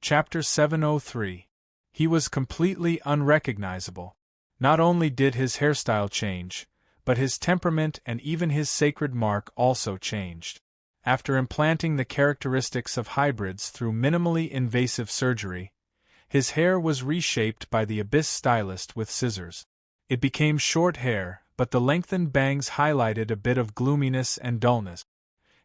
Chapter 703. He was completely unrecognizable. Not only did his hairstyle change, but his temperament and even his sacred mark also changed. After implanting the characteristics of hybrids through minimally invasive surgery, his hair was reshaped by the Abyss stylist with scissors. It became short hair, but the lengthened bangs highlighted a bit of gloominess and dullness.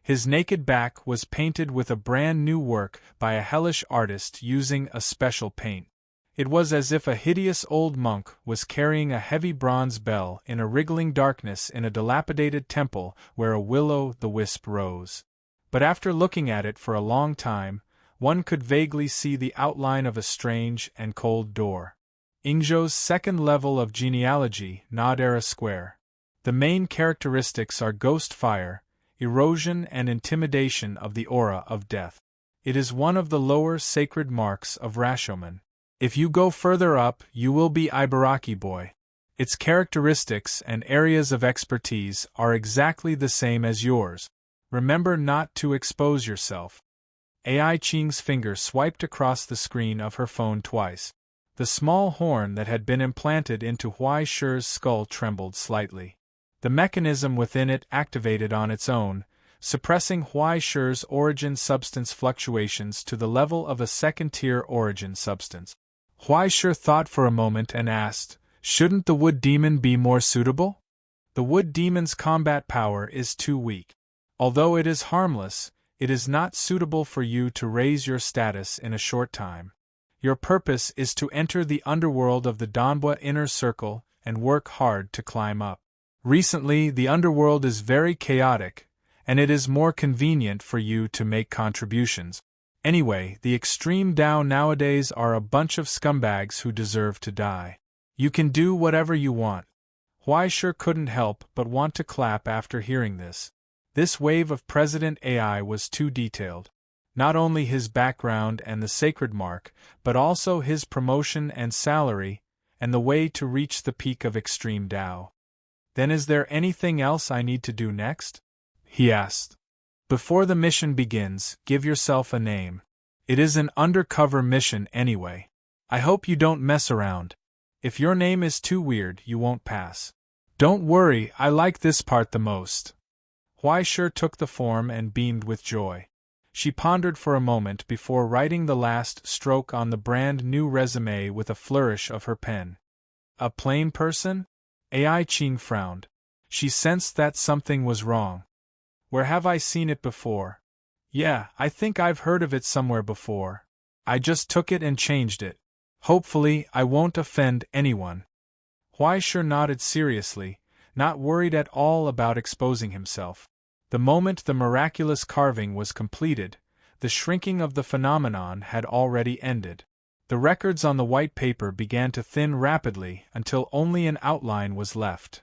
His naked back was painted with a brand new work by a hellish artist using a special paint. It was as if a hideous old monk was carrying a heavy bronze bell in a wriggling darkness in a dilapidated temple where a will-o'-the-wisp rose. But after looking at it for a long time, one could vaguely see the outline of a strange and cold door. Ingzhou's second level of genealogy, Nod-era square. The main characteristics are ghost fire, erosion and intimidation of the aura of death. It is one of the lower sacred marks of Rashomon. If you go further up, you will be Ibaraki boy. Its characteristics and areas of expertise are exactly the same as yours. Remember not to expose yourself. Ai Qing's finger swiped across the screen of her phone twice. The small horn that had been implanted into Huai Shi's skull trembled slightly. The mechanism within it activated on its own, suppressing Huai Shi's origin substance fluctuations to the level of a second-tier origin substance. Huai Shi thought for a moment and asked, "Shouldn't the wood demon be more suitable?" The wood demon's combat power is too weak. Although it is harmless, it is not suitable for you to raise your status in a short time. Your purpose is to enter the underworld of the Donbua inner circle and work hard to climb up. Recently, the underworld is very chaotic, and it is more convenient for you to make contributions. Anyway, the extreme Dao nowadays are a bunch of scumbags who deserve to die. You can do whatever you want. Huai Shi couldn't help but want to clap after hearing this. This wave of President AI was too detailed. Not only his background and the sacred mark, but also his promotion and salary, and the way to reach the peak of extreme Dao. Then is there anything else I need to do next? He asked. Before the mission begins, give yourself a name. It is an undercover mission anyway. I hope you don't mess around. If your name is too weird, you won't pass. Don't worry, I like this part the most. Huai Shi took the form and beamed with joy. She pondered for a moment before writing the last stroke on the brand new resume with a flourish of her pen. A plain person? Ai Qing frowned. She sensed that something was wrong. Where have I seen it before? Yeah, I think I've heard of it somewhere before. I just took it and changed it. Hopefully, I won't offend anyone. Huai Shi nodded seriously, not worried at all about exposing himself. The moment the miraculous carving was completed, the shrinking of the phenomenon had already ended. The records on the white paper began to thin rapidly until only an outline was left.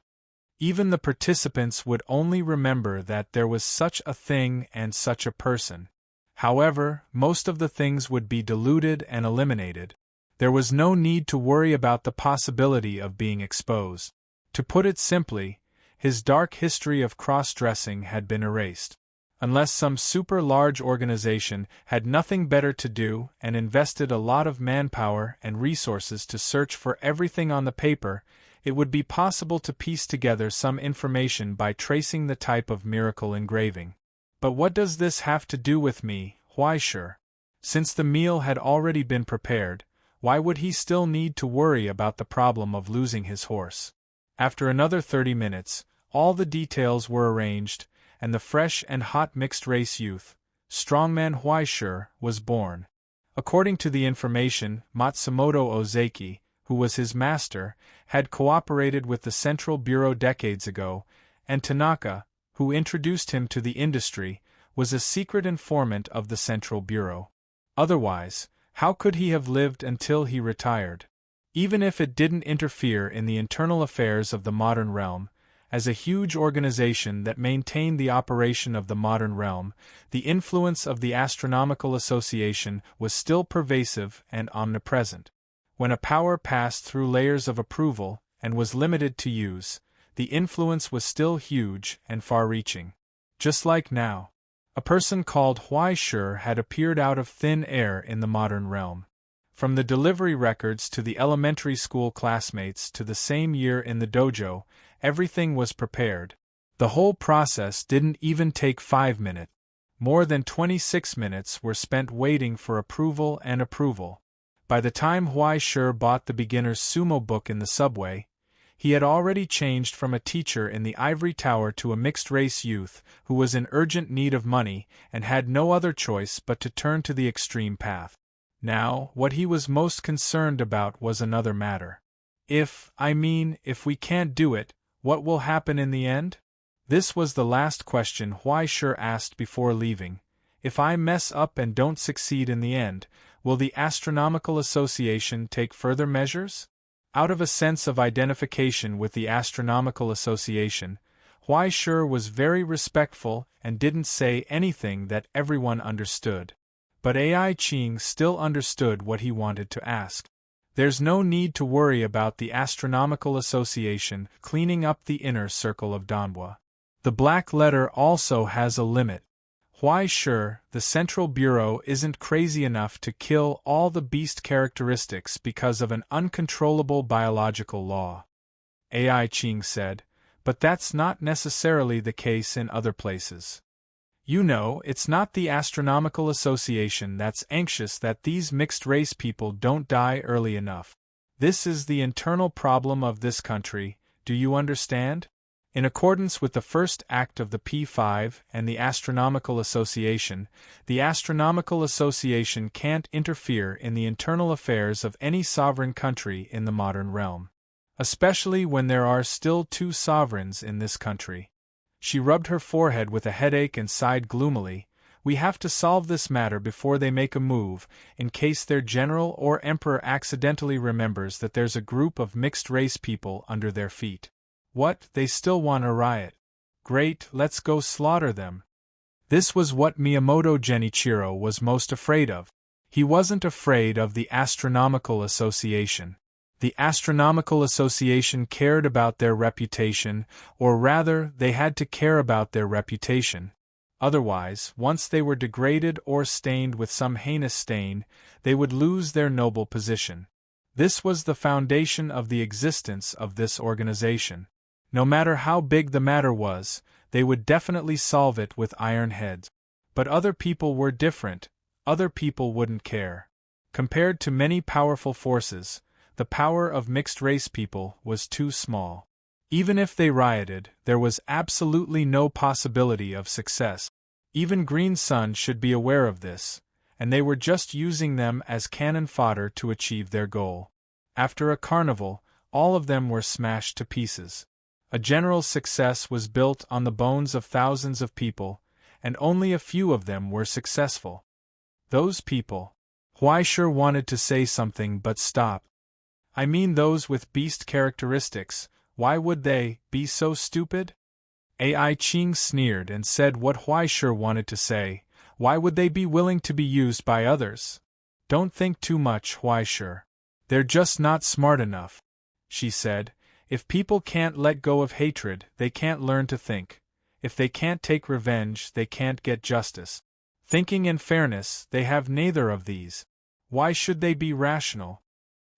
Even the participants would only remember that there was such a thing and such a person. However, most of the things would be diluted and eliminated. There was no need to worry about the possibility of being exposed. To put it simply, his dark history of cross-dressing had been erased. Unless some super-large organization had nothing better to do and invested a lot of manpower and resources to search for everything on the paper, it would be possible to piece together some information by tracing the type of miracle engraving. But what does this have to do with me, Huai Shi? Since the meal had already been prepared, why would he still need to worry about the problem of losing his horse? After another 30 minutes, all the details were arranged, and the fresh and hot mixed-race youth, strongman Huai Shi, was born. According to the information, Matsumoto Ozeki, who was his master, had cooperated with the Central Bureau decades ago, and Tanaka, who introduced him to the industry, was a secret informant of the Central Bureau. Otherwise, how could he have lived until he retired? Even if it didn't interfere in the internal affairs of the modern realm, as a huge organization that maintained the operation of the modern realm, the influence of the Astronomical Association was still pervasive and omnipresent. When a power passed through layers of approval and was limited to use, the influence was still huge and far-reaching. Just like now. A person called Huai Shi had appeared out of thin air in the modern realm. From the delivery records to the elementary school classmates to the same year in the dojo, everything was prepared. The whole process didn't even take 5 minutes. More than 26 minutes were spent waiting for approval and approval. By the time Huai Shi bought the beginner's sumo book in the subway, he had already changed from a teacher in the ivory tower to a mixed-race youth who was in urgent need of money and had no other choice but to turn to the extreme path. Now, what he was most concerned about was another matter. If we can't do it, what will happen in the end? This was the last question Huai Shi asked before leaving. If I mess up and don't succeed in the end, will the Astronomical Association take further measures? Out of a sense of identification with the Astronomical Association, Huai Shi was very respectful and didn't say anything that everyone understood. But Ai Qing still understood what he wanted to ask. There's no need to worry about the Astronomical Association cleaning up the inner circle of Danhua. The black letter also has a limit. Huai Shi, the Central Bureau isn't crazy enough to kill all the beast characteristics because of an uncontrollable biological law. Ai Qing said, but that's not necessarily the case in other places. You know, it's not the Astronomical Association that's anxious that these mixed-race people don't die early enough. This is the internal problem of this country, do you understand? In accordance with the first act of the P5 and the Astronomical Association, the Astronomical Association can't interfere in the internal affairs of any sovereign country in the modern realm. Especially when there are still 2 sovereigns in this country. She rubbed her forehead with a headache and sighed gloomily. We have to solve this matter before they make a move, in case their general or emperor accidentally remembers that there's a group of mixed-race people under their feet. What, they still want a riot? Great, let's go slaughter them. This was what Miyamoto Genichiro was most afraid of. He wasn't afraid of the Astronomical Association. The Astronomical Association cared about their reputation, or rather, they had to care about their reputation. Otherwise, once they were degraded or stained with some heinous stain, they would lose their noble position. This was the foundation of the existence of this organization. No matter how big the matter was, they would definitely solve it with iron heads. But other people were different. Other people wouldn't care. Compared to many powerful forces, the power of mixed-race people was too small. Even if they rioted, there was absolutely no possibility of success. Even Green Sun should be aware of this, and they were just using them as cannon fodder to achieve their goal. After a carnival, all of them were smashed to pieces. A general success was built on the bones of thousands of people, and only a few of them were successful. Those people. Huai Shi wanted to say something but stopped. I mean those with beast characteristics, why would they be so stupid? Ai Qing sneered and said what Huai Shi wanted to say, why would they be willing to be used by others? Don't think too much, Huai Shi. They're just not smart enough, she said. If people can't let go of hatred, they can't learn to think. If they can't take revenge, they can't get justice. Thinking and fairness, they have neither of these. Why should they be rational?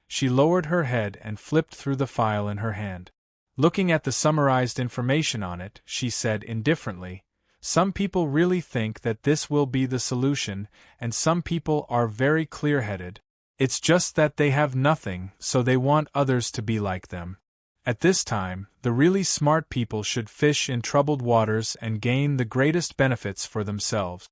She lowered her head and flipped through the file in her hand. Looking at the summarized information on it, she said indifferently, some people really think that this will be the solution, and some people are very clear-headed. It's just that they have nothing, so they want others to be like them. At this time, the really smart people should fish in troubled waters and gain the greatest benefits for themselves.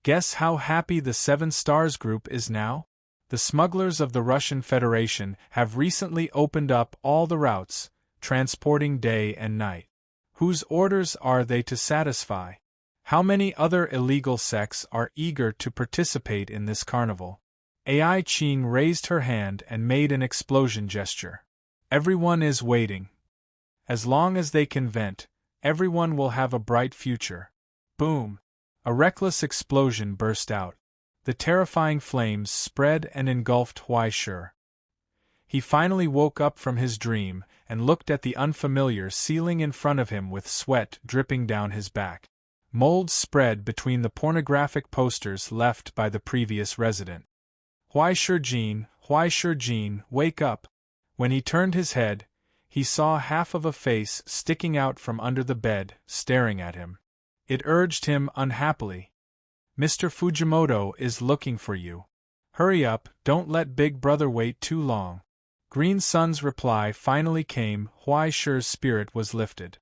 Guess how happy the 7 Stars Group is now? The smugglers of the Russian Federation have recently opened up all the routes, transporting day and night. Whose orders are they to satisfy? How many other illegal sects are eager to participate in this carnival? Ai Qing raised her hand and made an explosion gesture. Everyone is waiting. As long as they can vent, everyone will have a bright future. Boom! A reckless explosion burst out. The terrifying flames spread and engulfed Huai Shi. He finally woke up from his dream and looked at the unfamiliar ceiling in front of him with sweat dripping down his back. Molds spread between the pornographic posters left by the previous resident. Why Jean, wake up! When he turned his head, he saw half of a face sticking out from under the bed, staring at him. It urged him unhappily. Mr. Fujimoto is looking for you. Hurry up, don't let Big Brother wait too long. Green Sun's reply finally came. Huai Shi's spirit was lifted.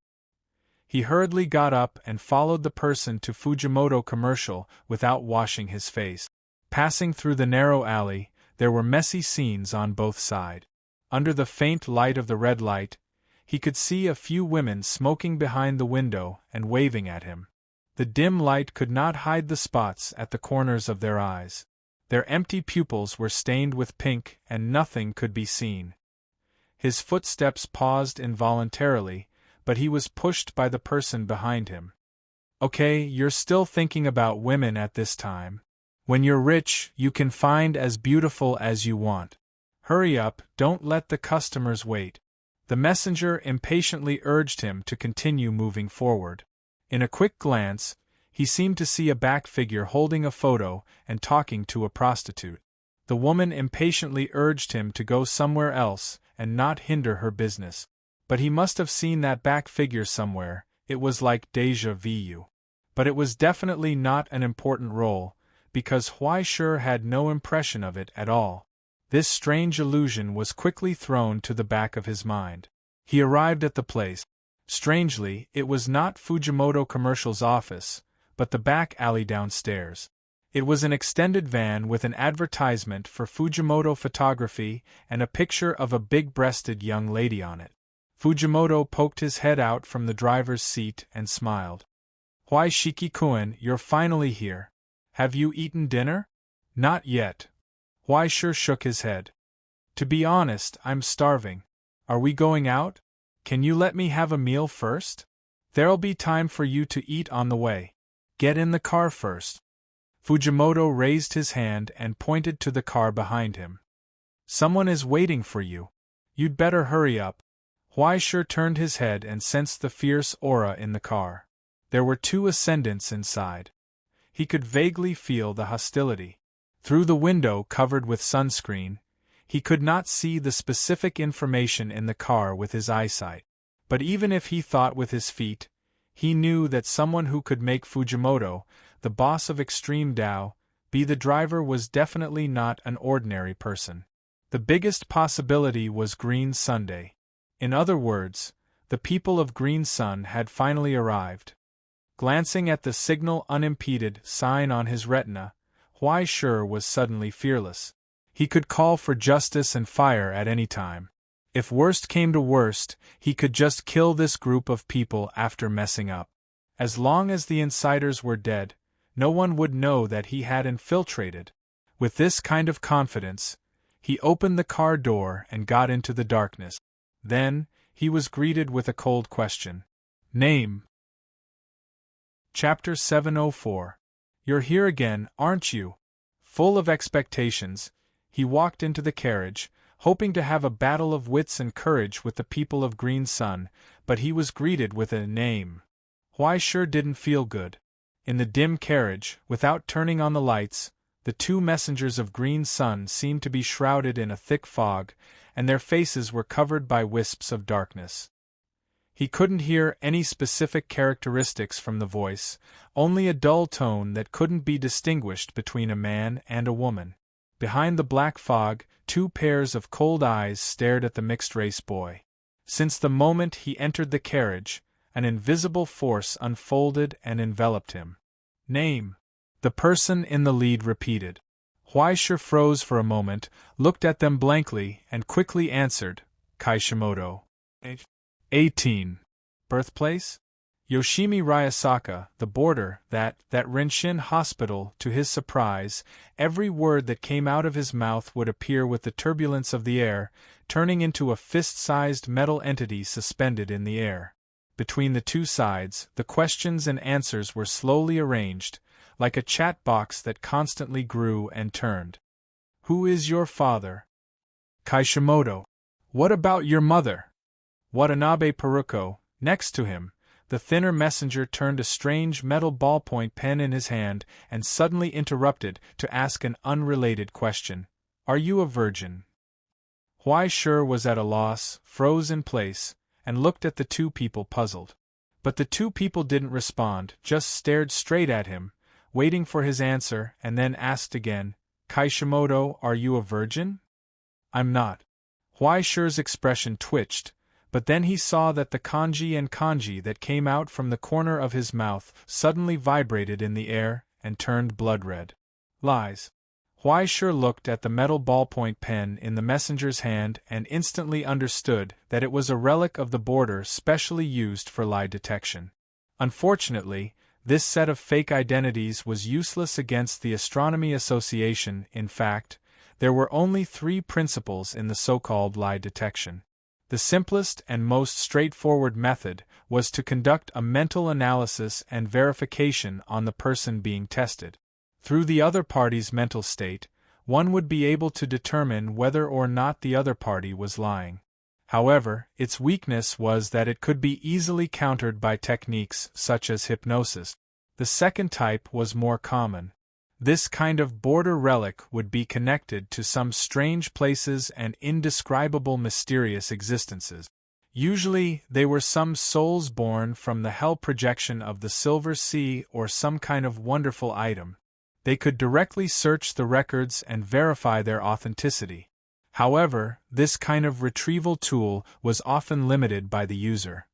He hurriedly got up and followed the person to Fujimoto Commercial without washing his face. Passing through the narrow alley, there were messy scenes on both sides. Under the faint light of the red light, he could see a few women smoking behind the window and waving at him. The dim light could not hide the spots at the corners of their eyes. Their empty pupils were stained with pink and nothing could be seen. His footsteps paused involuntarily, but he was pushed by the person behind him. Okay, you're still thinking about women at this time. When you're rich, you can find as beautiful as you want. Hurry up, don't let the customers wait. The messenger impatiently urged him to continue moving forward. In a quick glance, he seemed to see a back figure holding a photo and talking to a prostitute. The woman impatiently urged him to go somewhere else and not hinder her business. But he must have seen that back figure somewhere. It was like déjà vu. But it was definitely not an important role, because Huai Shi had no impression of it at all. This strange illusion was quickly thrown to the back of his mind. He arrived at the place. Strangely, it was not Fujimoto Commercial's office, but the back alley downstairs. It was an extended van with an advertisement for Fujimoto photography and a picture of a big-breasted young lady on it. Fujimoto poked his head out from the driver's seat and smiled. Huai Shiki-kun, you're finally here. Have you eaten dinner? Not yet. Huai Shi shook his head. To be honest, I'm starving. Are we going out? Can you let me have a meal first? There'll be time for you to eat on the way. Get in the car first. Fujimoto raised his hand and pointed to the car behind him. Someone is waiting for you. You'd better hurry up. Huai Shi turned his head and sensed the fierce aura in the car. There were two ascendants inside. He could vaguely feel the hostility. Through the window covered with sunscreen, he could not see the specific information in the car with his eyesight. But even if he thought with his feet, he knew that someone who could make Fujimoto, the boss of Extreme Tao, be the driver was definitely not an ordinary person. The biggest possibility was Green Sunday. In other words, the people of Green Sun had finally arrived. Glancing at the signal unimpeded sign on his retina, Huai Shi was suddenly fearless. He could call for justice and fire at any time. If worst came to worst, he could just kill this group of people after messing up. As long as the insiders were dead, no one would know that he had infiltrated. With this kind of confidence, he opened the car door and got into the darkness. Then, he was greeted with a cold question. Name. Chapter 704. You're here again, aren't you? Full of expectations, he walked into the carriage, hoping to have a battle of wits and courage with the people of Green Sun, but he was greeted with a name. Huai Shi didn't feel good. In the dim carriage, without turning on the lights, the two messengers of Green Sun seemed to be shrouded in a thick fog, and their faces were covered by wisps of darkness. He couldn't hear any specific characteristics from the voice, only a dull tone that couldn't be distinguished between a man and a woman. Behind the black fog, two pairs of cold eyes stared at the mixed-race boy. Since the moment he entered the carriage, an invisible force unfolded and enveloped him. Name. The person in the lead repeated. Huai Shi froze for a moment, looked at them blankly, and quickly answered, Kishimoto. 18. Birthplace? Yoshimi Ryasaka, the border, that Renshin Hospital. To his surprise, every word that came out of his mouth would appear with the turbulence of the air, turning into a fist-sized metal entity suspended in the air. Between the two sides, the questions and answers were slowly arranged, like a chat box that constantly grew and turned. Who is your father? Kishimoto. What about your mother? Watanabe Peruko. Next to him, the thinner messenger turned a strange metal ballpoint pen in his hand and suddenly interrupted to ask an unrelated question. "Are you a virgin?" Huai Shi was at a loss, froze in place, and looked at the two people puzzled. But the two people didn't respond, just stared straight at him, waiting for his answer, and then asked again, "Kishimoto, are you a virgin?" "I'm not." Huai Shi's expression twitched, but then he saw that the kanji that came out from the corner of his mouth suddenly vibrated in the air and turned blood-red. "Lies." Huai Shi looked at the metal ballpoint pen in the messenger's hand and instantly understood that it was a relic of the border specially used for lie detection. Unfortunately, this set of fake identities was useless against the Astronomy Association. In fact, there were only 3 principles in the so-called lie detection. The simplest and most straightforward method was to conduct a mental analysis and verification on the person being tested. Through the other party's mental state, one would be able to determine whether or not the other party was lying. However, its weakness was that it could be easily countered by techniques such as hypnosis. The second type was more common. This kind of border relic would be connected to some strange places and indescribable mysterious existences. Usually, they were some souls born from the hell projection of the Silver Sea or some kind of wonderful item. They could directly search the records and verify their authenticity. However, this kind of retrieval tool was often limited by the user.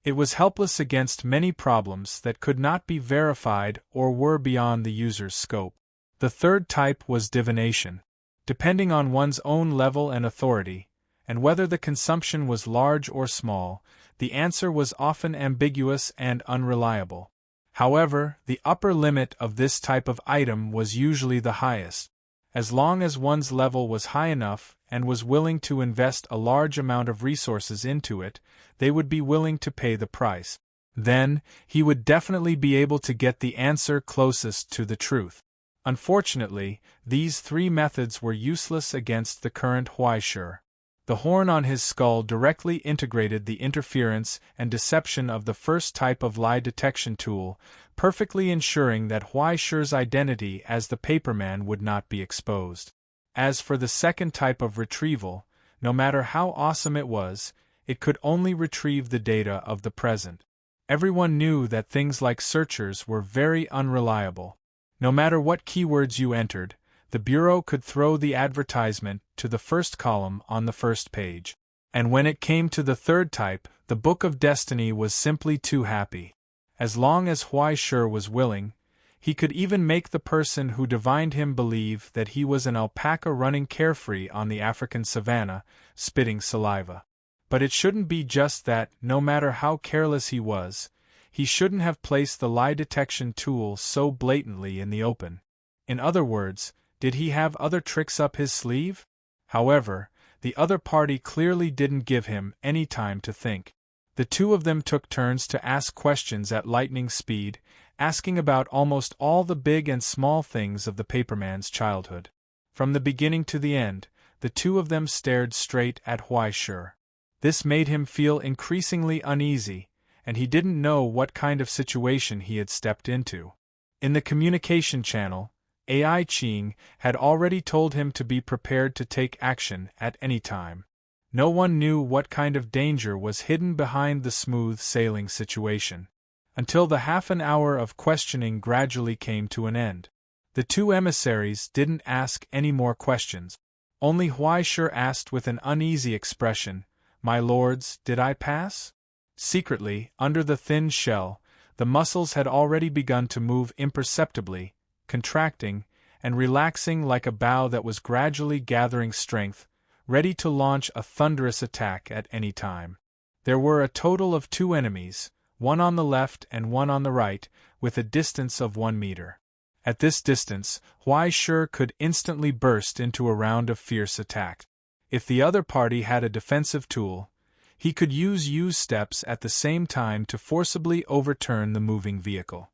It was helpless against many problems that could not be verified or were beyond the user's scope. The third type was divination. Depending on one's own level and authority, and whether the consumption was large or small, the answer was often ambiguous and unreliable. However, the upper limit of this type of item was usually the highest. As long as one's level was high enough and was willing to invest a large amount of resources into it, they would be willing to pay the price. Then, he would definitely be able to get the answer closest to the truth. Unfortunately, these 3 methods were useless against the current Huai Shi. The horn on his skull directly integrated the interference and deception of the first type of lie detection tool, perfectly ensuring that Huai Shi's identity as the paperman would not be exposed. As for the second type of retrieval, no matter how awesome it was, it could only retrieve the data of the present. Everyone knew that things like searchers were very unreliable. No matter what keywords you entered, the Bureau could throw the advertisement to the first column on the first page. And when it came to the third type, the Book of Destiny was simply too happy. As long as Huai Shi was willing, he could even make the person who divined him believe that he was an alpaca running carefree on the African savanna, spitting saliva. But it shouldn't be just that, no matter how careless he was, he shouldn't have placed the lie detection tool so blatantly in the open. In other words, did he have other tricks up his sleeve? However, the other party clearly didn't give him any time to think. The two of them took turns to ask questions at lightning speed, asking about almost all the big and small things of the paperman's childhood. From the beginning to the end, the two of them stared straight at Huai Shi. This made him feel increasingly uneasy, and he didn't know what kind of situation he had stepped into. In the communication channel, AI Ching had already told him to be prepared to take action at any time. No one knew what kind of danger was hidden behind the smooth sailing situation. Until the half an hour of questioning gradually came to an end. The two emissaries didn't ask any more questions. Only Huai Shi asked with an uneasy expression, "My lords, did I pass?" Secretly, under the thin shell, the muscles had already begun to move imperceptibly, contracting, and relaxing like a bow that was gradually gathering strength, ready to launch a thunderous attack at any time. There were a total of 2 enemies, one on the left and one on the right, with a distance of 1 meter. At this distance, Huai Shi could instantly burst into a round of fierce attack. If the other party had a defensive tool, he could use steps at the same time to forcibly overturn the moving vehicle.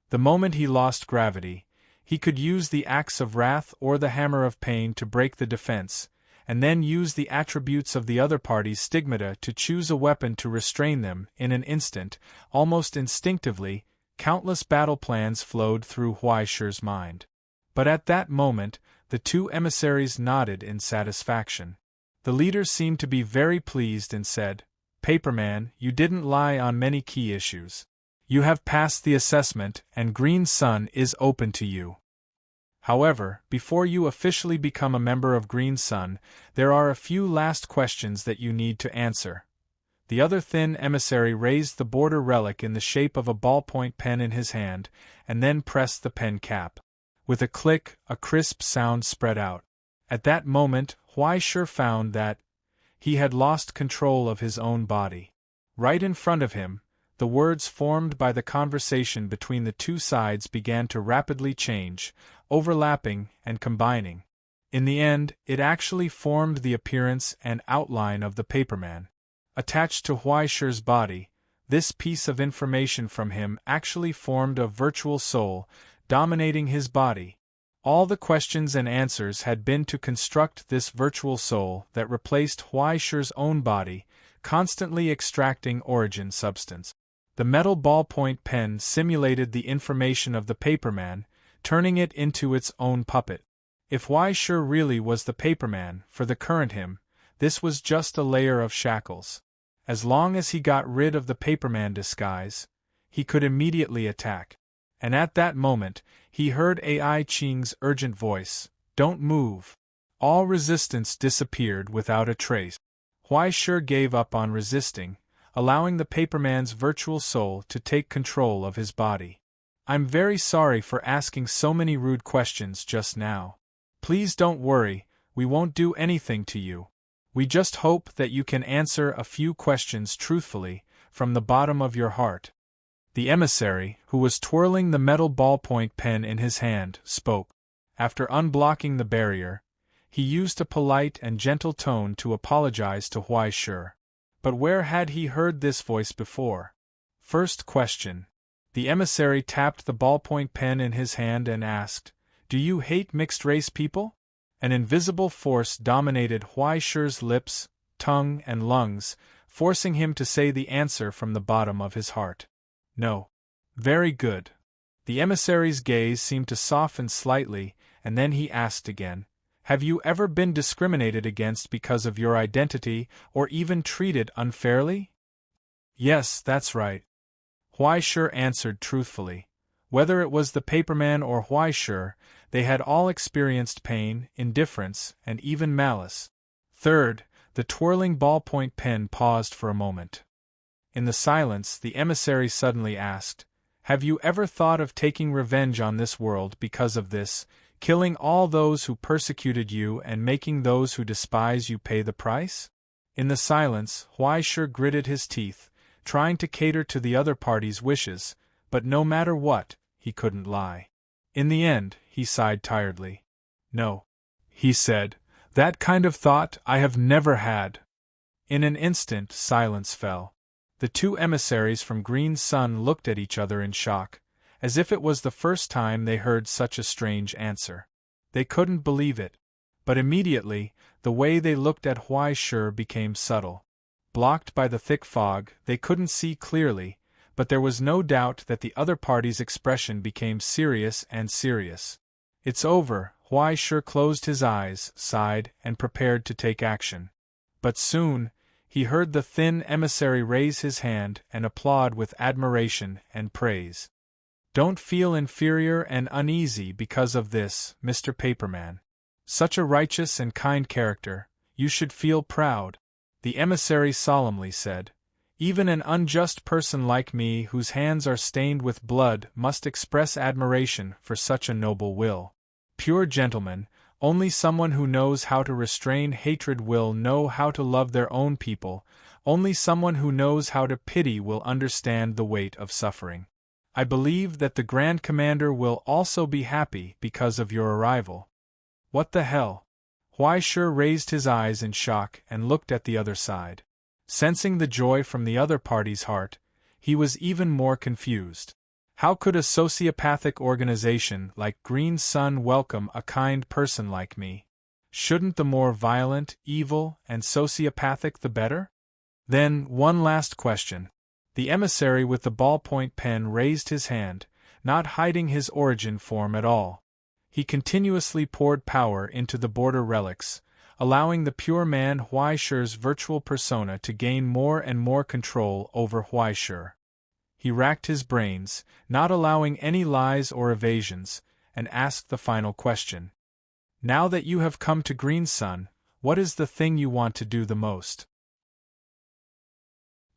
The moment he lost gravity, he could use the axe of wrath or the hammer of pain to break the defense, and then use the attributes of the other party's stigmata to choose a weapon to restrain them. In an instant, almost instinctively, countless battle plans flowed through Huai Shi's mind. But at that moment, the two emissaries nodded in satisfaction. The leader seemed to be very pleased and said, "Paperman, you didn't lie on many key issues. You have passed the assessment, and Green Sun is open to you. However, before you officially become a member of Green Sun, there are a few last questions that you need to answer." The other thin emissary raised the border relic in the shape of a ballpoint pen in his hand, and then pressed the pen cap. With a click, a crisp sound spread out. At that moment, Huai Shi found that he had lost control of his own body. Right in front of him, the words formed by the conversation between the two sides began to rapidly change, overlapping and combining. In the end, it actually formed the appearance and outline of the paperman. Attached to Huai Shi's body, this piece of information from him actually formed a virtual soul, dominating his body. All the questions and answers had been to construct this virtual soul that replaced Huai Shi's own body, constantly extracting origin substance. The metal ballpoint pen simulated the information of the paperman, turning it into its own puppet. If Huai Shi really was the paperman, for the current him, this was just a layer of shackles. As long as he got rid of the paperman disguise, he could immediately attack. And at that moment, he heard Ai Qing's urgent voice, "Don't move." All resistance disappeared without a trace. Huai Shi gave up on resisting, allowing the paperman's virtual soul to take control of his body. "I'm very sorry for asking so many rude questions just now. Please don't worry, we won't do anything to you. We just hope that you can answer a few questions truthfully, from the bottom of your heart." The emissary, who was twirling the metal ballpoint pen in his hand, spoke. After unblocking the barrier, he used a polite and gentle tone to apologize to Huai Shi. But where had he heard this voice before? First question. The emissary tapped the ballpoint pen in his hand and asked, "Do you hate mixed-race people?" An invisible force dominated Huai Shi's lips, tongue, and lungs, forcing him to say the answer from the bottom of his heart. "No." "Very good." The emissary's gaze seemed to soften slightly, and then he asked again, "Have you ever been discriminated against because of your identity, or even treated unfairly?" "Yes, that's right." Huai Shi answered truthfully. Whether it was the paperman or Huai Shi, they had all experienced pain, indifference, and even malice. Third, the twirling ballpoint pen paused for a moment. In the silence, the emissary suddenly asked, "Have you ever thought of taking revenge on this world because of this, killing all those who persecuted you and making those who despise you pay the price?" In the silence, Huai Shi gritted his teeth, trying to cater to the other party's wishes, but no matter what, he couldn't lie. In the end, he sighed tiredly. "No," he said, "that kind of thought I have never had." In an instant, silence fell. The two emissaries from Green Sun looked at each other in shock, as if it was the first time they heard such a strange answer. They couldn't believe it. But immediately, the way they looked at Huai Shi became subtle. Blocked by the thick fog, they couldn't see clearly, but there was no doubt that the other party's expression became serious and serious. "It's over." Huai Shi closed his eyes, sighed, and prepared to take action. But soon, he heard the thin emissary raise his hand and applaud with admiration and praise. "Don't feel inferior and uneasy because of this, Mr. Paperman. Such a righteous and kind character, you should feel proud," the emissary solemnly said. "Even an unjust person like me whose hands are stained with blood must express admiration for such a noble will. Pure gentleman, only someone who knows how to restrain hatred will know how to love their own people, only someone who knows how to pity will understand the weight of suffering. I believe that the Grand Commander will also be happy because of your arrival." "What the hell?" Huai Shi raised his eyes in shock and looked at the other side. Sensing the joy from the other party's heart, he was even more confused. How could a sociopathic organization like Green Sun welcome a kind person like me? Shouldn't the more violent, evil, and sociopathic the better? Then, one last question. The emissary with the ballpoint pen raised his hand, not hiding his origin form at all. He continuously poured power into the border relics, allowing the pure man Huaishi's virtual persona to gain more and more control over Huaishi. He racked his brains, not allowing any lies or evasions, and asked the final question. Now that you have come to Green Sun, what is the thing you want to do the most?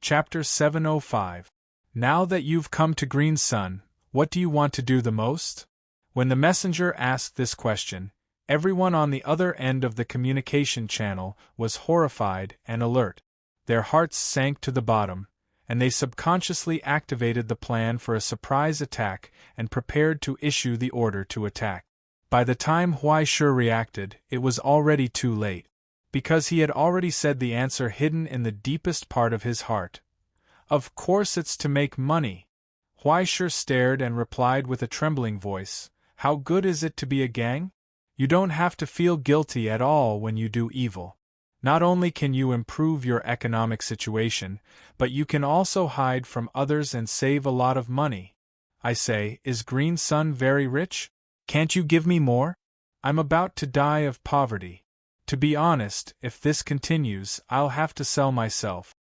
Chapter 705. Now that you've come to Green Sun, what do you want to do the most? When the messenger asked this question, everyone on the other end of the communication channel was horrified and alert. Their hearts sank to the bottom, and they subconsciously activated the plan for a surprise attack and prepared to issue the order to attack. By the time Huaishi reacted, it was already too late, because he had already said the answer hidden in the deepest part of his heart. Of course it's to make money. Huaishi stared and replied with a trembling voice, How good is it to be a gang? You don't have to feel guilty at all when you do evil. Not only can you improve your economic situation, but you can also hide from others and save a lot of money. I say, is Green Sun very rich? Can't you give me more? I'm about to die of poverty. To be honest, if this continues, I'll have to sell myself.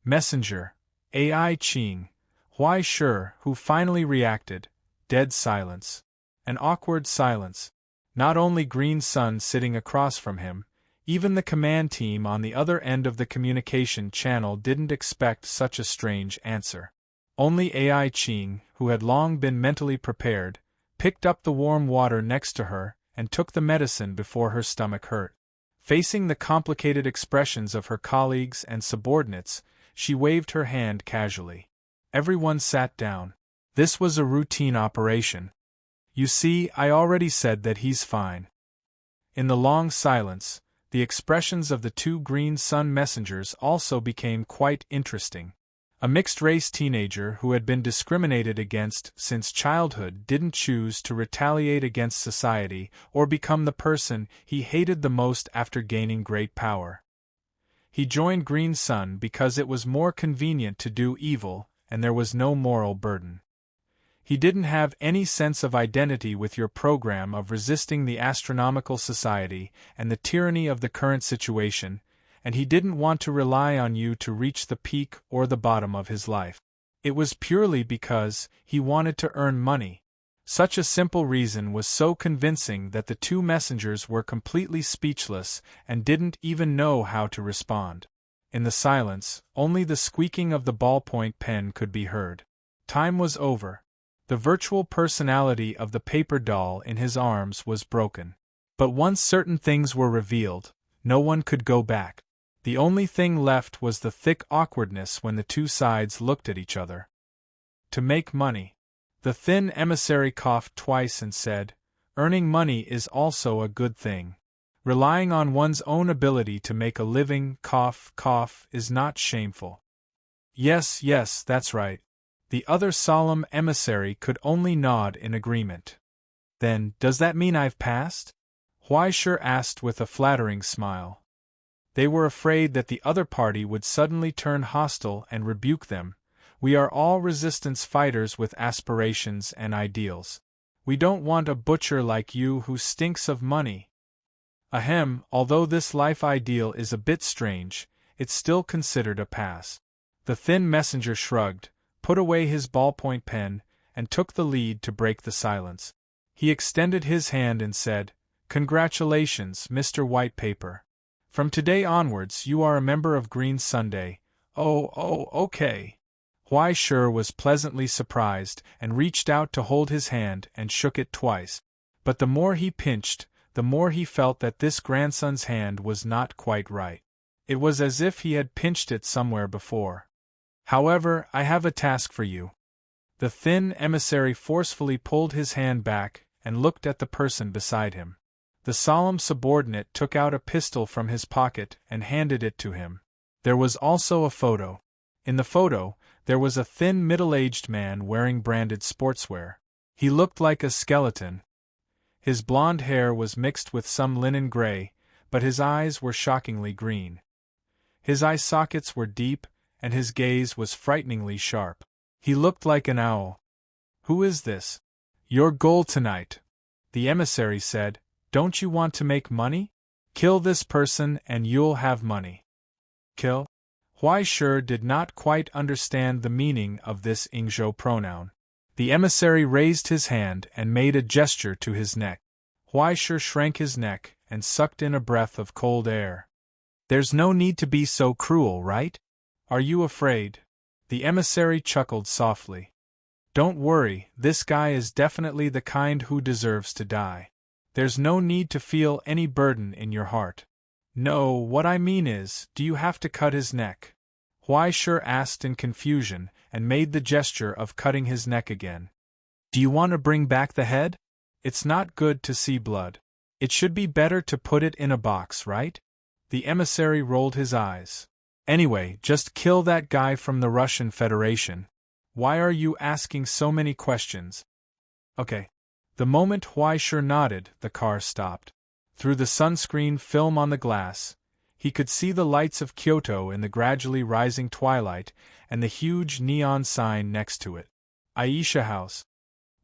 Messenger, AI Qing, Huaishi, who finally reacted, dead silence. An awkward silence. Not only Green Sun sitting across from him, even the command team on the other end of the communication channel didn't expect such a strange answer. Only AI Qing, who had long been mentally prepared, picked up the warm water next to her and took the medicine before her stomach hurt. Facing the complicated expressions of her colleagues and subordinates, she waved her hand casually. Everyone sat down. This was a routine operation. You see, I already said that he's fine. In the long silence, the expressions of the two Green Sun messengers also became quite interesting. A mixed-race teenager who had been discriminated against since childhood didn't choose to retaliate against society or become the person he hated the most after gaining great power. He joined Green Sun because it was more convenient to do evil, and there was no moral burden. He didn't have any sense of identity with your program of resisting the astronomical society and the tyranny of the current situation, and he didn't want to rely on you to reach the peak or the bottom of his life. It was purely because he wanted to earn money. Such a simple reason was so convincing that the two messengers were completely speechless and didn't even know how to respond. In the silence, only the squeaking of the ballpoint pen could be heard. Time was over. The virtual personality of the paper doll in his arms was broken. But once certain things were revealed, no one could go back. The only thing left was the thick awkwardness when the two sides looked at each other. To make money. The thin emissary coughed twice and said, Earning money is also a good thing. Relying on one's own ability to make a living, cough, cough, is not shameful. Yes, that's right. The other solemn emissary could only nod in agreement. Then, does that mean I've passed? Huaishi asked with a flattering smile. They were afraid that the other party would suddenly turn hostile and rebuke them. We are all resistance fighters with aspirations and ideals. We don't want a butcher like you who stinks of money. Ahem, although this life ideal is a bit strange, it's still considered a pass. The thin messenger shrugged, put away his ballpoint pen, and took the lead to break the silence. He extended his hand and said, Congratulations, Mr. White Paper. From today onwards you are a member of Green Sunday. Okay. Huaishi was pleasantly surprised and reached out to hold his hand and shook it twice. But the more he pinched, the more he felt that this grandson's hand was not quite right. It was as if he had pinched it somewhere before. However, I have a task for you. The thin emissary forcefully pulled his hand back and looked at the person beside him. The solemn subordinate took out a pistol from his pocket and handed it to him. There was also a photo. In the photo, there was a thin middle-aged man wearing branded sportswear. He looked like a skeleton. His blonde hair was mixed with some linen gray, but his eyes were shockingly green. His eye sockets were deep, and his gaze was frighteningly sharp. He looked like an owl. "Who is this?" "Your goal tonight," the emissary said. "Don't you want to make money? Kill this person and you'll have money." Kill? Huaishur did not quite understand the meaning of this Ingzhou pronoun. The emissary raised his hand and made a gesture to his neck. Huaishur shrank his neck and sucked in a breath of cold air. "There's no need to be so cruel, right? Are you afraid?" The emissary chuckled softly. "Don't worry, this guy is definitely the kind who deserves to die. There's no need to feel any burden in your heart." "No, what I mean is, do you have to cut his neck?" Huaishur asked in confusion and made the gesture of cutting his neck again. "Do you want to bring back the head? It's not good to see blood. It should be better to put it in a box, right?" The emissary rolled his eyes. "Anyway, just kill that guy from the Russian Federation. Why are you asking so many questions?" "Okay." The moment Huaishur nodded, the car stopped. Through the sunscreen film on the glass, he could see the lights of Kyoto in the gradually rising twilight and the huge neon sign next to it. "Aisha House.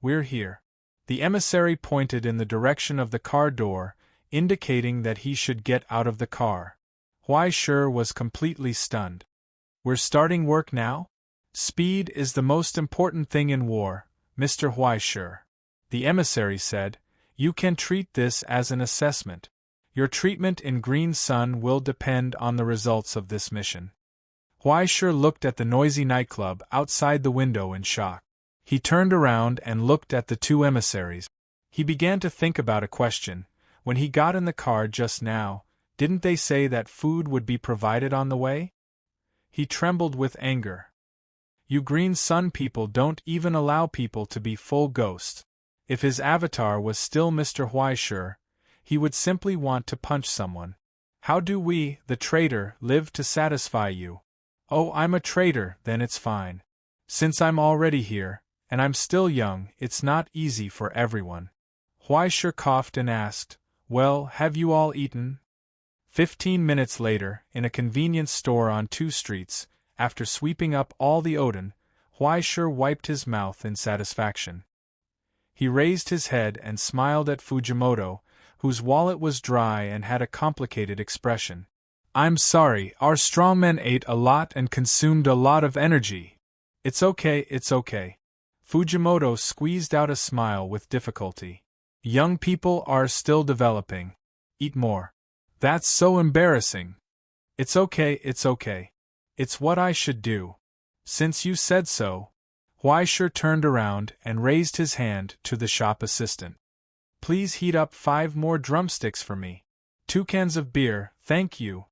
We're here." The emissary pointed in the direction of the car door, indicating that he should get out of the car. Huaishur was completely stunned. "We're starting work now? Speed is the most important thing in war, Mr. Huaishur," the emissary said. "You can treat this as an assessment. Your treatment in Green Sun will depend on the results of this mission." Huaishur looked at the noisy nightclub outside the window in shock. He turned around and looked at the two emissaries. He began to think about a question. When he got in the car just now, didn't they say that food would be provided on the way? He trembled with anger. You Green Sun people don't even allow people to be full ghosts. If his avatar was still Mr. Huaishur, he would simply want to punch someone. "How do we, the traitor, live to satisfy you?" "Oh, I'm a traitor, then it's fine. Since I'm already here, and I'm still young, it's not easy for everyone." Huaishur coughed and asked, "Well, have you all eaten?" 15 minutes later, in a convenience store on 2 streets, after sweeping up all the odon, Huaishur wiped his mouth in satisfaction. He raised his head and smiled at Fujimoto, whose wallet was dry and had a complicated expression. "I'm sorry, our strongmen ate a lot and consumed a lot of energy." It's okay. Fujimoto squeezed out a smile with difficulty. "Young people are still developing. Eat more." "That's so embarrassing." It's okay. It's what I should do. Since you said so." Huaishur turned around and raised his hand to the shop assistant. "Please heat up 5 more drumsticks for me. 2 cans of beer, thank you."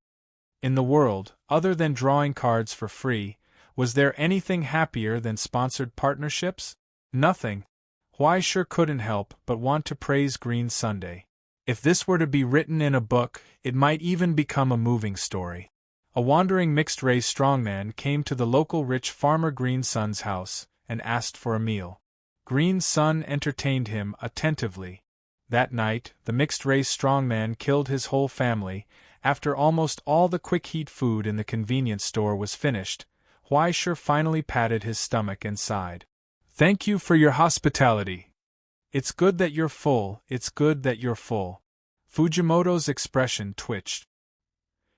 In the world, other than drawing cards for free, was there anything happier than sponsored partnerships? Nothing. Huaishur couldn't help but want to praise Green Sunday. If this were to be written in a book, it might even become a moving story. A wandering mixed-race strongman came to the local rich farmer Green Sun's house and asked for a meal. Green Sun entertained him attentively. That night, the mixed-race strongman killed his whole family. After almost all the quick-heat food in the convenience store was finished, Huaishur finally patted his stomach and sighed. "Thank you for your hospitality. It's good that you're full, Fujimoto's expression twitched.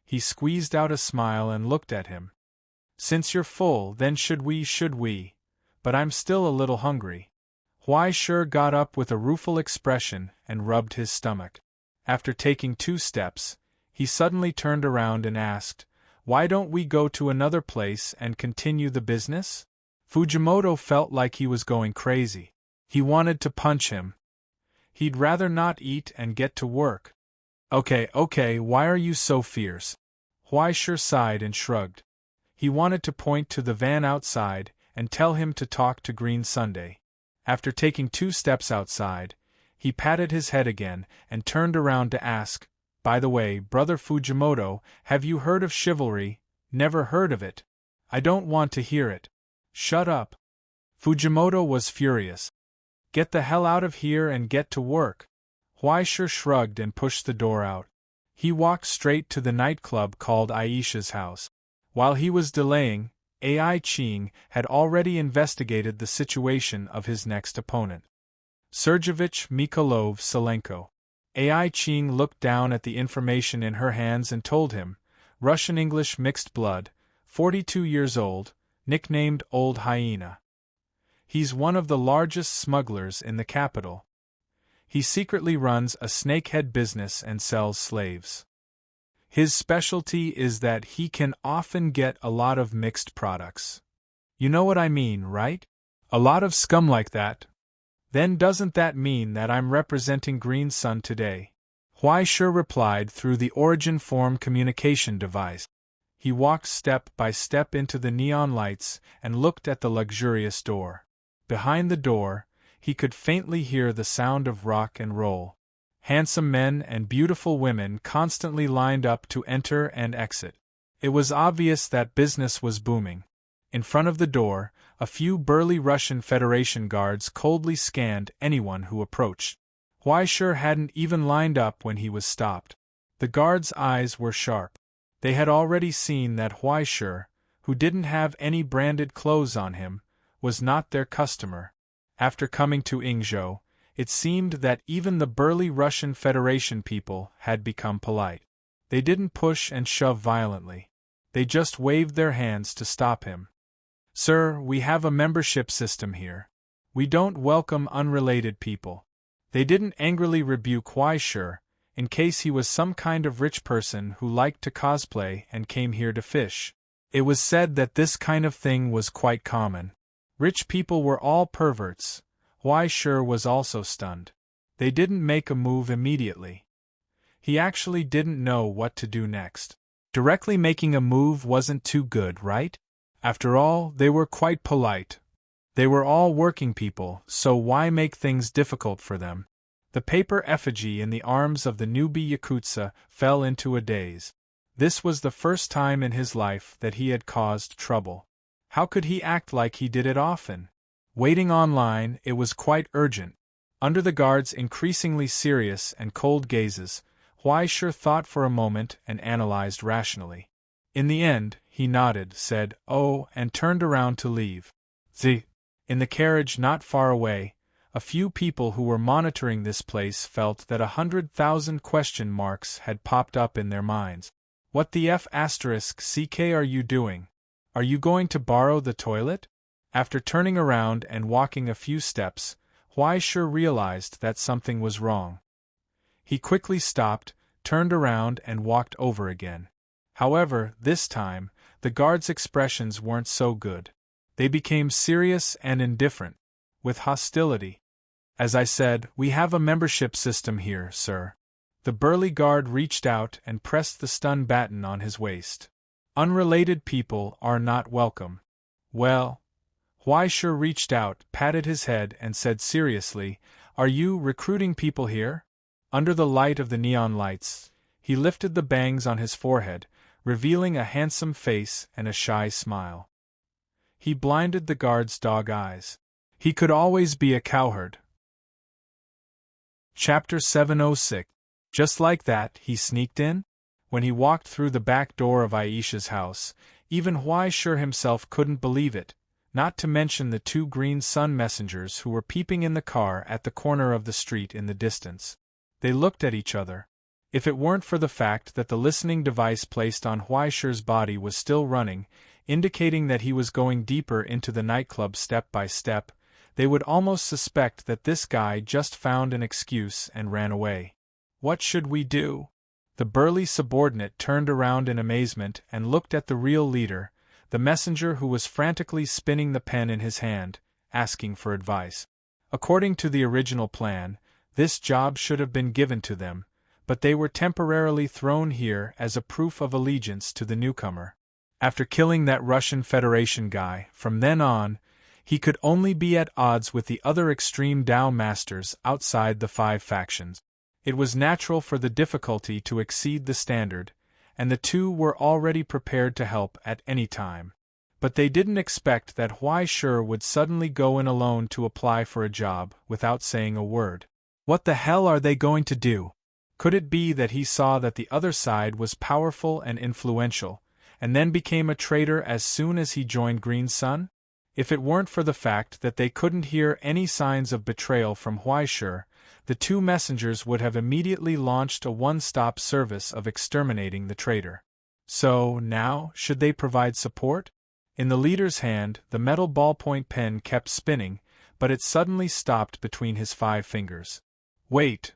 He squeezed out a smile and looked at him. "Since you're full, then should we? But I'm still a little hungry." Huaishur got up with a rueful expression and rubbed his stomach. After taking 2 steps, he suddenly turned around and asked, "Why don't we go to another place and continue the business?" Fujimoto felt like he was going crazy. He wanted to punch him. He'd rather not eat and get to work. Okay, why are you so fierce?" Huaishur sighed and shrugged. He wanted to point to the van outside and tell him to talk to Green Sunday. After taking 2 steps outside, he patted his head again and turned around to ask, "By the way, Brother Fujimoto, have you heard of chivalry?" "Never heard of it." "I don't want to hear it." "Shut up." Fujimoto was furious. "Get the hell out of here and get to work." Huaishur shrugged and pushed the door out. He walked straight to the nightclub called Aisha's house. While he was delaying, Ai Ching had already investigated the situation of his next opponent. Sergeyevich Mykolaiv Selenko. Ai Ching looked down at the information in her hands and told him, Russian-English mixed blood, 42 years old, nicknamed Old Hyena. He's one of the largest smugglers in the capital. He secretly runs a snakehead business and sells slaves. His specialty is that he can often get a lot of mixed products. You know what I mean, right? A lot of scum like that. Then doesn't that mean that I'm representing Green Sun today? Huaishe replied through the origin form communication device. He walked step by step into the neon lights and looked at the luxurious door. Behind the door, he could faintly hear the sound of rock and roll. Handsome men and beautiful women constantly lined up to enter and exit. It was obvious that business was booming. In front of the door, a few burly Russian Federation guards coldly scanned anyone who approached. Huaishe hadn't even lined up when he was stopped. The guards' eyes were sharp. They had already seen that Huaishe, who didn't have any branded clothes on him, was not their customer. After coming to Yingzhou, it seemed that even the burly Russian Federation people had become polite. They didn't push and shove violently. They just waved their hands to stop him. Sir, we have a membership system here. We don't welcome unrelated people. They didn't angrily rebuke Huaishe, in case he was some kind of rich person who liked to cosplay and came here to fish. It was said that this kind of thing was quite common. Rich people were all perverts. Huaishe was also stunned. They didn't make a move immediately. He actually didn't know what to do next. Directly making a move wasn't too good, right? After all, they were quite polite. They were all working people, so why make things difficult for them? The paper effigy in the arms of the newbie Yakuza fell into a daze. This was the first time in his life that he had caused trouble. How could he act like he did it often? Waiting online, it was quite urgent. Under the guard's increasingly serious and cold gazes, Huaishe thought for a moment and analyzed rationally. In the end, he nodded, said, "Oh," and turned around to leave. In the carriage not far away, a few people who were monitoring this place felt that 100,000 question marks had popped up in their minds. What the F***ck are you doing? Are you going to borrow the toilet? After turning around and walking a few steps, Huaishe realized that something was wrong. He quickly stopped, turned around and walked over again. However, this time, the guards' expressions weren't so good. They became serious and indifferent, with hostility. As I said, we have a membership system here, sir. The burly guard reached out and pressed the stun baton on his waist. Unrelated people are not welcome. Well, Huaishe reached out, patted his head and said seriously, "Are you recruiting people here?" Under the light of the neon lights, he lifted the bangs on his forehead, revealing a handsome face and a shy smile. He blinded the guard's dog eyes. He could always be a cowherd. Chapter 706. Just like that, he sneaked in? When he walked through the back door of Aisha's house, even Huaishe himself couldn't believe it, not to mention the two Green Sun messengers who were peeping in the car at the corner of the street in the distance. They looked at each other. If it weren't for the fact that the listening device placed on Huaishe's body was still running, indicating that he was going deeper into the nightclub step by step, they would almost suspect that this guy just found an excuse and ran away. What should we do? The burly subordinate turned around in amazement and looked at the real leader, the messenger who was frantically spinning the pen in his hand, asking for advice. According to the original plan, this job should have been given to them, but they were temporarily thrown here as a proof of allegiance to the newcomer. After killing that Russian Federation guy, from then on, he could only be at odds with the other extreme Dao masters outside the 5 factions. It was natural for the difficulty to exceed the standard, and the two were already prepared to help at any time. But they didn't expect that Huaishe would suddenly go in alone to apply for a job without saying a word. What the hell are they going to do? Could it be that he saw that the other side was powerful and influential, and then became a traitor as soon as he joined Green Sun? If it weren't for the fact that they couldn't hear any signs of betrayal from Huaishur, the two messengers would have immediately launched a one-stop service of exterminating the traitor. So, now, should they provide support? In the leader's hand, the metal ballpoint pen kept spinning, but it suddenly stopped between his 5 fingers. "Wait,"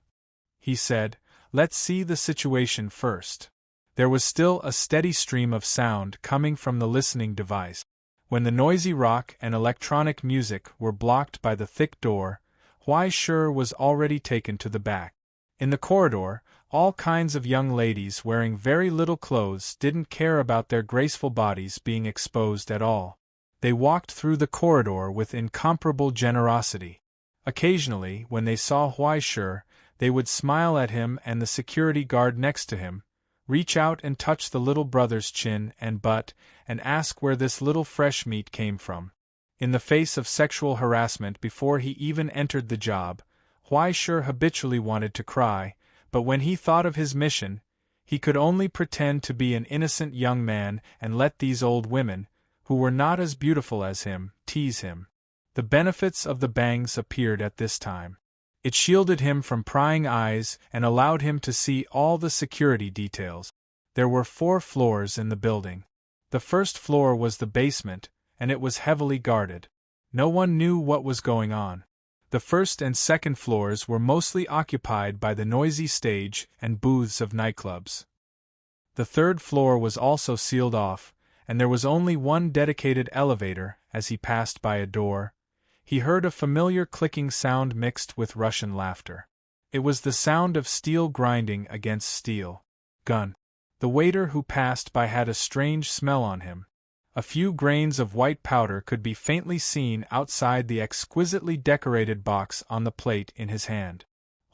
he said, "let's see the situation first." There was still a steady stream of sound coming from the listening device. When the noisy rock and electronic music were blocked by the thick door, Huaishur was already taken to the back. In the corridor, all kinds of young ladies wearing very little clothes didn't care about their graceful bodies being exposed at all. They walked through the corridor with incomparable generosity. Occasionally, when they saw Huaishur, they would smile at him and the security guard next to him, reach out and touch the little brother's chin and butt, and ask where this little fresh meat came from. In the face of sexual harassment before he even entered the job, Huaishur habitually wanted to cry, but when he thought of his mission, he could only pretend to be an innocent young man and let these old women, who were not as beautiful as him, tease him. The benefits of the bangs appeared at this time. It shielded him from prying eyes and allowed him to see all the security details. There were 4 floors in the building. The first floor was the basement, and it was heavily guarded. No one knew what was going on. The first and second floors were mostly occupied by the noisy stage and booths of nightclubs. The third floor was also sealed off, and there was only one dedicated elevator. As he passed by a door, he heard a familiar clicking sound mixed with Russian laughter. It was the sound of steel grinding against steel. Gun. The waiter who passed by had a strange smell on him. A few grains of white powder could be faintly seen outside the exquisitely decorated box on the plate in his hand.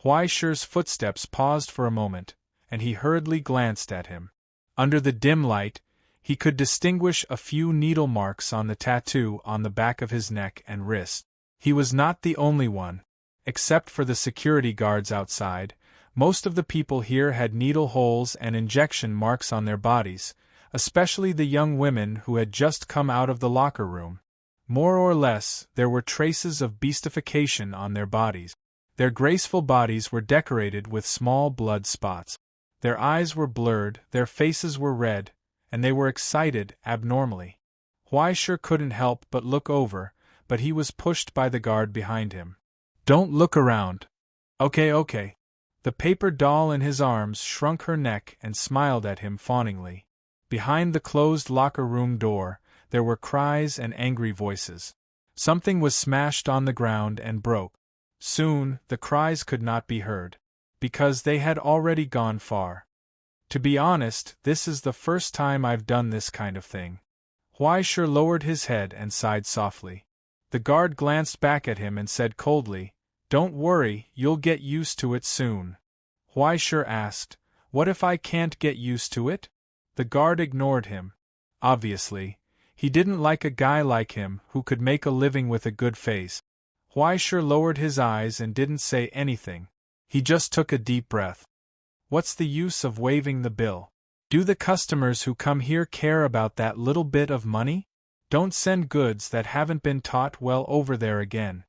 Huaishur's footsteps paused for a moment, and he hurriedly glanced at him. Under the dim light, he could distinguish a few needle marks on the tattoo on the back of his neck and wrist. He was not the only one. Except for the security guards outside, most of the people here had needle holes and injection marks on their bodies, especially the young women who had just come out of the locker room. More or less, there were traces of beastification on their bodies. Their graceful bodies were decorated with small blood spots. Their eyes were blurred, their faces were red, and they were excited abnormally. Huaishur couldn't help but look over, but he was pushed by the guard behind him. "Don't look around." Okay. The paper doll in his arms shrunk her neck and smiled at him fawningly. Behind the closed locker room door, there were cries and angry voices. Something was smashed on the ground and broke. Soon, the cries could not be heard, because they had already gone far. "To be honest, this is the first time I've done this kind of thing." Huaishur lowered his head and sighed softly. The guard glanced back at him and said coldly, "Don't worry, you'll get used to it soon." Huaishur asked, "What if I can't get used to it?" The guard ignored him. Obviously, he didn't like a guy like him who could make a living with a good face. Huaishur lowered his eyes and didn't say anything. He just took a deep breath. What's the use of waiving the bill? Do the customers who come here care about that little bit of money? Don't send goods that haven't been taught well over there again.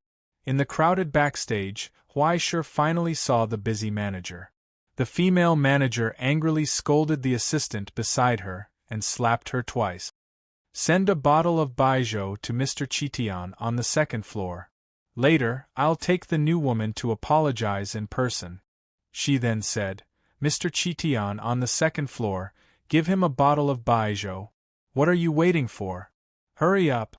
In the crowded backstage, Huaishur finally saw the busy manager. The female manager angrily scolded the assistant beside her and slapped her twice. "Send a bottle of baijiu to Mr. Chitian on the second floor. Later, I'll take the new woman to apologize in person." She then said, "Mr. Chitian on the second floor, give him a bottle of baijiu. What are you waiting for? Hurry up."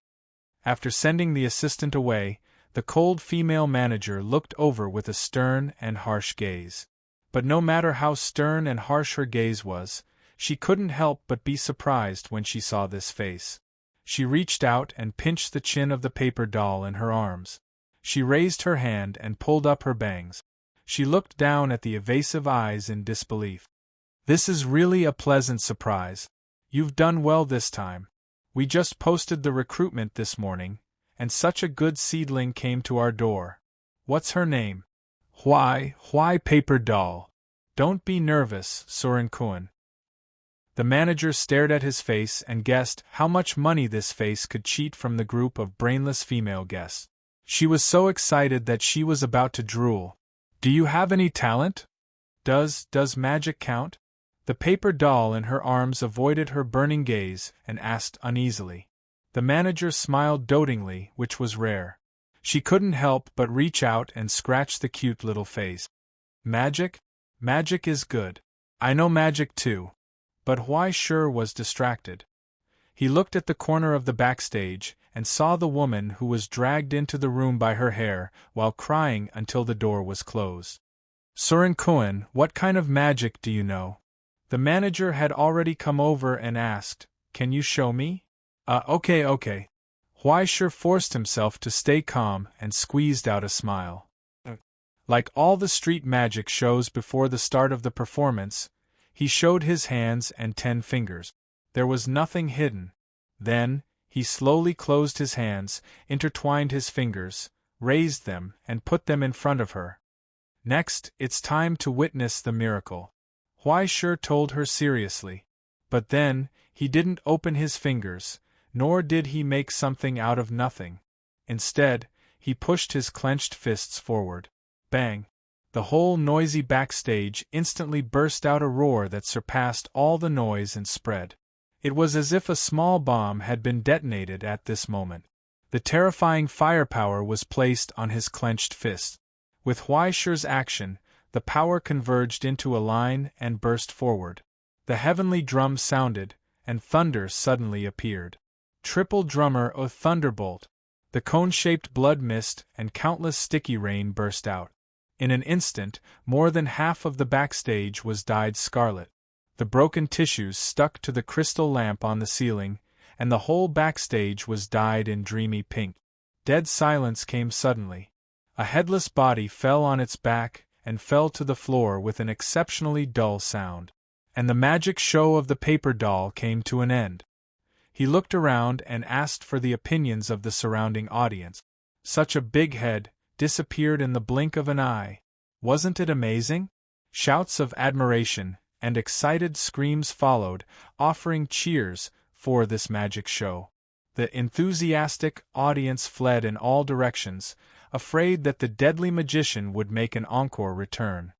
After sending the assistant away, the cold female manager looked over with a stern and harsh gaze. But no matter how stern and harsh her gaze was, she couldn't help but be surprised when she saw this face. She reached out and pinched the chin of the paper doll in her arms. She raised her hand and pulled up her bangs. She looked down at the evasive eyes in disbelief. "This is really a pleasant surprise. You've done well this time. We just posted the recruitment this morning, and such a good seedling came to our door. What's her name?" Why, paper doll. Don't be nervous, serene. The manager stared at his face and guessed how much money this face could cheat from the group of brainless female guests. She was so excited that she was about to drool. Do you have any talent? Does magic count? The paper doll in her arms avoided her burning gaze and asked uneasily. The manager smiled dotingly, which was rare. She couldn't help but reach out and scratch the cute little face. Magic? Magic is good. I know magic too. But Huai Shi was distracted. He looked at the corner of the backstage and saw the woman who was dragged into the room by her hair while crying until the door was closed. Serene, what kind of magic do you know? The manager had already come over and asked, Can you show me? Okay. Huai Shi forced himself to stay calm and squeezed out a smile. Like all the street magic shows before the start of the performance, he showed his hands and 10 fingers. There was nothing hidden. Then, he slowly closed his hands, intertwined his fingers, raised them, and put them in front of her. Next, it's time to witness the miracle, Huai Shi told her seriously. But then, he didn't open his fingers, nor did he make something out of nothing. Instead, he pushed his clenched fists forward. Bang! The whole noisy backstage instantly burst out a roar that surpassed all the noise and spread. It was as if a small bomb had been detonated at this moment. The terrifying firepower was placed on his clenched fist. With Huai Shi's action, the power converged into a line and burst forward. The heavenly drum sounded, and thunder suddenly appeared. Triple drummer o thunderbolt! The cone-shaped blood mist and countless sticky rain burst out. In an instant, more than half of the backstage was dyed scarlet. The broken tissues stuck to the crystal lamp on the ceiling, and the whole backstage was dyed in dreamy pink. Dead silence came suddenly. A headless body fell on its back and fell to the floor with an exceptionally dull sound. And the magic show of the paper doll came to an end. He looked around and asked for the opinions of the surrounding audience. Such a big head disappeared in the blink of an eye. Wasn't it amazing? Shouts of admiration and excited screams followed, offering cheers for this magic show. The enthusiastic audience fled in all directions, afraid that the deadly magician would make an encore return.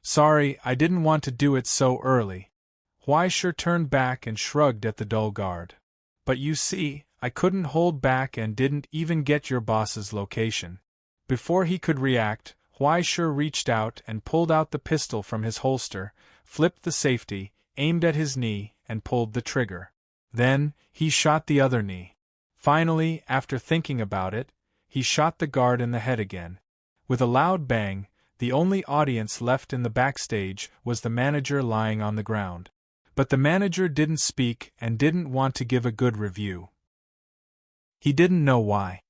Sorry, I didn't want to do it so early. Huai Shi turned back and shrugged at the dull guard. But you see, I couldn't hold back and didn't even get your boss's location. Before he could react, Huai Shi reached out and pulled out the pistol from his holster, flipped the safety, aimed at his knee, and pulled the trigger. Then, he shot the other knee. Finally, after thinking about it, he shot the guard in the head again. With a loud bang, the only audience left in the backstage was the manager lying on the ground. But the manager didn't speak and didn't want to give a good review. He didn't know why.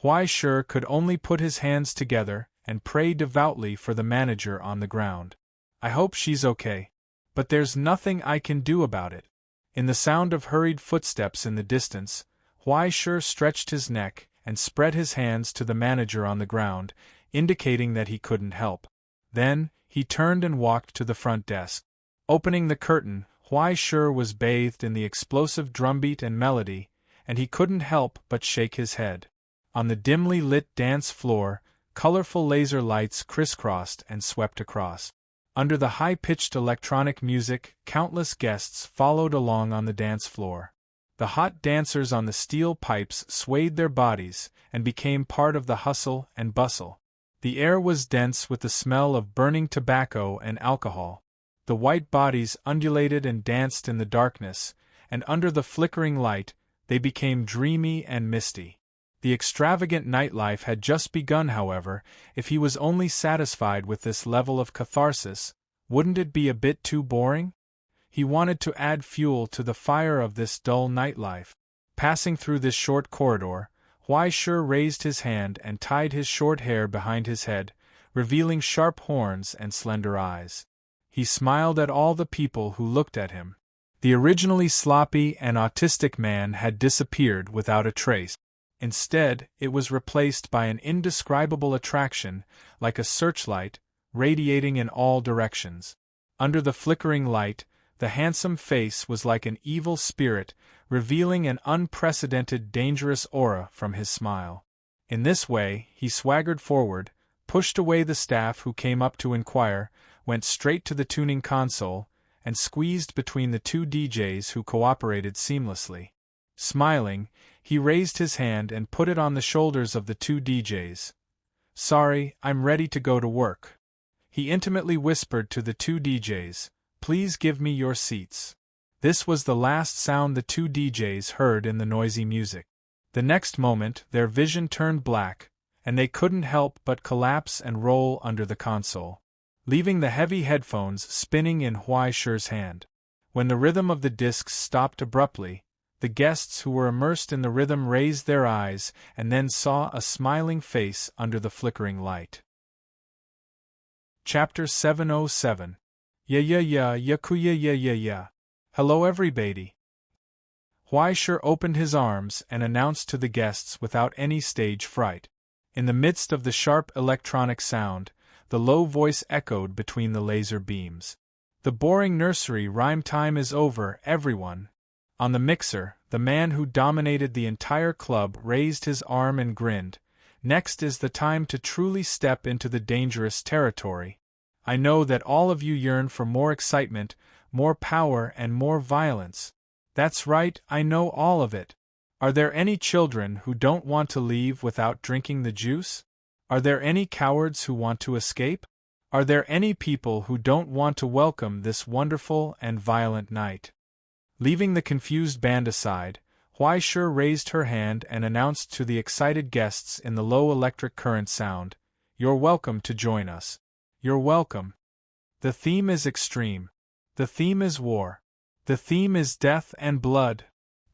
Huai Shi could only put his hands together and pray devoutly for the manager on the ground. I hope she's okay. But there's nothing I can do about it. In the sound of hurried footsteps in the distance, Huai Shi stretched his neck and spread his hands to the manager on the ground, indicating that he couldn't help. Then, he turned and walked to the front desk. Opening the curtain, Huai Shi was bathed in the explosive drumbeat and melody, and he couldn't help but shake his head. On the dimly lit dance floor, colorful laser lights crisscrossed and swept across. Under the high-pitched electronic music, countless guests followed along on the dance floor. The hot dancers on the steel pipes swayed their bodies and became part of the hustle and bustle. The air was dense with the smell of burning tobacco and alcohol. The white bodies undulated and danced in the darkness, and under the flickering light, they became dreamy and misty. The extravagant nightlife had just begun, however. If he was only satisfied with this level of catharsis, wouldn't it be a bit too boring? He wanted to add fuel to the fire of this dull nightlife. Passing through this short corridor, Huai Shi raised his hand and tied his short hair behind his head, revealing sharp horns and slender eyes. He smiled at all the people who looked at him. The originally sloppy and autistic man had disappeared without a trace. Instead, it was replaced by an indescribable attraction, like a searchlight, radiating in all directions. Under the flickering light, the handsome face was like an evil spirit, revealing an unprecedented dangerous aura from his smile. In this way, he swaggered forward, pushed away the staff who came up to inquire, went straight to the tuning console, and squeezed between the two DJs who cooperated seamlessly. Smiling, he raised his hand and put it on the shoulders of the two DJs. "Sorry, I'm ready to go to work." He intimately whispered to the two DJs, "Please give me your seats." This was the last sound the two DJs heard in the noisy music. The next moment, their vision turned black, and they couldn't help but collapse and roll under the console, leaving the heavy headphones spinning in Huaishi's hand. When the rhythm of the discs stopped abruptly, the guests who were immersed in the rhythm raised their eyes and then saw a smiling face under the flickering light. Chapter 707. Yeah. Hello everybody. Huaishi opened his arms and announced to the guests without any stage fright. In the midst of the sharp electronic sound, the low voice echoed between the laser beams. "The boring nursery rhyme time is over, everyone." On the mixer, the man who dominated the entire club raised his arm and grinned. "Next is the time to truly step into the dangerous territory. I know that all of you yearn for more excitement, more power and more violence. That's right, I know all of it. Are there any children who don't want to leave without drinking the juice? Are there any cowards who want to escape? Are there any people who don't want to welcome this wonderful and violent night?" Leaving the confused band aside, Huaishi raised her hand and announced to the excited guests in the low electric current sound, "You're welcome to join us. You're welcome. The theme is extreme. The theme is war. The theme is death and blood.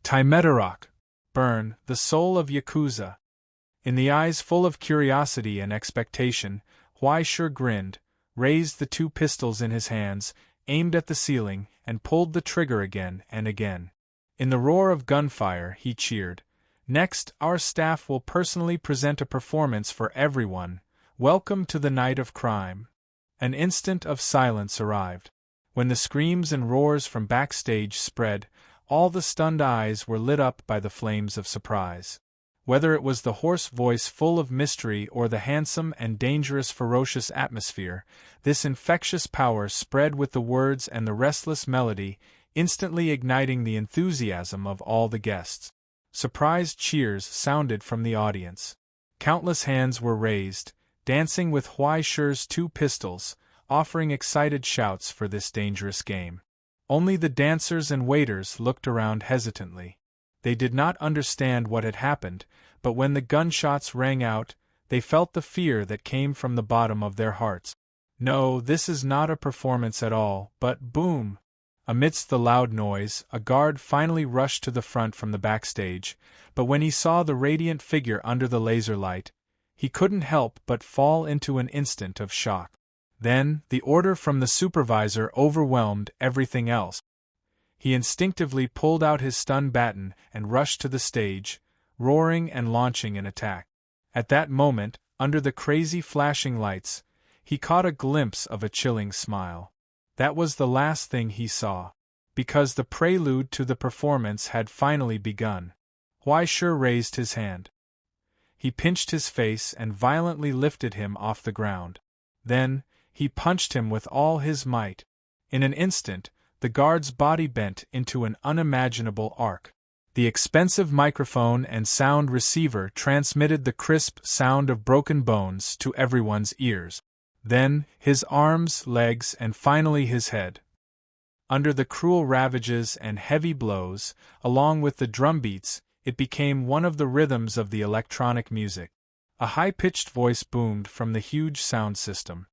Taimetarok, burn, the soul of Yakuza." In the eyes full of curiosity and expectation, Huaishi grinned, raised the two pistols in his hands, aimed at the ceiling, and pulled the trigger again and again. In the roar of gunfire, he cheered, "Next, our staff will personally present a performance for everyone. Welcome to the night of crime." An instant of silence arrived. When the screams and roars from backstage spread, all the stunned eyes were lit up by the flames of surprise. Whether it was the hoarse voice full of mystery or the handsome and dangerous ferocious atmosphere, this infectious power spread with the words and the restless melody, instantly igniting the enthusiasm of all the guests. Surprised cheers sounded from the audience. Countless hands were raised, dancing with Huaishi's two pistols, offering excited shouts for this dangerous game. Only the dancers and waiters looked around hesitantly. They did not understand what had happened, but when the gunshots rang out, they felt the fear that came from the bottom of their hearts. No, this is not a performance at all, but boom! Amidst the loud noise, a guard finally rushed to the front from the backstage, but when he saw the radiant figure under the laser light, he couldn't help but fall into an instant of shock. Then, the order from the supervisor overwhelmed everything else. He instinctively pulled out his stun baton and rushed to the stage, roaring and launching an attack. At that moment, under the crazy flashing lights, he caught a glimpse of a chilling smile. That was the last thing he saw, because the prelude to the performance had finally begun. Huaishi raised his hand. He pinched his face and violently lifted him off the ground. Then, he punched him with all his might. In an instant, the guard's body bent into an unimaginable arc. The expensive microphone and sound receiver transmitted the crisp sound of broken bones to everyone's ears. Then, his arms, legs, and finally his head. Under the cruel ravages and heavy blows, along with the drum beats, it became one of the rhythms of the electronic music. A high-pitched voice boomed from the huge sound system.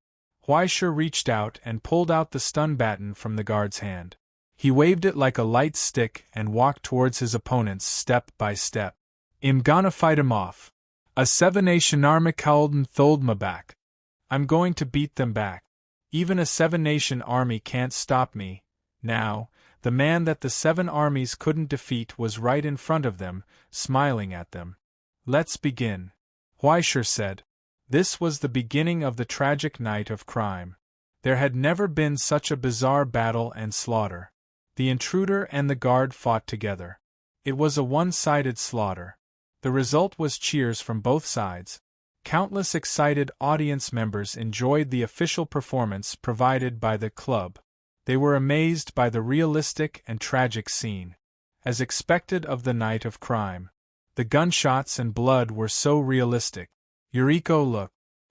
Huaishi reached out and pulled out the stun baton from the guard's hand. He waved it like a light stick and walked towards his opponents step by step. "I'm gonna fight him off. A seven-nation army called hold me back. I'm going to beat them back. Even a seven-nation army can't stop me." Now, the man that the 7 armies couldn't defeat was right in front of them, smiling at them. "Let's begin," Huaishi said. This was the beginning of the tragic night of crime. There had never been such a bizarre battle and slaughter. The intruder and the guard fought together. It was a one-sided slaughter. The result was cheers from both sides. Countless excited audience members enjoyed the official performance provided by the club. They were amazed by the realistic and tragic scene. As expected of the night of crime. The gunshots and blood were so realistic. Yuriko,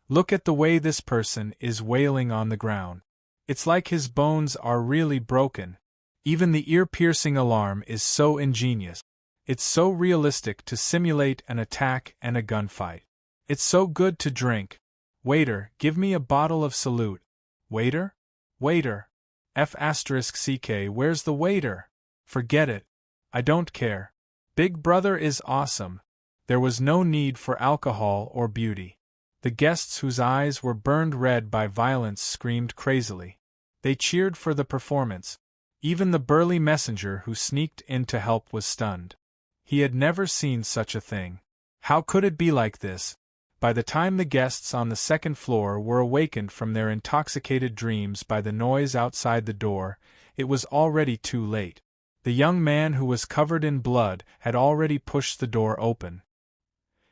look at the way this person is wailing on the ground. It's like his bones are really broken. Even the ear-piercing alarm is so ingenious. It's so realistic to simulate an attack and a gunfight. It's so good to drink. Waiter, give me a bottle of Salute. Waiter? Waiter. F***ck, where's the waiter? Forget it. I don't care. Big Brother is awesome. There was no need for alcohol or beauty. The guests whose eyes were burned red by violence screamed crazily. They cheered for the performance. Even the burly messenger who sneaked in to help was stunned. He had never seen such a thing. How could it be like this? By the time the guests on the second floor were awakened from their intoxicated dreams by the noise outside the door, it was already too late. The young man who was covered in blood had already pushed the door open.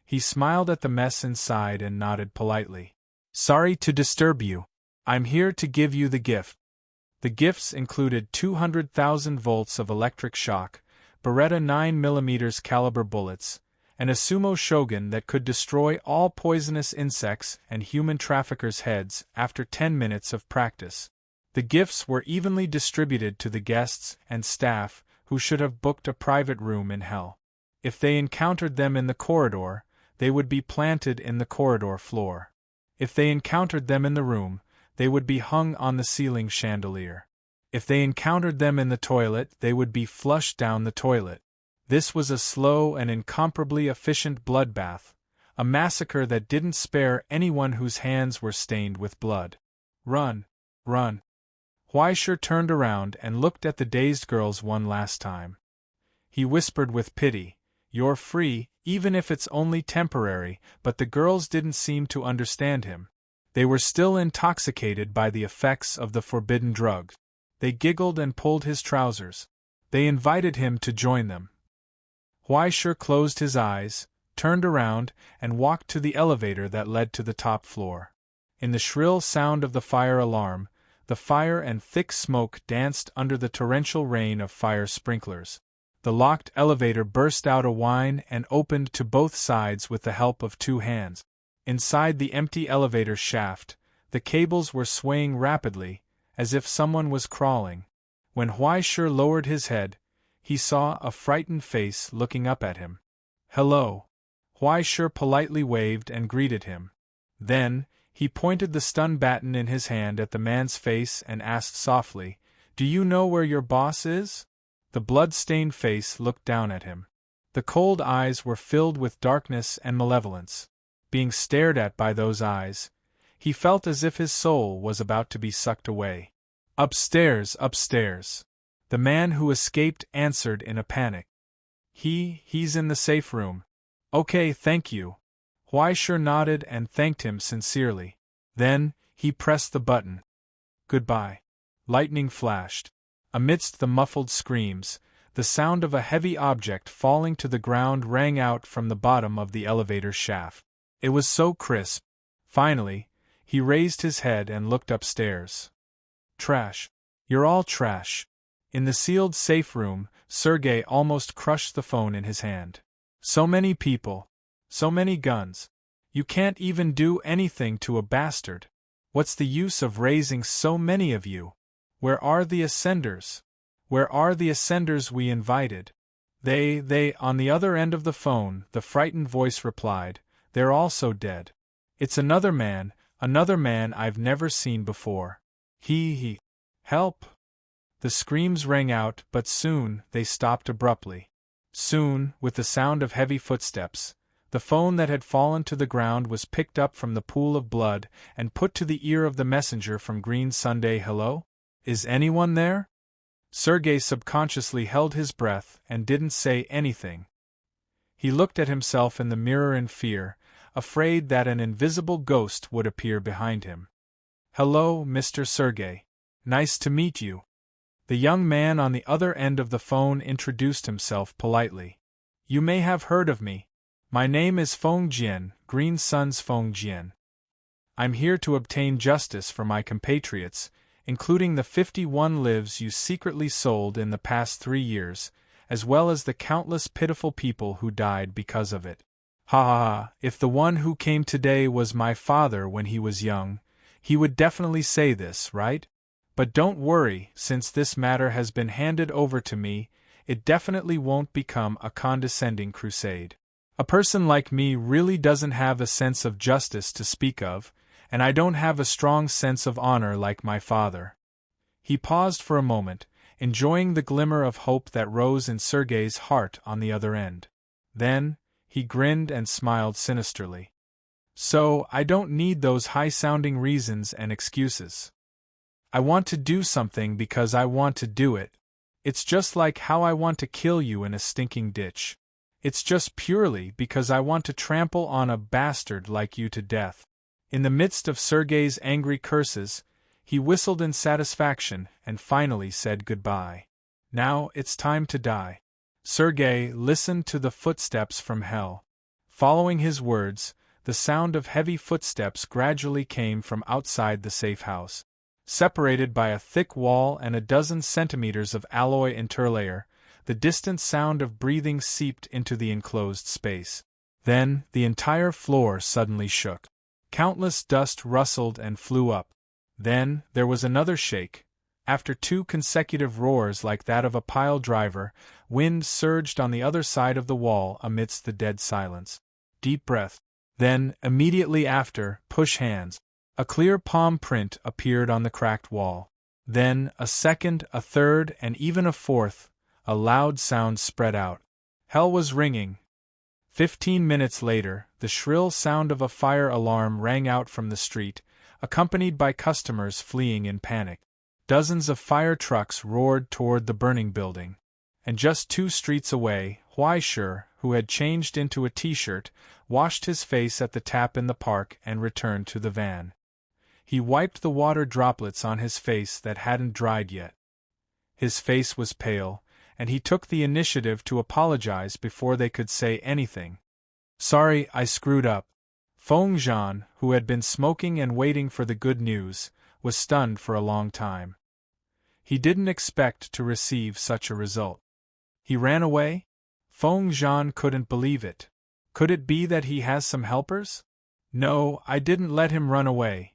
He smiled at the mess inside and nodded politely. Sorry to disturb you. I'm here to give you the gift. The gifts included 200,000 volts of electric shock, Beretta 9mm caliber bullets, and a sumo shogun that could destroy all poisonous insects and human traffickers' heads after 10 minutes of practice. The gifts were evenly distributed to the guests and staff who should have booked a private room in hell. If they encountered them in the corridor, they would be planted in the corridor floor. If they encountered them in the room, they would be hung on the ceiling chandelier. If they encountered them in the toilet, they would be flushed down the toilet. This was a slow and incomparably efficient bloodbath, a massacre that didn't spare anyone whose hands were stained with blood. Run, run. Huaisher turned around and looked at the dazed girls one last time. He whispered with pity, "You're free, even if it's only temporary," but the girls didn't seem to understand him. They were still intoxicated by the effects of the forbidden drug. They giggled and pulled his trousers. They invited him to join them. Huaisher closed his eyes, turned around, and walked to the elevator that led to the top floor. In the shrill sound of the fire alarm, the fire and thick smoke danced under the torrential rain of fire sprinklers. The locked elevator burst out a whine and opened to both sides with the help of 2 hands. Inside the empty elevator shaft, the cables were swaying rapidly, as if someone was crawling. When Huaisher lowered his head, he saw a frightened face looking up at him. "Hello." Huaisher politely waved and greeted him. Then, he pointed the stun baton in his hand at the man's face and asked softly, "Do you know where your boss is?" The blood-stained face looked down at him. The cold eyes were filled with darkness and malevolence. Being stared at by those eyes, he felt as if his soul was about to be sucked away. "Upstairs, upstairs." The man who escaped answered in a panic. He's in the safe room." "Okay, thank you." Huaisher nodded and thanked him sincerely. Then, he pressed the button. "Goodbye." Lightning flashed. Amidst the muffled screams, the sound of a heavy object falling to the ground rang out from the bottom of the elevator shaft. It was so crisp. Finally, he raised his head and looked upstairs. "Trash. You're all trash." In the sealed safe room, Sergei almost crushed the phone in his hand. "So many people. So many guns. You can't even do anything to a bastard. What's the use of raising so many of you? Where are the ascenders? Where are the ascenders we invited?" They, on the other end of the phone, the frightened voice replied, "They're also dead. It's another man I've never seen before. He. Help!" The screams rang out, but soon they stopped abruptly. Soon, with the sound of heavy footsteps, the phone that had fallen to the ground was picked up from the pool of blood and put to the ear of the messenger from Green Sunday. "Hello? Is anyone there?" Sergei subconsciously held his breath and didn't say anything. He looked at himself in the mirror in fear, afraid that an invisible ghost would appear behind him. "Hello, Mr. Sergey. Nice to meet you." The young man on the other end of the phone introduced himself politely. "You may have heard of me. My name is Feng Jian, Green Sun's Feng Jian. I'm here to obtain justice for my compatriots, including the 51 lives you secretly sold in the past 3 years, as well as the countless pitiful people who died because of it. Ha ha ha, if the one who came today was my father when he was young, he would definitely say this, right? But don't worry, since this matter has been handed over to me, it definitely won't become a condescending crusade. A person like me really doesn't have a sense of justice to speak of, and I don't have a strong sense of honor like my father." He paused for a moment, enjoying the glimmer of hope that rose in Sergey's heart on the other end. Then, he grinned and smiled sinisterly. "So, I don't need those high-sounding reasons and excuses. I want to do something because I want to do it. It's just like how I want to kill you in a stinking ditch. It's just purely because I want to trample on a bastard like you to death." In the midst of Sergey's angry curses, he whistled in satisfaction and finally said goodbye. "Now it's time to die." Sergey listened to the footsteps from hell. Following his words, the sound of heavy footsteps gradually came from outside the safe house. Separated by a thick wall and a dozen centimeters of alloy interlayer, the distant sound of breathing seeped into the enclosed space. Then, the entire floor suddenly shook. Countless dust rustled and flew up. Then, there was another shake. After 2 consecutive roars like that of a pile driver, wind surged on the other side of the wall amidst the dead silence. Deep breath. Then, immediately after, push hands. A clear palm print appeared on the cracked wall. Then, a second, a third, and even a fourth. A loud sound spread out. Hell was ringing. 15 minutes later, the shrill sound of a fire alarm rang out from the street, accompanied by customers fleeing in panic. Dozens of fire trucks roared toward the burning building. And just 2 streets away, Huaishur, who had changed into a t-shirt, washed his face at the tap in the park and returned to the van. He wiped the water droplets on his face that hadn't dried yet. His face was pale, and he took the initiative to apologize before they could say anything. "Sorry, I screwed up." Feng Jian, who had been smoking and waiting for the good news, was stunned for a long time. He didn't expect to receive such a result. He ran away? Feng Jian couldn't believe it. Could it be that he has some helpers? "No, I didn't let him run away."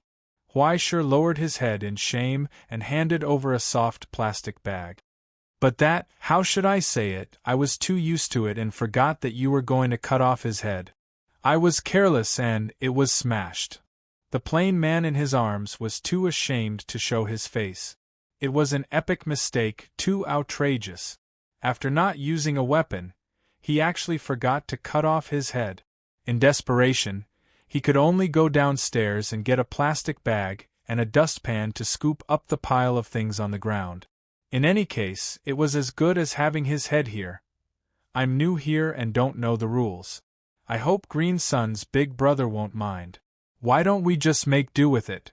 Huaishur lowered his head in shame and handed over a soft plastic bag. "But that, how should I say it, I was too used to it and forgot that you were going to cut off his head. I was careless and it was smashed." The plain man in his arms was too ashamed to show his face. It was an epic mistake, too outrageous. After not using a weapon, he actually forgot to cut off his head. In desperation, he could only go downstairs and get a plastic bag and a dustpan to scoop up the pile of things on the ground. In any case, it was as good as having his head here. "I'm new here and don't know the rules. I hope Green Sun's big brother won't mind. Why don't we just make do with it?"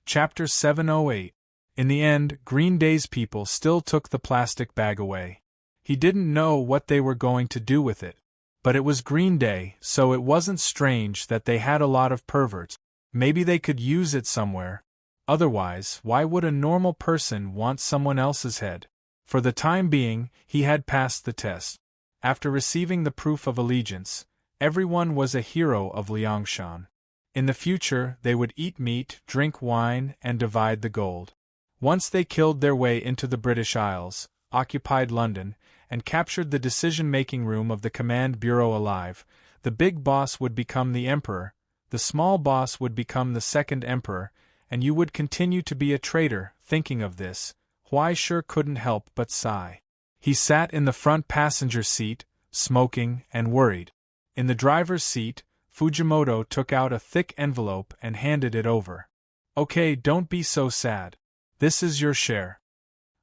Chapter 708. In the end, Green Day's people still took the plastic bag away. He didn't know what they were going to do with it. But it was Green Day, so it wasn't strange that they had a lot of perverts. Maybe they could use it somewhere. Otherwise, why would a normal person want someone else's head? For the time being, he had passed the test. After receiving the proof of allegiance, everyone was a hero of Liangshan. In the future, they would eat meat, drink wine, and divide the gold. Once they killed their way into the British Isles, occupied London, and captured the decision-making room of the Command Bureau alive, the big boss would become the Emperor, the small boss would become the second Emperor, and you would continue to be a traitor. Thinking of this, Huaishur couldn't help but sigh. He sat in the front passenger seat, smoking and worried. In the driver's seat, Fujimoto took out a thick envelope and handed it over. "Okay, don't be so sad. This is your share."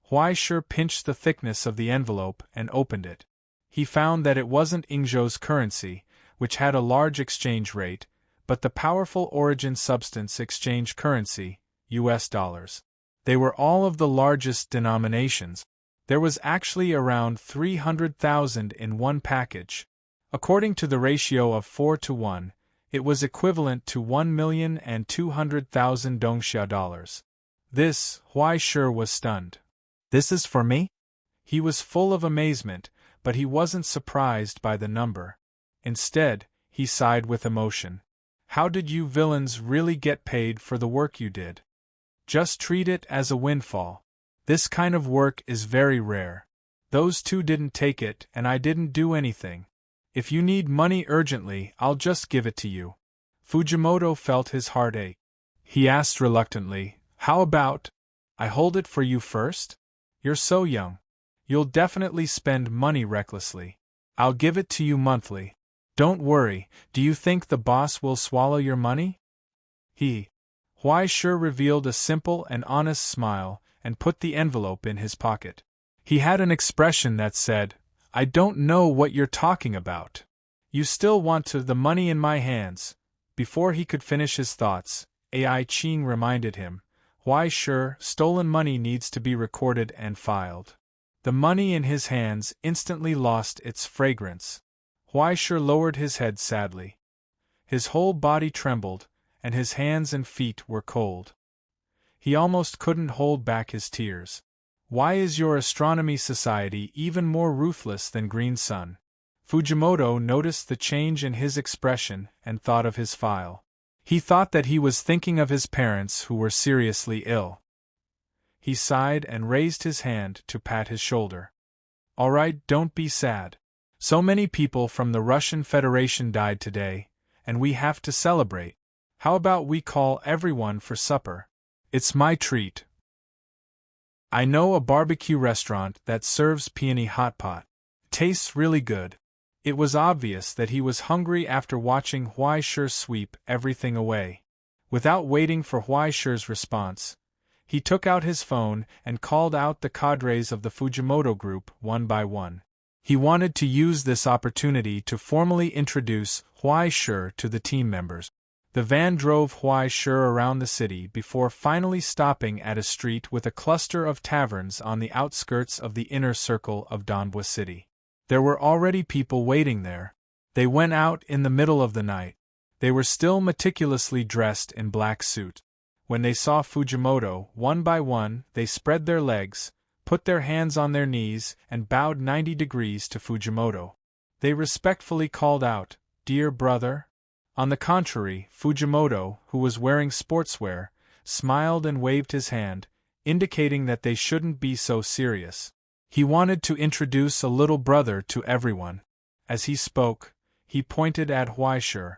Huaishur pinched the thickness of the envelope and opened it. He found that it wasn't Ingzhou's currency, which had a large exchange rate, but the powerful origin substance exchange currency, US dollars. They were all of the largest denominations. There was actually around 300,000 in one package. According to the ratio of 4 to 1, it was equivalent to 1,200,000 dongxia dollars. This, Huai Shi was stunned. This is for me? He was full of amazement, but he wasn't surprised by the number. Instead, he sighed with emotion. How did you villains really get paid for the work you did? Just treat it as a windfall. This kind of work is very rare. Those two didn't take it, and I didn't do anything. If you need money urgently, I'll just give it to you. Fujimoto felt his heart ache. He asked reluctantly, how about, I hold it for you first? You're so young. You'll definitely spend money recklessly. I'll give it to you monthly. Don't worry, do you think the boss will swallow your money? Huai Shi revealed a simple and honest smile and put the envelope in his pocket. He had an expression that said, I don't know what you're talking about. You still want the money in my hands. Before he could finish his thoughts, Ai Qing reminded him, Huai Shi, stolen money needs to be recorded and filed. The money in his hands instantly lost its fragrance. Huai Shi lowered his head sadly. His whole body trembled, and his hands and feet were cold. He almost couldn't hold back his tears. Why is your astronomy society even more ruthless than Green Sun? Fujimoto noticed the change in his expression and thought of his file. He thought that he was thinking of his parents who were seriously ill. He sighed and raised his hand to pat his shoulder. All right, don't be sad. So many people from the Russian Federation died today, and we have to celebrate. How about we call everyone for supper? It's my treat. I know a barbecue restaurant that serves peony hot pot. Tastes really good. It was obvious that he was hungry after watching Huai Shi sweep everything away. Without waiting for Huai Shi's response, he took out his phone and called out the cadres of the Fujimoto group one by one. He wanted to use this opportunity to formally introduce Huai Shi to the team members. The van drove Huai Shi around the city before finally stopping at a street with a cluster of taverns on the outskirts of the inner circle of Donbua City. There were already people waiting there. They went out in the middle of the night. They were still meticulously dressed in black suit. When they saw Fujimoto, one by one, they spread their legs, put their hands on their knees, and bowed 90 degrees to Fujimoto. They respectfully called out, "Dear brother?" On the contrary, Fujimoto, who was wearing sportswear, smiled and waved his hand, indicating that they shouldn't be so serious. He wanted to introduce a little brother to everyone. As he spoke, he pointed at Huai Shi.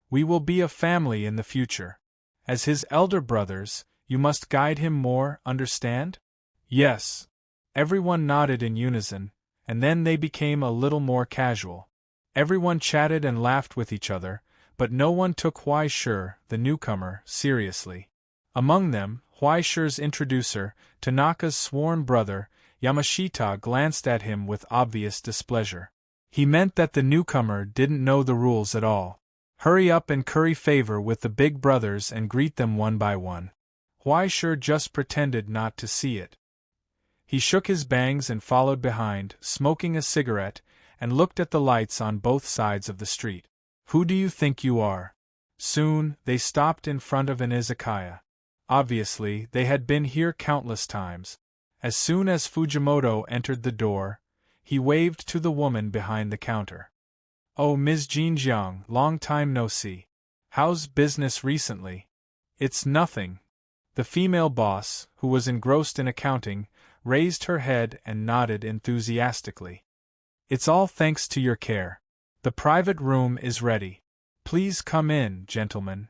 We will be a family in the future. As his elder brothers, you must guide him more, understand? Yes. Everyone nodded in unison, and then they became a little more casual. Everyone chatted and laughed with each other, but no one took Huai Shi, the newcomer, seriously. Among them, Huai Shi's introducer, Tanaka's sworn brother, Yamashita, glanced at him with obvious displeasure. He meant that the newcomer didn't know the rules at all. Hurry up and curry favor with the big brothers and greet them one by one. Huai Shi just pretended not to see it. He shook his bangs and followed behind, smoking a cigarette, and looked at the lights on both sides of the street. Who do you think you are? Soon, they stopped in front of an izakaya. Obviously, they had been here countless times. As soon as Fujimoto entered the door, he waved to the woman behind the counter. Oh, Ms. Jin Jiang, long time no see. How's business recently? It's nothing. The female boss, who was engrossed in accounting, raised her head and nodded enthusiastically. It's all thanks to your care. The private room is ready. Please come in, gentlemen.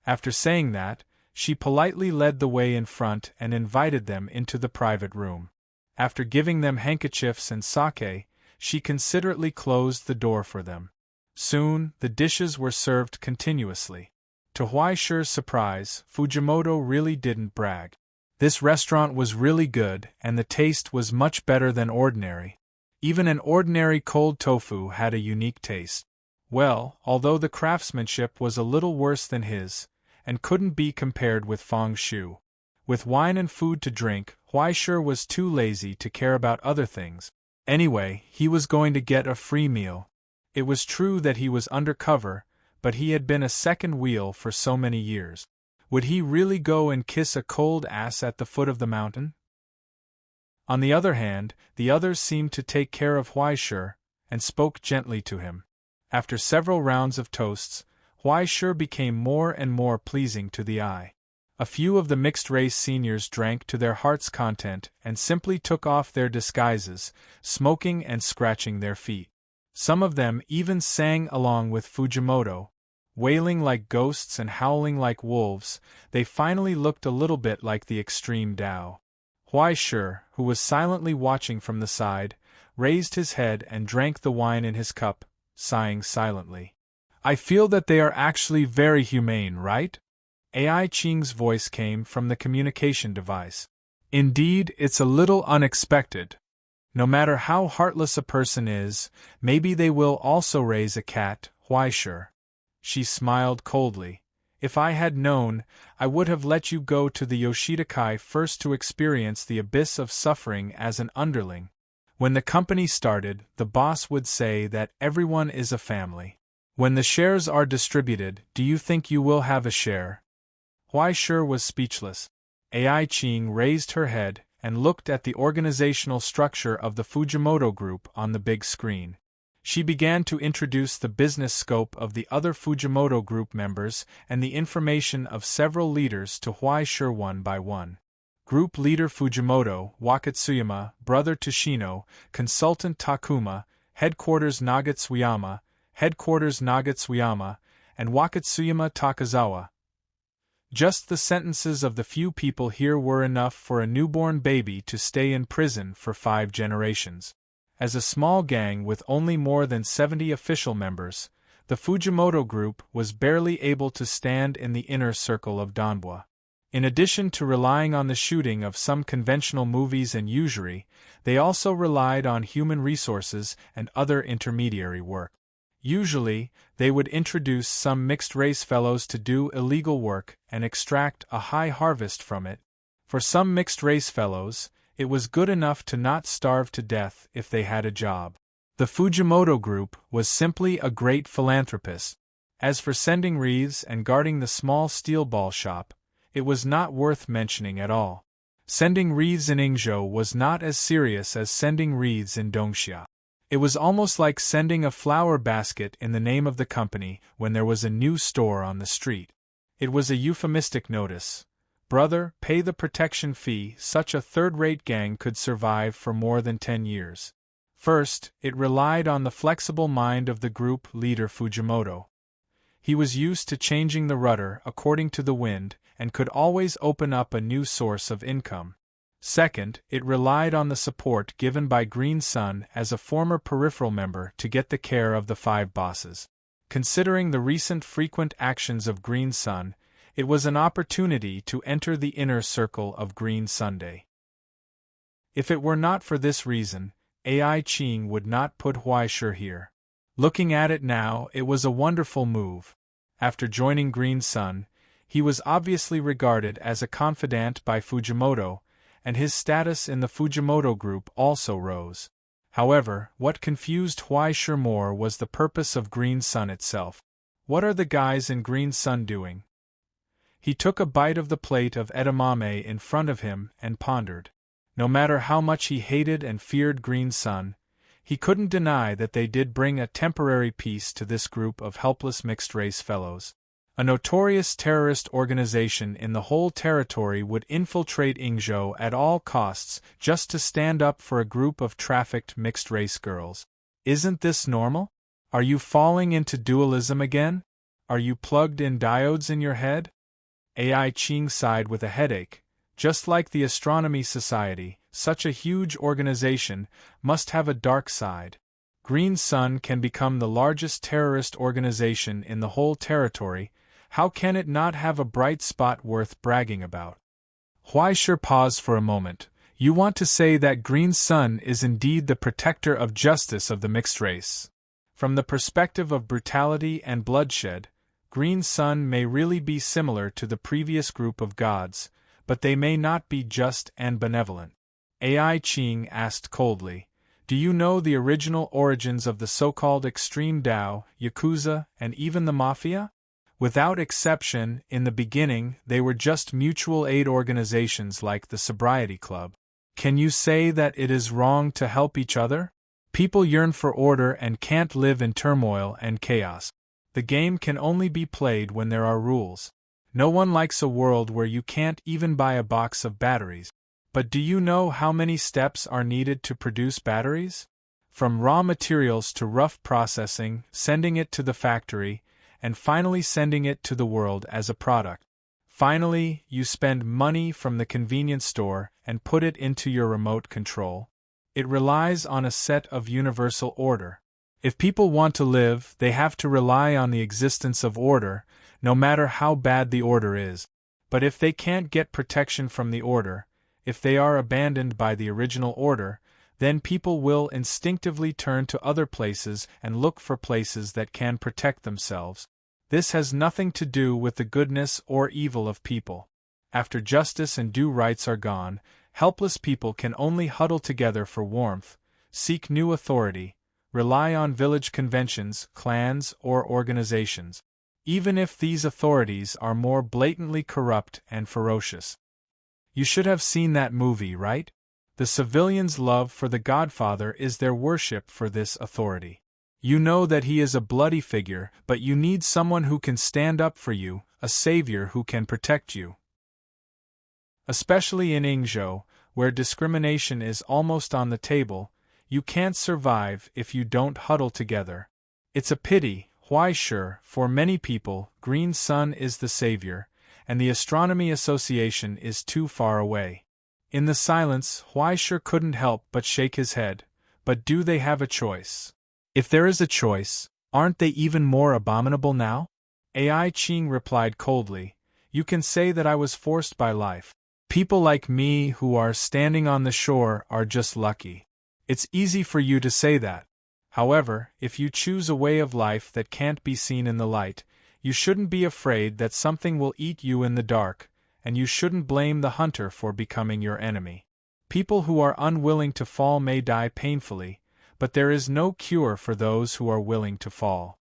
After saying that, she politely led the way in front and invited them into the private room. After giving them handkerchiefs and sake, she considerately closed the door for them. Soon, the dishes were served continuously. To Huai Shi's surprise, Fujimoto really didn't brag. This restaurant was really good, and the taste was much better than ordinary. Even an ordinary cold tofu had a unique taste. Well, although the craftsmanship was a little worse than his, and couldn't be compared with Feng Shu. With wine and food to drink, Huaishe was too lazy to care about other things. Anyway, he was going to get a free meal. It was true that he was undercover, but he had been a second wheel for so many years. Would he really go and kiss a cold ass at the foot of the mountain? On the other hand, the others seemed to take care of Huaishe, and spoke gently to him. After several rounds of toasts, Huaishe became more and more pleasing to the eye. A few of the mixed-race seniors drank to their heart's content and simply took off their disguises, smoking and scratching their feet. Some of them even sang along with Fujimoto. Wailing like ghosts and howling like wolves, they finally looked a little bit like the extreme Tao. Huaishe, who was silently watching from the side, raised his head and drank the wine in his cup, sighing silently. I feel that they are actually very humane, right? Ai Qing's voice came from the communication device. Indeed, it's a little unexpected. No matter how heartless a person is, maybe they will also raise a cat, Huaishe. She smiled coldly. If I had known, I would have let you go to the Yoshida-kai first to experience the abyss of suffering as an underling. When the company started, the boss would say that everyone is a family. When the shares are distributed, do you think you will have a share? Huaishe was speechless. Ai Qing raised her head and looked at the organizational structure of the Fujimoto Group on the big screen. She began to introduce the business scope of the other Fujimoto Group members and the information of several leaders to Huaishe one by one. Group Leader Fujimoto, Wakatsuyama, Brother Toshino, Consultant Takuma, Headquarters Nagatsuyama, Headquarters Nagatsuyama, and Wakatsuyama Takazawa. Just the sentences of the few people here were enough for a newborn baby to stay in prison for 5 generations. As a small gang with only more than 70 official members, the Fujimoto Group was barely able to stand in the inner circle of Donbua. In addition to relying on the shooting of some conventional movies and usury, they also relied on human resources and other intermediary work. Usually, they would introduce some mixed-race fellows to do illegal work and extract a high harvest from it. For some mixed-race fellows, it was good enough to not starve to death if they had a job. The Fujimoto Group was simply a great philanthropist. As for sending wreaths and guarding the small steel ball shop, it was not worth mentioning at all. Sending wreaths in Yingzhou was not as serious as sending wreaths in Dongxia. It was almost like sending a flower basket in the name of the company when there was a new store on the street. It was a euphemistic notice. Brother, pay the protection fee. Such a third-rate gang could survive for more than 10 years. First, it relied on the flexible mind of the group leader Fujimoto. He was used to changing the rudder according to the wind and could always open up a new source of income. Second, it relied on the support given by Green Sun as a former peripheral member to get the care of the 5 bosses. Considering the recent frequent actions of Green Sun, it was an opportunity to enter the inner circle of Green Sunday. If it were not for this reason, Ai Qing would not put Huaishe here. Looking at it now, it was a wonderful move. After joining Green Sun, he was obviously regarded as a confidant by Fujimoto, and his status in the Fujimoto Group also rose. However, what confused Huaishe more was the purpose of Green Sun itself. What are the guys in Green Sun doing? He took a bite of the plate of edamame in front of him and pondered. No matter how much he hated and feared Green Sun, he couldn't deny that they did bring a temporary peace to this group of helpless mixed-race fellows. A notorious terrorist organization in the whole territory would infiltrate Yingzhou at all costs just to stand up for a group of trafficked mixed-race girls. Isn't this normal? Are you falling into dualism again? Are you plugged in diodes in your head? Ai Qing sighed with a headache. Just like the Astronomy Society, such a huge organization must have a dark side. Green Sun can become the largest terrorist organization in the whole territory. How can it not have a bright spot worth bragging about? Huaishe paused for a moment. You want to say that Green Sun is indeed the protector of justice of the mixed race? From the perspective of brutality and bloodshed, Green Sun may really be similar to the previous group of gods, but they may not be just and benevolent. AI Ching asked coldly, "Do you know the original origins of the so-called extreme Tao, Yakuza, and even the Mafia? Without exception, in the beginning, they were just mutual aid organizations like the Sobriety Club. Can you say that it is wrong to help each other? People yearn for order and can't live in turmoil and chaos. The game can only be played when there are rules. No one likes a world where you can't even buy a box of batteries. But do you know how many steps are needed to produce batteries? From raw materials to rough processing, sending it to the factory, and finally sending it to the world as a product. Finally, you spend money from the convenience store and put it into your remote control. It relies on a set of universal order. If people want to live, they have to rely on the existence of order, no matter how bad the order is. But if they can't get protection from the order, if they are abandoned by the original order, then people will instinctively turn to other places and look for places that can protect themselves. This has nothing to do with the goodness or evil of people. After justice and due rights are gone, helpless people can only huddle together for warmth, seek new authority, rely on village conventions, clans, or organizations, even if these authorities are more blatantly corrupt and ferocious. You should have seen that movie, right? The civilians' love for the Godfather is their worship for this authority. You know that he is a bloody figure, but you need someone who can stand up for you, a savior who can protect you. Especially in Ingzhou, where discrimination is almost on the table, you can't survive if you don't huddle together. It's a pity, why sure, for many people, Green Sun is the savior, and the Astronomy Association is too far away. In the silence, why sure couldn't help but shake his head, but do they have a choice? If there is a choice, aren't they even more abominable now? AI Ching replied coldly, "You can say that I was forced by life. People like me who are standing on the shore are just lucky. It's easy for you to say that. However, if you choose a way of life that can't be seen in the light, you shouldn't be afraid that something will eat you in the dark, and you shouldn't blame the hunter for becoming your enemy. People who are unwilling to fall may die painfully, but there is no cure for those who are willing to fall.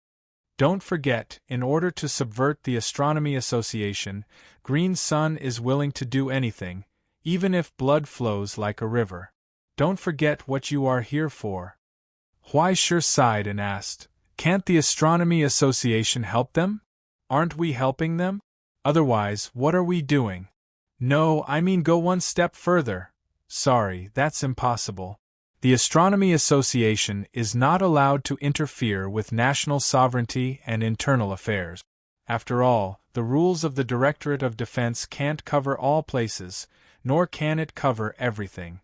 Don't forget, in order to subvert the Astronomy Association, Green Sun is willing to do anything, even if blood flows like a river. Don't forget what you are here for." Huai Shi sighed and asked, "Can't the Astronomy Association help them? Aren't we helping them? Otherwise, what are we doing?" "No, I mean go one step further." "Sorry, that's impossible. The Astronomy Association is not allowed to interfere with national sovereignty and internal affairs. After all, the rules of the Directorate of Defense can't cover all places, nor can it cover everything."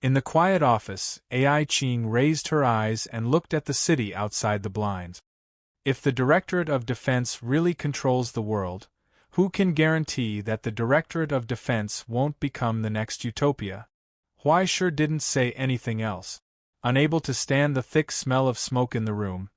In the quiet office, AI Ching raised her eyes and looked at the city outside the blinds. If the Directorate of Defense really controls the world, who can guarantee that the Directorate of Defense won't become the next utopia? Huai Shi didn't say anything else. Unable to stand the thick smell of smoke in the room,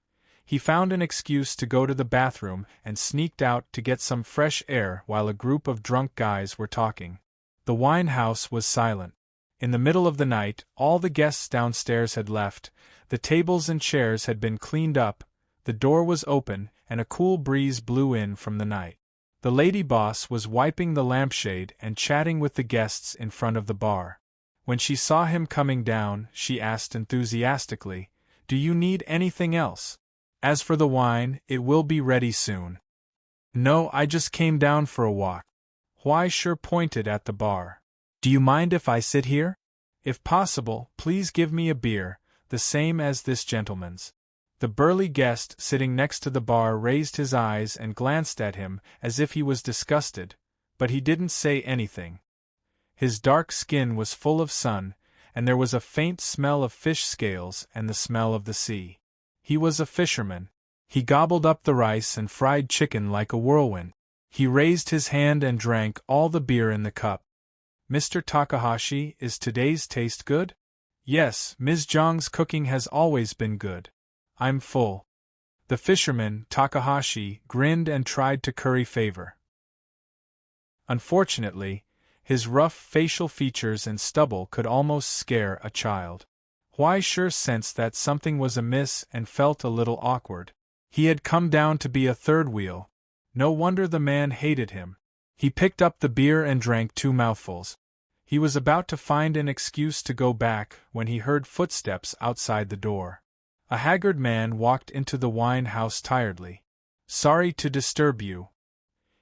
he found an excuse to go to the bathroom and sneaked out to get some fresh air while a group of drunk guys were talking. The wine house was silent. In the middle of the night, all the guests downstairs had left, the tables and chairs had been cleaned up, the door was open, and a cool breeze blew in from the night. The lady boss was wiping the lampshade and chatting with the guests in front of the bar. When she saw him coming down, she asked enthusiastically, "Do you need anything else? As for the wine, it will be ready soon." "No, I just came down for a walk." Huai Shi pointed at the bar. "Do you mind if I sit here? If possible, please give me a beer, the same as this gentleman's." The burly guest sitting next to the bar raised his eyes and glanced at him as if he was disgusted, but he didn't say anything. His dark skin was full of sun, and there was a faint smell of fish scales and the smell of the sea. He was a fisherman. He gobbled up the rice and fried chicken like a whirlwind. He raised his hand and drank all the beer in the cup. "Mr. Takahashi, is today's taste good?" "Yes, Ms. Zhang's cooking has always been good. I'm full. The fisherman, Takahashi, grinned and tried to curry favor. Unfortunately, his rough facial features and stubble could almost scare a child. Huai sure sensed that something was amiss and felt a little awkward. He had come down to be a third wheel. No wonder the man hated him. He picked up the beer and drank 2 mouthfuls. He was about to find an excuse to go back when he heard footsteps outside the door. A haggard man walked into the wine house tiredly. Sorry to disturb you.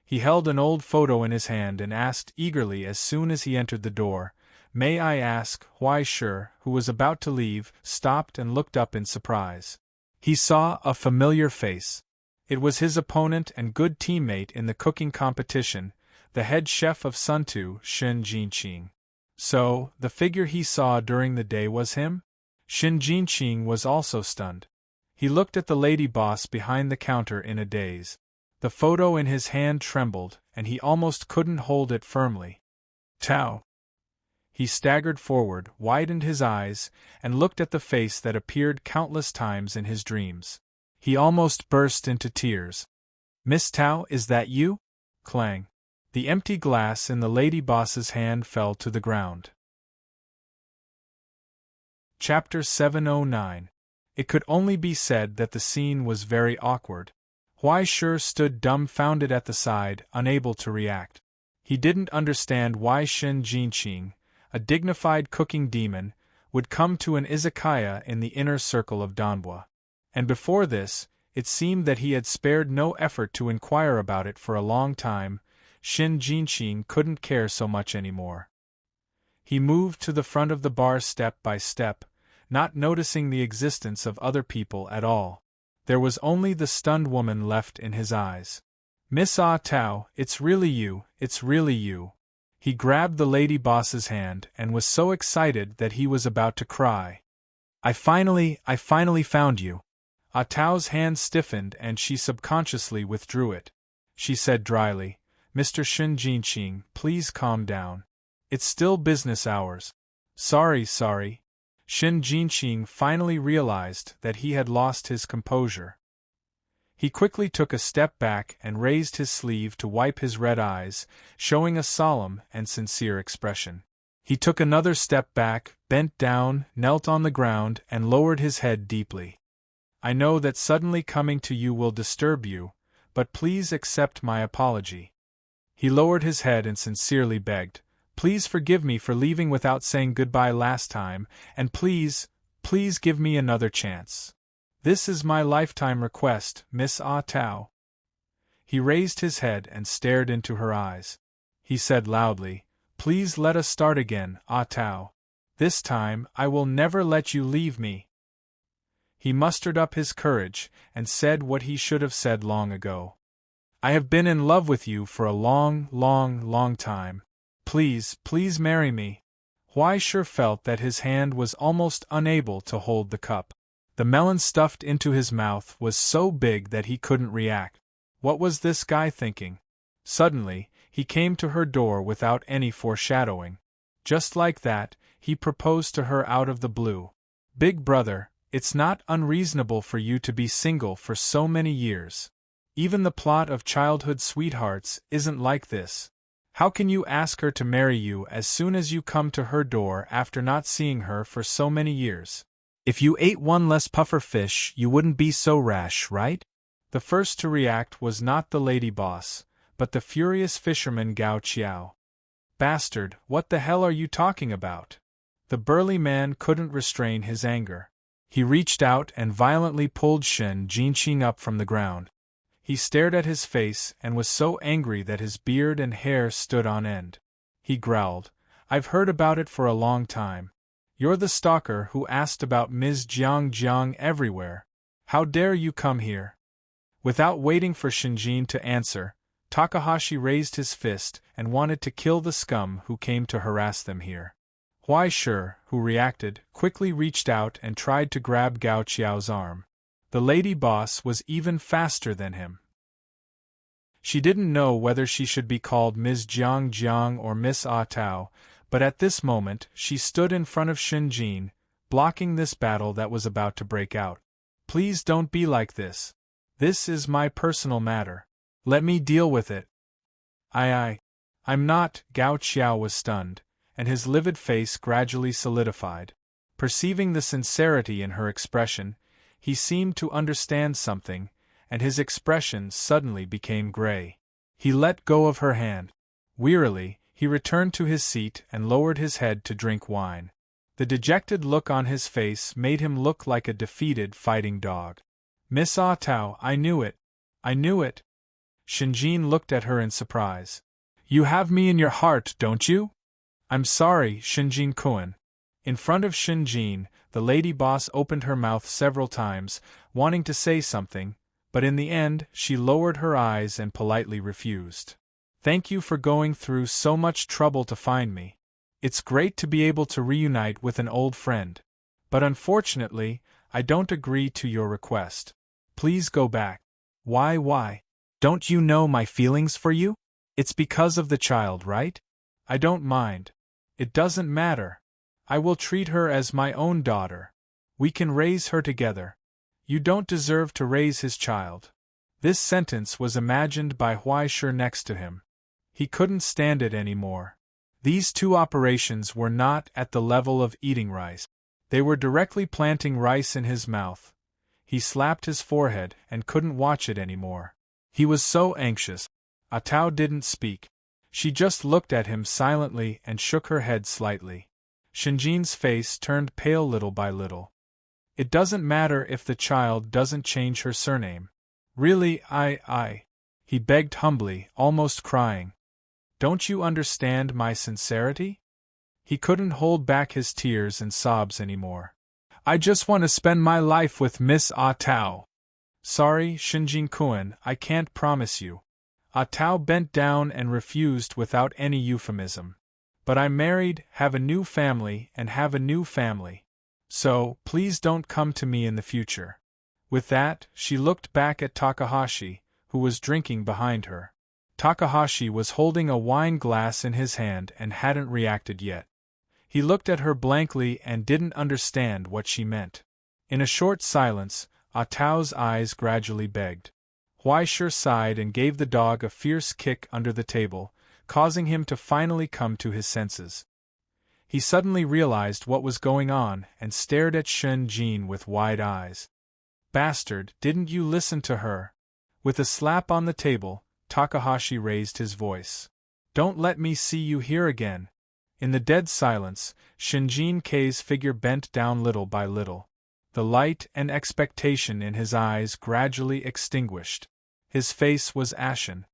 He held an old photo in his hand and asked eagerly as soon as he entered the door, May I ask? Huai Shi, who was about to leave, stopped and looked up in surprise. He saw a familiar face. It was his opponent and good teammate in the cooking competition, the head chef of Suntu, Shin Jinqing. So, the figure he saw during the day was him? Shin Jinqing was also stunned. He looked at the lady boss behind the counter in a daze. The photo in his hand trembled, and he almost couldn't hold it firmly. Tao. He staggered forward, widened his eyes, and looked at the face that appeared countless times in his dreams. He almost burst into tears. Miss Tao, is that you? Clang. The empty glass in the lady boss's hand fell to the ground. Chapter 709. It could only be said that the scene was very awkward. Huai Shi stood dumbfounded at the side, unable to react. He didn't understand why Shin Jinqing, a dignified cooking demon, would come to an izakaya in the inner circle of Danhua. And before this, it seemed that he had spared no effort to inquire about it for a long time. Shin Jinqing couldn't care so much anymore. He moved to the front of the bar step by step, not noticing the existence of other people at all. There was only the stunned woman left in his eyes. Miss Ah Tao, it's really you, it's really you. He grabbed the lady boss's hand and was so excited that he was about to cry. I finally found you. Ah Tao's hand stiffened and she subconsciously withdrew it. She said dryly, Mr. Shin Jinqing, please calm down. It's still business hours. Sorry. Shin Jinqing finally realized that he had lost his composure. He quickly took a step back and raised his sleeve to wipe his red eyes, showing a solemn and sincere expression. He took another step back, bent down, knelt on the ground, and lowered his head deeply. I know that suddenly coming to you will disturb you, but please accept my apology. He lowered his head and sincerely begged, Please forgive me for leaving without saying goodbye last time, and please give me another chance. This is my lifetime request, Miss Ah Tao. He raised his head and stared into her eyes. He said loudly, Please let us start again, Ah Tao. This time, I will never let you leave me. He mustered up his courage and said what he should have said long ago. I have been in love with you for a long time. Please marry me. Huai Shi felt that his hand was almost unable to hold the cup. The melon stuffed into his mouth was so big that he couldn't react. What was this guy thinking? Suddenly, he came to her door without any foreshadowing. Just like that, he proposed to her out of the blue. Big brother, it's not unreasonable for you to be single for so many years. Even the plot of Childhood Sweethearts isn't like this. How can you ask her to marry you as soon as you come to her door after not seeing her for so many years? If you ate one less puffer fish, you wouldn't be so rash, right? The first to react was not the lady boss, but the furious fisherman Gao Qiao. Bastard, what the hell are you talking about? The burly man couldn't restrain his anger. He reached out and violently pulled Shin Jinqing up from the ground. He stared at his face and was so angry that his beard and hair stood on end. He growled, I've heard about it for a long time. You're the stalker who asked about Ms. Jiang everywhere. How dare you come here? Without waiting for Shinjin to answer, Takahashi raised his fist and wanted to kill the scum who came to harass them here. Huai Shi, who reacted, quickly reached out and tried to grab Gao Qiao's arm. The lady boss was even faster than him. She didn't know whether she should be called Ms. Jiang or Miss Ah Tao, but at this moment she stood in front of Shinjin, blocking this battle that was about to break out. Please don't be like this. This is my personal matter. Let me deal with it. I'm not. Gao Qiao was stunned, and his livid face gradually solidified. Perceiving the sincerity in her expression, he seemed to understand something, and his expression suddenly became gray. He let go of her hand. Wearily, he returned to his seat and lowered his head to drink wine. The dejected look on his face made him look like a defeated fighting dog. Miss Ah Tao, I knew it. I knew it. Shinjin looked at her in surprise. You have me in your heart, don't you? I'm sorry, Shinjin Kun. In front of Shinjin, the lady boss opened her mouth several times, wanting to say something, but in the end, she lowered her eyes and politely refused. Thank you for going through so much trouble to find me. It's great to be able to reunite with an old friend. But unfortunately, I don't agree to your request. Please go back. Why? Don't you know my feelings for you? It's because of the child, right? I don't mind. It doesn't matter. I will treat her as my own daughter. We can raise her together. You don't deserve to raise his child. This sentence was imagined by Huaishir next to him. He couldn't stand it anymore. These two operations were not at the level of eating rice. They were directly planting rice in his mouth. He slapped his forehead and couldn't watch it anymore. He was so anxious. Ah Tao didn't speak. She just looked at him silently and shook her head slightly. Shinjin's face turned pale little by little. It doesn't matter if the child doesn't change her surname. Really, he begged humbly, almost crying. Don't you understand my sincerity? He couldn't hold back his tears and sobs anymore. I just want to spend my life with Miss Ah Tao. Sorry, Shinjin Kun, I can't promise you. Ah Tao bent down and refused without any euphemism. But I'm married, have a new family, and have a new family. So, please don't come to me in the future. With that, she looked back at Takahashi, who was drinking behind her. Takahashi was holding a wine glass in his hand and hadn't reacted yet. He looked at her blankly and didn't understand what she meant. In a short silence, Ah Tao's eyes gradually begged. Huaishir sighed and gave the dog a fierce kick under the table, causing him to finally come to his senses. He suddenly realized what was going on and stared at Shinjin with wide eyes. Bastard, didn't you listen to her? With a slap on the table, Takahashi raised his voice. Don't let me see you here again. In the dead silence, Shinjin K's figure bent down little by little. The light and expectation in his eyes gradually extinguished. His face was ashen.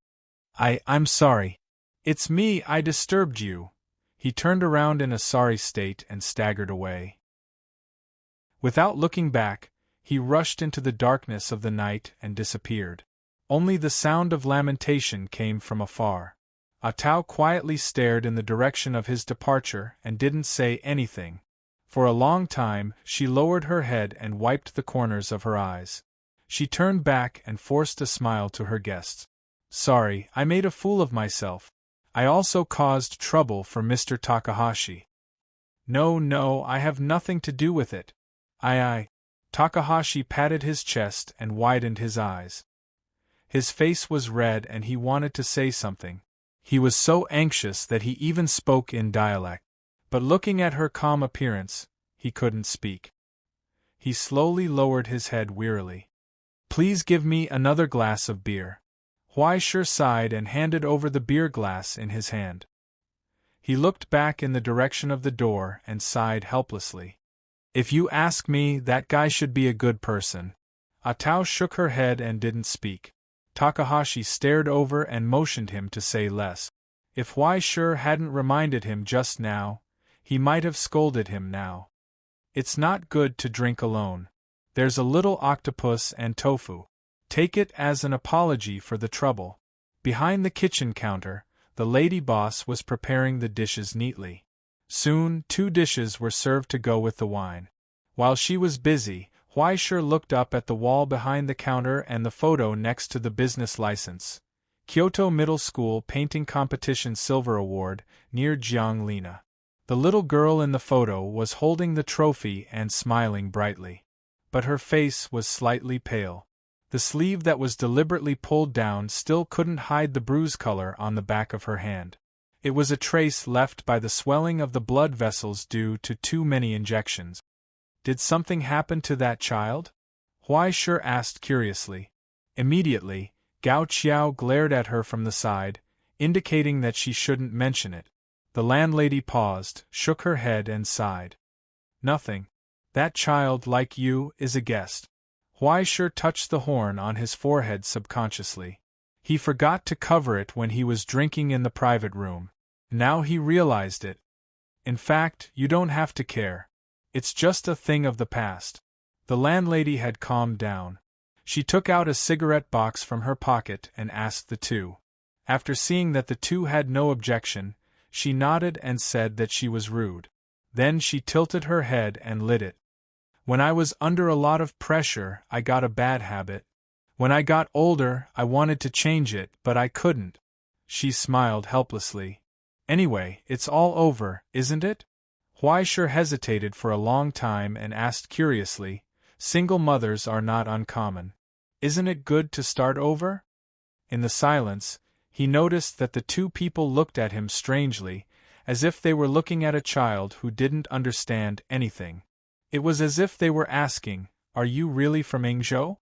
I'm sorry. It's me, I disturbed you. He turned around in a sorry state and staggered away. Without looking back, he rushed into the darkness of the night and disappeared. Only the sound of lamentation came from afar. Ah Tao quietly stared in the direction of his departure and didn't say anything. For a long time, she lowered her head and wiped the corners of her eyes. She turned back and forced a smile to her guests. Sorry, I made a fool of myself. I also caused trouble for Mr. Takahashi. No, I have nothing to do with it. Takahashi patted his chest and widened his eyes. His face was red and he wanted to say something. He was so anxious that he even spoke in dialect. But looking at her calm appearance, he couldn't speak. He slowly lowered his head wearily. Please give me another glass of beer. Huaishir sighed and handed over the beer glass in his hand. He looked back in the direction of the door and sighed helplessly. If you ask me, that guy should be a good person. Ah Tao shook her head and didn't speak. Takahashi stared over and motioned him to say less. If Huaishir hadn't reminded him just now, he might have scolded him now. It's not good to drink alone. There's a little octopus and tofu. Take it as an apology for the trouble. Behind the kitchen counter, the lady boss was preparing the dishes neatly. Soon, 2 dishes were served to go with the wine. While she was busy, Huaishir looked up at the wall behind the counter and the photo next to the business license. Kyoto Middle School Painting Competition Silver Award, near Jianglina. The little girl in the photo was holding the trophy and smiling brightly. but her face was slightly pale. The sleeve that was deliberately pulled down still couldn't hide the bruise color on the back of her hand. It was a trace left by the swelling of the blood vessels due to too many injections. Did something happen to that child? Huai Shi asked curiously. Immediately, Gao Qiao glared at her from the side, indicating that she shouldn't mention it. The landlady paused, shook her head and sighed. Nothing. That child, like you, is a guest. Huai Shi touched the horn on his forehead subconsciously. He forgot to cover it when he was drinking in the private room. Now he realized it. In fact, you don't have to care. It's just a thing of the past. The landlady had calmed down. She took out a cigarette box from her pocket and asked the two. After seeing that the two had no objection, she nodded and said that she was rude. Then she tilted her head and lit it. When I was under a lot of pressure, I got a bad habit. When I got older, I wanted to change it, but I couldn't. She smiled helplessly. Anyway, it's all over, isn't it? Huai Shi hesitated for a long time and asked curiously, single mothers are not uncommon. Isn't it good to start over? In the silence, he noticed that the two people looked at him strangely, as if they were looking at a child who didn't understand anything. It was as if they were asking, "Are you really from Yingzhou?"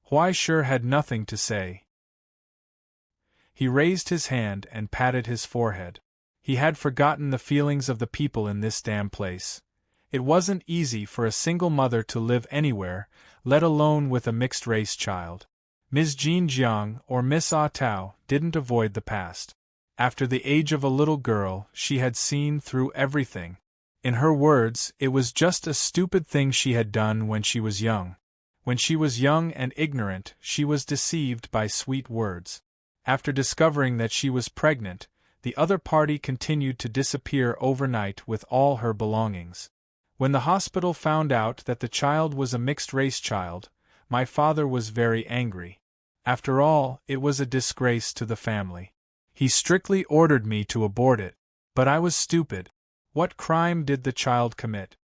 Huai Shi had nothing to say. He raised his hand and patted his forehead. He had forgotten the feelings of the people in this damn place. It wasn't easy for a single mother to live anywhere, let alone with a mixed-race child. Ms. Jin Jiang or Miss Ah Tao didn't avoid the past. After the age of a little girl, she had seen through everything. In her words, it was just a stupid thing she had done when she was young. When she was young and ignorant, she was deceived by sweet words. After discovering that she was pregnant, the other party continued to disappear overnight with all her belongings. When the hospital found out that the child was a mixed-race child, my father was very angry. After all, it was a disgrace to the family. He strictly ordered me to abort it. But I was stupid. What crime did the child commit?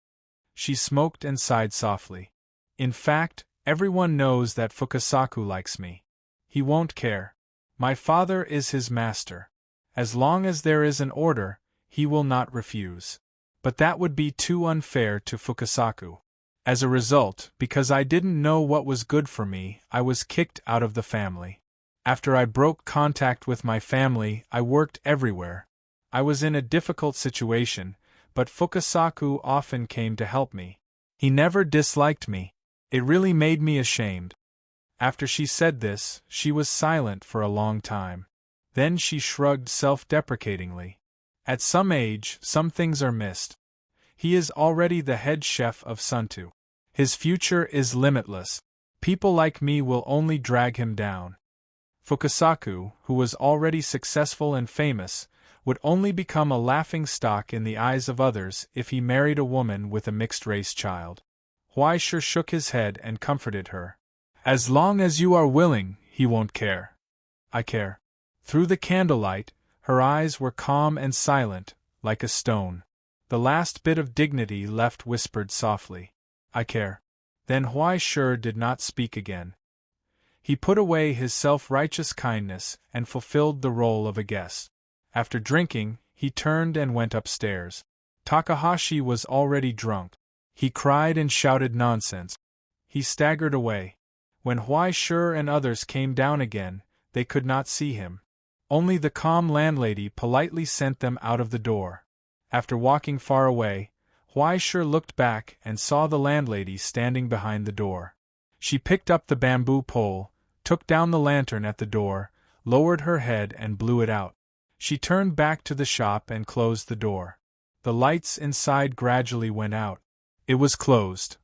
She smoked and sighed softly. In fact, everyone knows that Fukasaku likes me. He won't care. My father is his master. As long as there is an order, he will not refuse. But that would be too unfair to Fukasaku. As a result, because I didn't know what was good for me, I was kicked out of the family. After I broke contact with my family, I worked everywhere. I was in a difficult situation, but Fukasaku often came to help me. He never disliked me. It really made me ashamed. After she said this, she was silent for a long time. Then she shrugged self-deprecatingly. At some age, some things are missed. He is already the head chef of Suntu. His future is limitless. People like me will only drag him down. Fukasaku, who was already successful and famous, would only become a laughingstock in the eyes of others if he married a woman with a mixed-race child. Huai Shi shook his head and comforted her. As long as you are willing, he won't care. I care. Through the candlelight, her eyes were calm and silent, like a stone. The last bit of dignity left whispered softly, I care. Then Huai Shi did not speak again. He put away his self-righteous kindness and fulfilled the role of a guest. After drinking, he turned and went upstairs. Takahashi was already drunk. He cried and shouted nonsense. He staggered away. When Huai Shi and others came down again, they could not see him. Only the calm landlady politely sent them out of the door. After walking far away, Huai Shi looked back and saw the landlady standing behind the door. She picked up the bamboo pole, took down the lantern at the door, lowered her head and blew it out. She turned back to the shop and closed the door. The lights inside gradually went out. It was closed.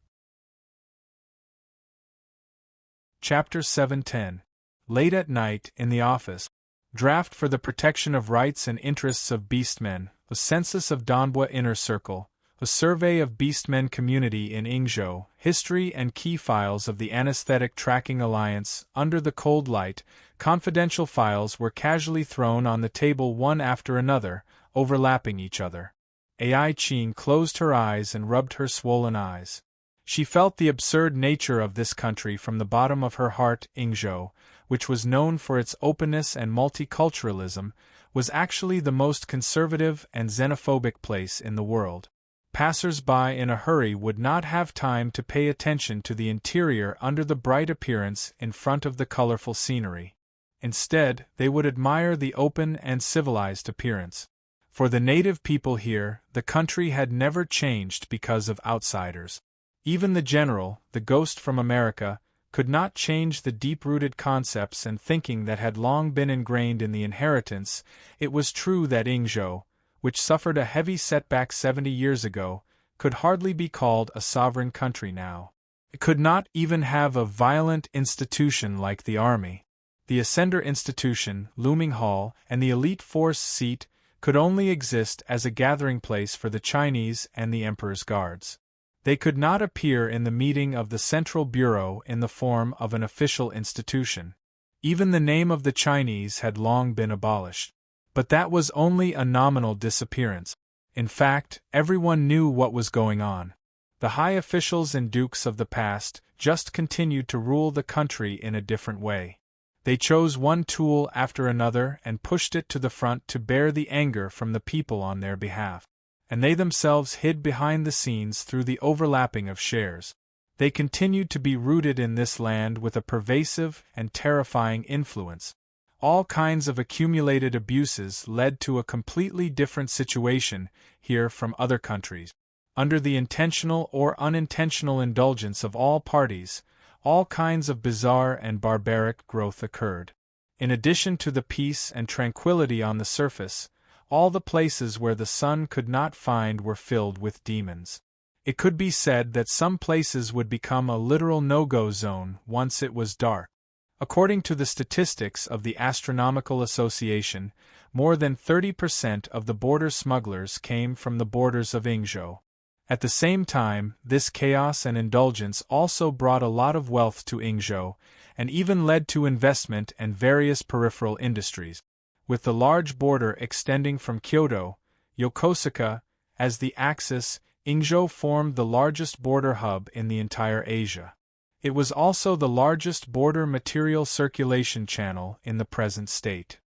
Chapter 710. Late at night, in the office. Draft for the Protection of Rights and Interests of Beastmen, a Census of Donbua Inner Circle, a Survey of Beastmen Community in Yingzhou, History and Key Files of the Anesthetic Tracking Alliance. Under the cold light, confidential files were casually thrown on the table one after another, overlapping each other. Ai Qing closed her eyes and rubbed her swollen eyes. She felt the absurd nature of this country from the bottom of her heart. Ingzhou, which was known for its openness and multiculturalism, was actually the most conservative and xenophobic place in the world. Passers-by in a hurry would not have time to pay attention to the interior under the bright appearance in front of the colorful scenery. Instead, they would admire the open and civilized appearance. For the native people here, the country had never changed because of outsiders. Even the general, the ghost from America, could not change the deep-rooted concepts and thinking that had long been ingrained in the inheritance. It was true that Ingzhou, which suffered a heavy setback 70 years ago, could hardly be called a sovereign country now. It could not even have a violent institution like the army. The Ascender institution, Looming Hall, and the elite force seat could only exist as a gathering place for the Chinese and the Emperor's guards. They could not appear in the meeting of the Central Bureau in the form of an official institution. Even the name of the Chinese had long been abolished. But that was only a nominal disappearance. In fact, everyone knew what was going on. The high officials and dukes of the past just continued to rule the country in a different way. They chose one tool after another and pushed it to the front to bear the anger from the people on their behalf. And they themselves hid behind the scenes through the overlapping of shares. They continued to be rooted in this land with a pervasive and terrifying influence. All kinds of accumulated abuses led to a completely different situation here from other countries. Under the intentional or unintentional indulgence of all parties, all kinds of bizarre and barbaric growth occurred. In addition to the peace and tranquility on the surface, all the places where the sun could not find were filled with demons. It could be said that some places would become a literal no-go zone once it was dark. According to the statistics of the Astronomical Association, more than 30% of the border smugglers came from the borders of Ingzhou. At the same time, this chaos and indulgence also brought a lot of wealth to Ingzhou, and even led to investment and various peripheral industries. With the large border extending from Kyoto, Yokosuka, as the axis, Ingzhou formed the largest border hub in the entire Asia. It was also the largest border material circulation channel in the present state.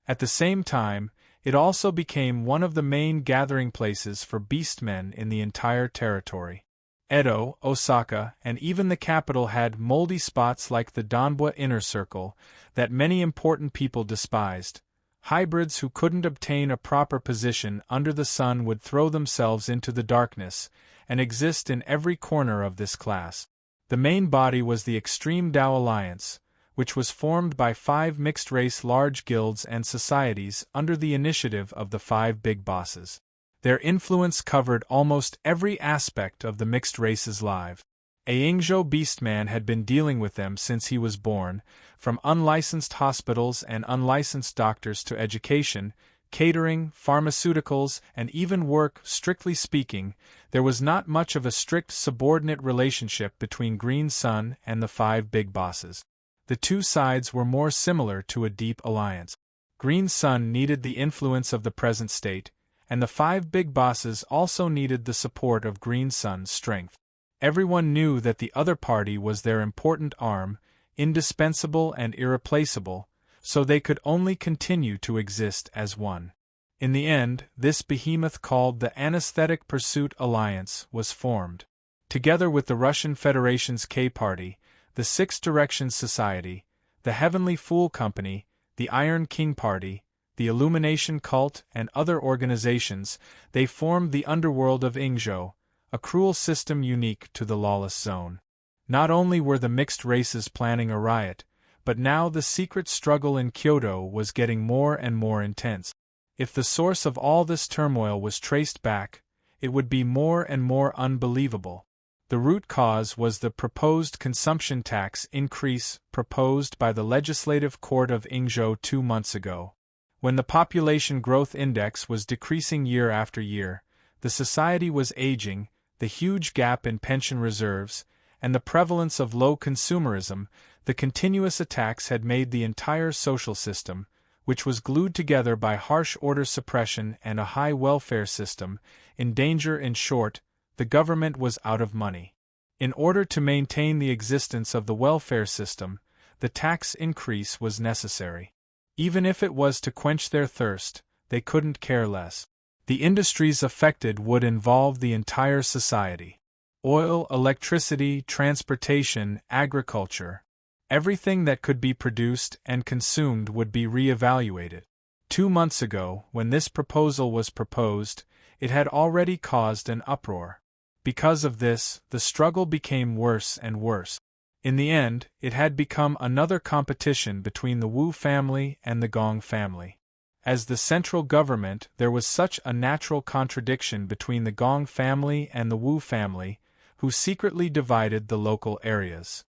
At the same time, it also became one of the main gathering places for beastmen in the entire territory. Edo, Osaka, and even the capital had moldy spots like the Donbua inner circle that many important people despised. Hybrids who couldn't obtain a proper position under the sun would throw themselves into the darkness, and exist in every corner of this class. The main body was the Extreme Tao Alliance, which was formed by 5 mixed-race large guilds and societies under the initiative of the 5 big bosses. Their influence covered almost every aspect of the mixed race's life. A Ingzhou beastman had been dealing with them since he was born, from unlicensed hospitals and unlicensed doctors to education, catering, pharmaceuticals, and even work. Strictly speaking, there was not much of a strict subordinate relationship between Green Sun and the 5 big bosses. The two sides were more similar to a deep alliance. Green Sun needed the influence of the present state, and the 5 big bosses also needed the support of Green Sun's strength. Everyone knew that the other party was their important arm, indispensable and irreplaceable, so they could only continue to exist as one. In the end, this behemoth called the Anesthetic Pursuit Alliance was formed. Together with the Russian Federation's K-Party, the Six Directions Society, the Heavenly Fool Company, the Iron King Party, the Illumination Cult, and other organizations, they formed the underworld of Ingzhou, a cruel system unique to the lawless zone. Not only were the mixed races planning a riot, but now the secret struggle in Kyoto was getting more and more intense. If the source of all this turmoil was traced back, it would be more and more unbelievable. The root cause was the proposed consumption tax increase proposed by the Legislative Court of Ingzhou 2 months ago. When the population growth index was decreasing year after year, the society was aging, the huge gap in pension reserves, and the prevalence of low consumerism, the continuous attacks had made the entire social system, which was glued together by harsh order suppression and a high welfare system, in danger. In short, the government was out of money. In order to maintain the existence of the welfare system, the tax increase was necessary. Even if it was to quench their thirst, they couldn't care less. The industries affected would involve the entire society. Oil, electricity, transportation, agriculture. Everything that could be produced and consumed would be re-evaluated. 2 months ago, when this proposal was proposed, it had already caused an uproar. Because of this, the struggle became worse and worse. In the end, it had become another competition between the Wu family and the Gong family. As the central government, there was such a natural contradiction between the Gong family and the Wu family, who secretly divided the local areas.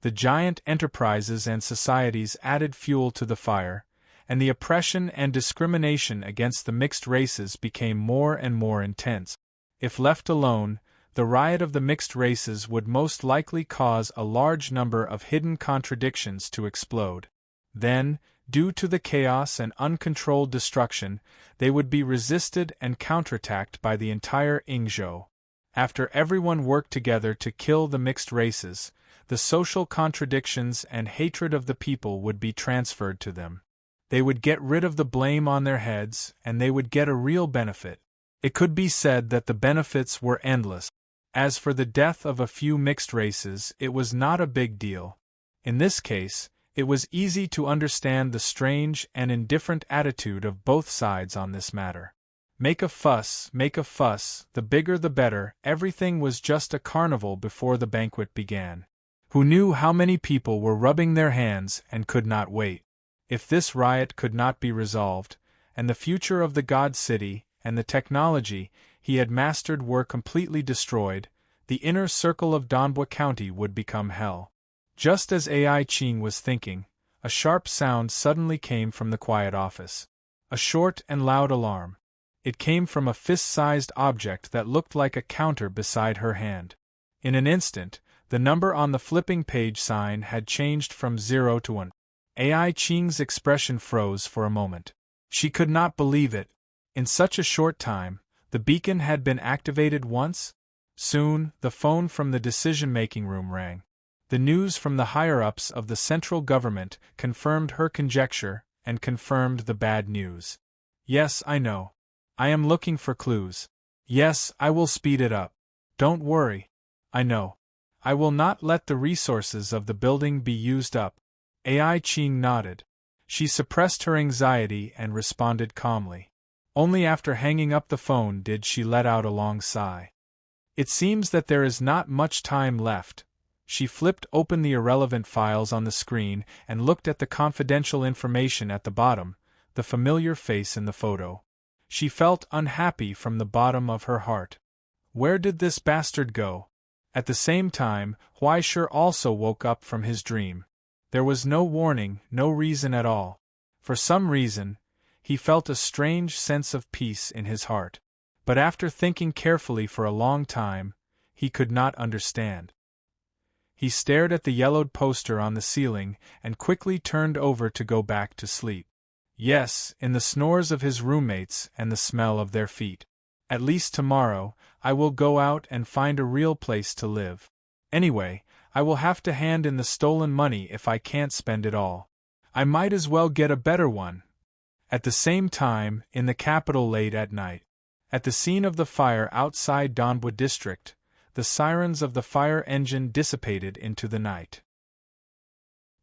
The giant enterprises and societies added fuel to the fire, and the oppression and discrimination against the mixed races became more and more intense. If left alone, the riot of the mixed races would most likely cause a large number of hidden contradictions to explode. Then, due to the chaos and uncontrolled destruction, they would be resisted and counterattacked by the entire Yingzhou. After everyone worked together to kill the mixed races, the social contradictions and hatred of the people would be transferred to them. They would get rid of the blame on their heads, and they would get a real benefit. It could be said that the benefits were endless. As for the death of a few mixed races, it was not a big deal. In this case, it was easy to understand the strange and indifferent attitude of both sides on this matter. Make a fuss, the bigger the better, everything was just a carnival before the banquet began. Who knew how many people were rubbing their hands and could not wait? If this riot could not be resolved, and the future of the God City and the technology he had mastered were completely destroyed, the inner circle of Donbua County would become hell. Just as Ai Qing was thinking, a sharp sound suddenly came from the quiet office. A short and loud alarm. It came from a fist-sized object that looked like a counter beside her hand. In an instant, the number on the flipping page sign had changed from 0 to 1. Ai Qing's expression froze for a moment. She could not believe it. In such a short time, the beacon had been activated once? Soon, the phone from the decision-making room rang. The news from the higher-ups of the central government confirmed her conjecture and confirmed the bad news. Yes, I know. I am looking for clues. Yes, I will speed it up. Don't worry. I know. I will not let the resources of the building be used up. Ai Qing nodded. She suppressed her anxiety and responded calmly. Only after hanging up the phone did she let out a long sigh. It seems that there is not much time left. She flipped open the irrelevant files on the screen and looked at the confidential information at the bottom, the familiar face in the photo. She felt unhappy from the bottom of her heart. Where did this bastard go? At the same time, Huaishir also woke up from his dream. There was no warning, no reason at all. For some reason, he felt a strange sense of peace in his heart. But after thinking carefully for a long time, he could not understand. He stared at the yellowed poster on the ceiling and quickly turned over to go back to sleep. Yes, in the snores of his roommates and the smell of their feet. At least tomorrow, I will go out and find a real place to live. Anyway, I will have to hand in the stolen money if I can't spend it all. I might as well get a better one. At the same time, in the capital late at night. At the scene of the fire outside Donbua district, the sirens of the fire engine dissipated into the night.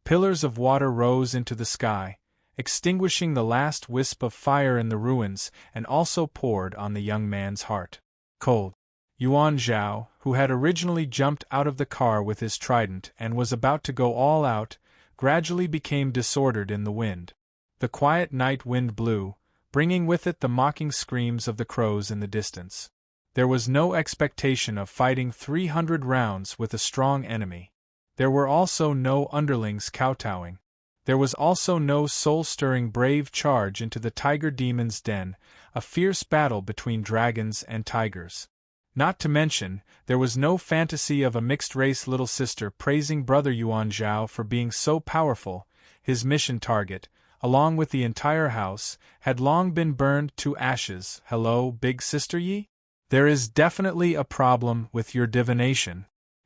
Pillars of water rose into the sky, extinguishing the last wisp of fire in the ruins, and also poured on the young man's heart. Cold. Yuan Zhao, who had originally jumped out of the car with his trident and was about to go all out, gradually became disordered in the wind. The quiet night wind blew, bringing with it the mocking screams of the crows in the distance. There was no expectation of fighting 300 rounds with a strong enemy. There were also no underlings kowtowing. There was also no soul-stirring brave charge into the tiger demon's den, a fierce battle between dragons and tigers. Not to mention, there was no fantasy of a mixed-race little sister praising brother Yuan Zhao for being so powerful. His mission target, along with the entire house, had long been burned to ashes. Hello, big sister Yi? There is definitely a problem with your divination.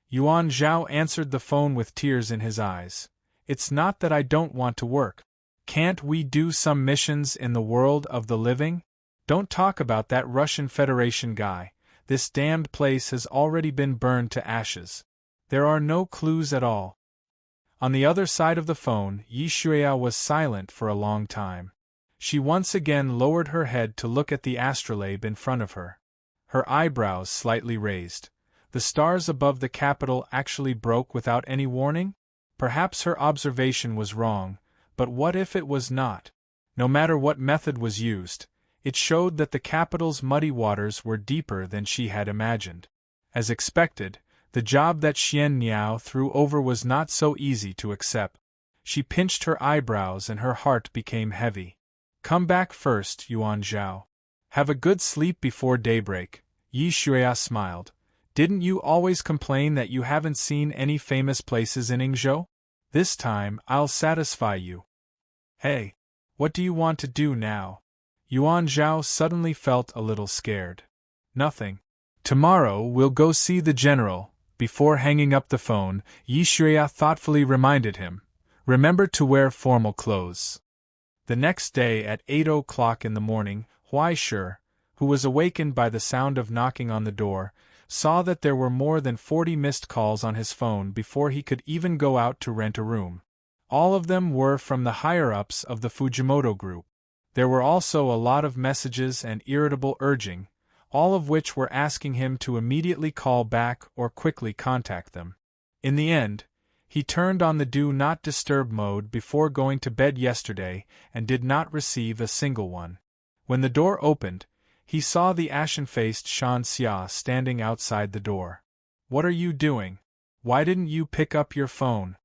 Yuan Zhao answered the phone with tears in his eyes. It's not that I don't want to work. Can't we do some missions in the world of the living? Don't talk about that Russian Federation guy. This damned place has already been burned to ashes. There are no clues at all. On the other side of the phone, Yi Xueya was silent for a long time. She once again lowered her head to look at the astrolabe in front of her. Her eyebrows slightly raised. The stars above the capital actually broke without any warning? Perhaps her observation was wrong, but what if it was not? No matter what method was used, it showed that the capital's muddy waters were deeper than she had imagined. As expected, the job that Xian Niao threw over was not so easy to accept. She pinched her eyebrows and her heart became heavy. Come back first, Yuan Zhao. Have a good sleep before daybreak. Yi Xueya smiled. Didn't you always complain that you haven't seen any famous places in Yingzhou? This time, I'll satisfy you. Hey, what do you want to do now? Yuan Zhao suddenly felt a little scared. Nothing. Tomorrow we'll go see the general. Before hanging up the phone, Yi Xueya thoughtfully reminded him. Remember to wear formal clothes. The next day at 8 o'clock in the morning, Huai Shi, who was awakened by the sound of knocking on the door, saw that there were more than 40 missed calls on his phone before he could even go out to rent a room. All of them were from the higher-ups of the Fujimoto group. There were also a lot of messages and irritable urging, all of which were asking him to immediately call back or quickly contact them. In the end, he turned on the Do Not Disturb mode before going to bed yesterday and did not receive a single one. When the door opened, he saw the ashen-faced Shan Xia standing outside the door. What are you doing? Why didn't you pick up your phone?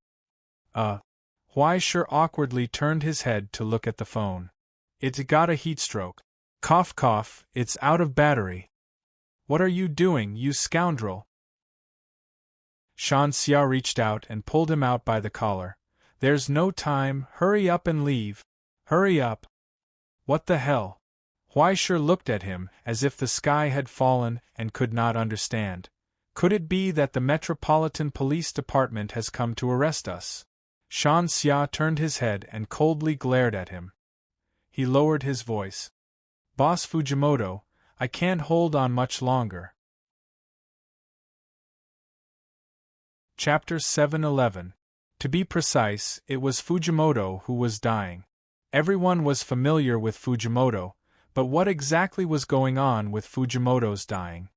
Huai Shi awkwardly turned his head to look at the phone. It's got a heatstroke. Cough cough, it's out of battery. What are you doing, you scoundrel? Shan Xia reached out and pulled him out by the collar. There's no time, hurry up and leave. Hurry up. What the hell? Huai Shi looked at him as if the sky had fallen and could not understand. Could it be that the Metropolitan Police Department has come to arrest us? Shan Xia turned his head and coldly glared at him. He lowered his voice. Boss Fujimoto, I can't hold on much longer. Chapter 711. To be precise, it was Fujimoto who was dying. Everyone was familiar with Fujimoto, but what exactly was going on with Fujimoto's dying?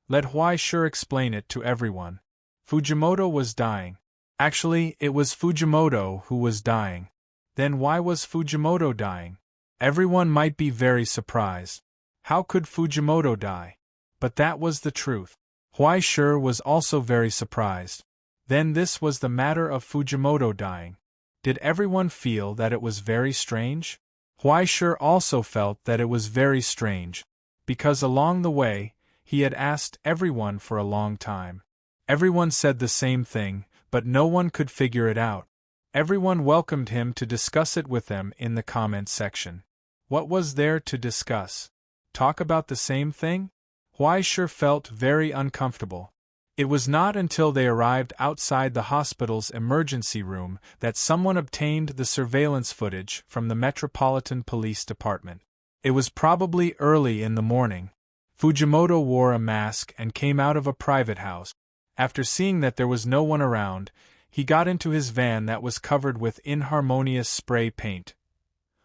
Let Huai Shi explain it to everyone. Fujimoto was dying. Actually, it was Fujimoto who was dying. Then why was Fujimoto dying? Everyone might be very surprised. How could Fujimoto die? But that was the truth. Huai Shi was also very surprised. Then this was the matter of Fujimoto dying. Did everyone feel that it was very strange? Huai Shi also felt that it was very strange, because along the way, he had asked everyone for a long time. Everyone said the same thing, but no one could figure it out. Everyone welcomed him to discuss it with them in the comments section. What was there to discuss? Talk about the same thing? Huai Shi felt very uncomfortable. It was not until they arrived outside the hospital's emergency room that someone obtained the surveillance footage from the Metropolitan Police Department. It was probably early in the morning. Fujimoto wore a mask and came out of a private house. After seeing that there was no one around, he got into his van that was covered with inharmonious spray paint.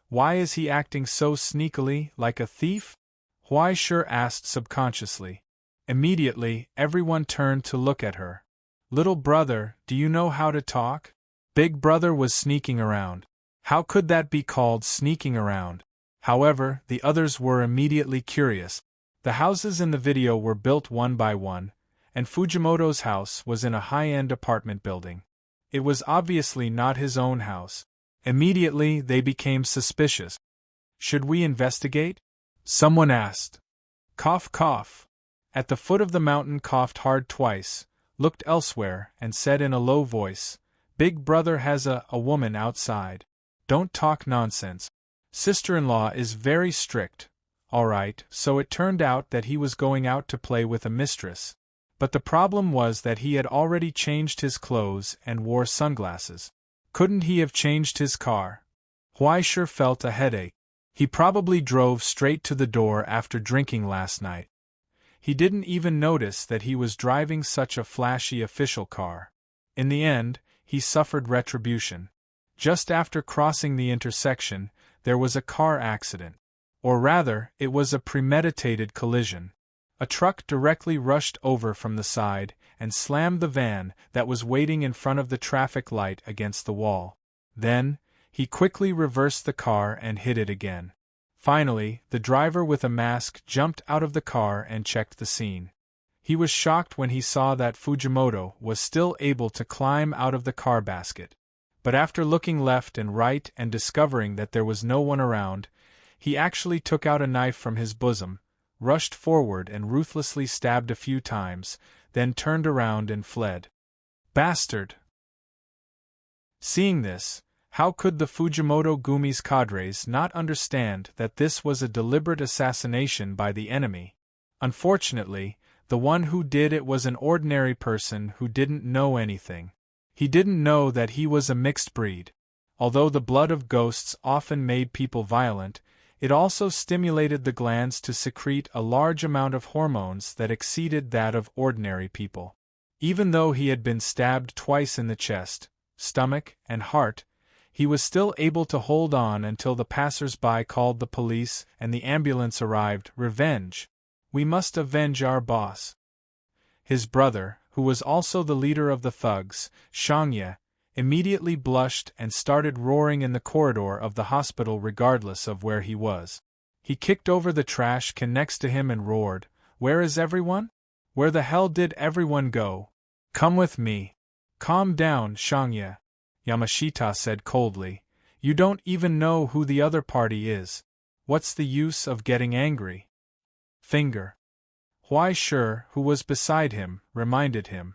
Why is he acting so sneakily, like a thief? Huai Shi asked subconsciously. Immediately, everyone turned to look at her. Little brother, do you know how to talk? Big brother was sneaking around. How could that be called sneaking around? However, the others were immediately curious. The houses in the video were built one by one, and Fujimoto's house was in a high-end apartment building. It was obviously not his own house. Immediately, they became suspicious. Should we investigate? Someone asked. Cough cough. At the foot of the mountain coughed hard twice, looked elsewhere, and said in a low voice, Big brother has a woman outside. Don't talk nonsense. Sister-in-law is very strict. Alright, so it turned out that he was going out to play with a mistress. But the problem was that he had already changed his clothes and wore sunglasses. Couldn't he have changed his car? Huai sure felt a headache. He probably drove straight to the door after drinking last night. He didn't even notice that he was driving such a flashy official car. In the end, he suffered retribution. Just after crossing the intersection, there was a car accident. Or rather, it was a premeditated collision. A truck directly rushed over from the side and slammed the van that was waiting in front of the traffic light against the wall. Then, he quickly reversed the car and hit it again. Finally, the driver with a mask jumped out of the car and checked the scene. He was shocked when he saw that Fujimoto was still able to climb out of the car basket. But after looking left and right and discovering that there was no one around, he actually took out a knife from his bosom, rushed forward and ruthlessly stabbed a few times, then turned around and fled. Bastard! Seeing this, how could the Fujimoto Gumi's cadres not understand that this was a deliberate assassination by the enemy? Unfortunately, the one who did it was an ordinary person who didn't know anything. He didn't know that he was a mixed breed. Although the blood of ghosts often made people violent, it also stimulated the glands to secrete a large amount of hormones that exceeded that of ordinary people. Even though he had been stabbed twice in the chest, stomach, and heart, he was still able to hold on until the passers-by called the police and the ambulance arrived. Revenge! We must avenge our boss. His brother, who was also the leader of the thugs, Shangye, immediately blushed and started roaring in the corridor of the hospital regardless of where he was. He kicked over the trash can next to him and roared, "Where is everyone? Where the hell did everyone go? Come with me." "Calm down, Shangye," Yamashita said coldly. "You don't even know who the other party is. What's the use of getting angry?" Finger. Huai Sure, who was beside him, reminded him.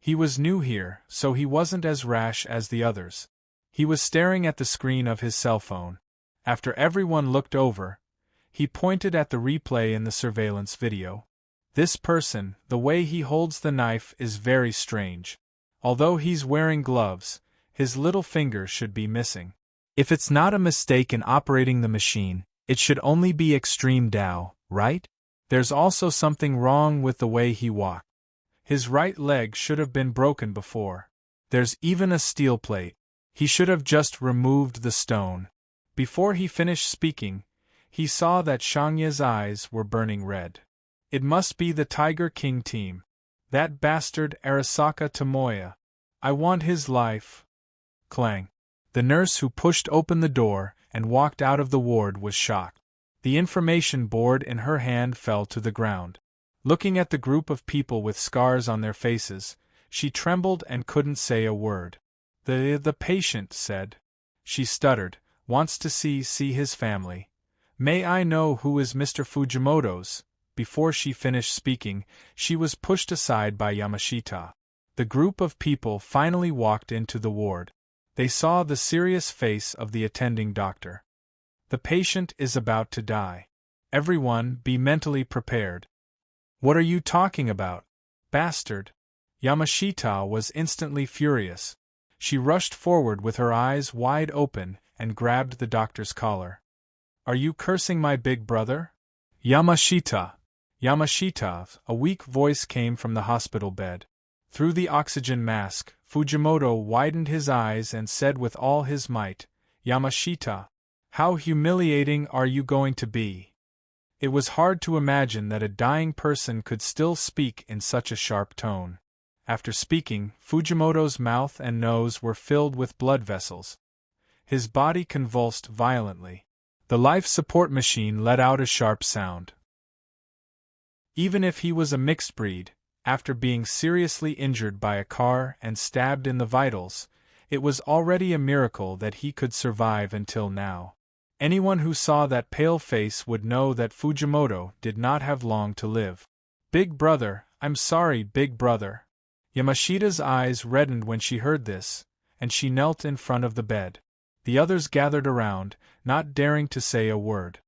He was new here, so he wasn't as rash as the others. He was staring at the screen of his cell phone. After everyone looked over, he pointed at the replay in the surveillance video. This person, the way he holds the knife is very strange. Although he's wearing gloves, his little finger should be missing. If it's not a mistake in operating the machine, it should only be extreme Tao, right? There's also something wrong with the way he walked. His right leg should have been broken before. There's even a steel plate. He should have just removed the stone. Before he finished speaking, he saw that Shangye's eyes were burning red. It must be the Tiger King team. That bastard Arasaka Tomoya. I want his life. Clang. The nurse who pushed open the door and walked out of the ward was shocked. The information board in her hand fell to the ground. Looking at the group of people with scars on their faces, she trembled and couldn't say a word. The patient said. She stuttered, wants to see his family. May I know who is Mr. Fujimoto's? Before she finished speaking, she was pushed aside by Yamashita. The group of people finally walked into the ward. They saw the serious face of the attending doctor. The patient is about to die. Everyone, be mentally prepared. What are you talking about? Bastard! Yamashita was instantly furious. She rushed forward with her eyes wide open and grabbed the doctor's collar. Are you cursing my big brother? Yamashita! Yamashita! A weak voice came from the hospital bed. Through the oxygen mask, Fujimoto widened his eyes and said with all his might, Yamashita, how humiliating are you going to be? It was hard to imagine that a dying person could still speak in such a sharp tone. After speaking, Fujimoto's mouth and nose were filled with blood vessels. His body convulsed violently. The life support machine let out a sharp sound. Even if he was a mixed breed, after being seriously injured by a car and stabbed in the vitals, it was already a miracle that he could survive until now. Anyone who saw that pale face would know that Fujimoto did not have long to live. Big brother, I'm sorry, big brother. Yamashita's eyes reddened when she heard this, and she knelt in front of the bed. The others gathered around, not daring to say a word.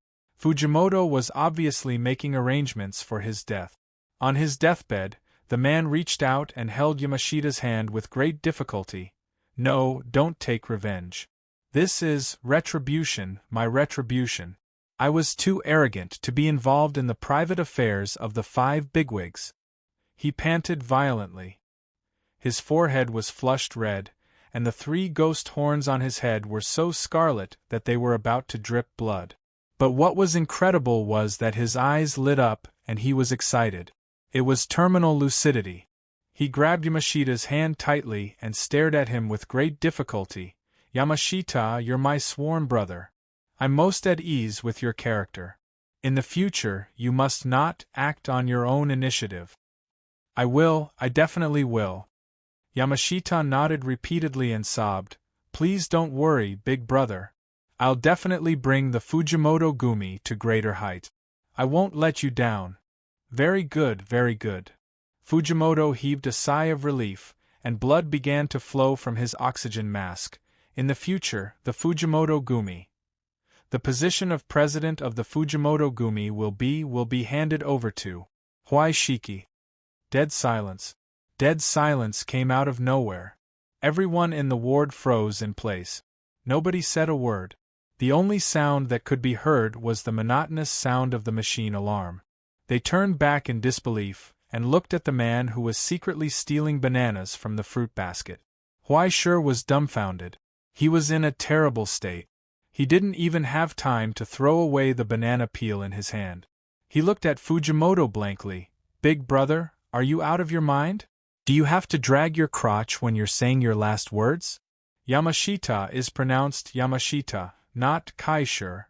Fujimoto was obviously making arrangements for his death. On his deathbed, the man reached out and held Yamashita's hand with great difficulty. No, don't take revenge. This is retribution, my retribution. I was too arrogant to be involved in the private affairs of the 5 bigwigs. He panted violently. His forehead was flushed red, and the 3 ghost horns on his head were so scarlet that they were about to drip blood. But what was incredible was that his eyes lit up and he was excited. It was terminal lucidity. He grabbed Yamashita's hand tightly and stared at him with great difficulty. Yamashita, you're my sworn brother. I'm most at ease with your character. In the future, you must not act on your own initiative. I will, I definitely will. Yamashita nodded repeatedly and sobbed. Please don't worry, big brother. I'll definitely bring the Fujimoto Gumi to greater height. I won't let you down. Very good, very good. Fujimoto heaved a sigh of relief, and blood began to flow from his oxygen mask. In the future, the Fujimoto Gumi. The position of president of the Fujimoto Gumi will be handed over to Huai Shiki. Dead silence. Dead silence came out of nowhere. Everyone in the ward froze in place. Nobody said a word. The only sound that could be heard was the monotonous sound of the machine alarm. They turned back in disbelief, and looked at the man who was secretly stealing bananas from the fruit basket. Huai Shi was dumbfounded. He was in a terrible state. He didn't even have time to throw away the banana peel in his hand. He looked at Fujimoto blankly. Big brother, are you out of your mind? Do you have to drag your crotch when you're saying your last words? Yamashita is pronounced Yamashita, not Kaishur.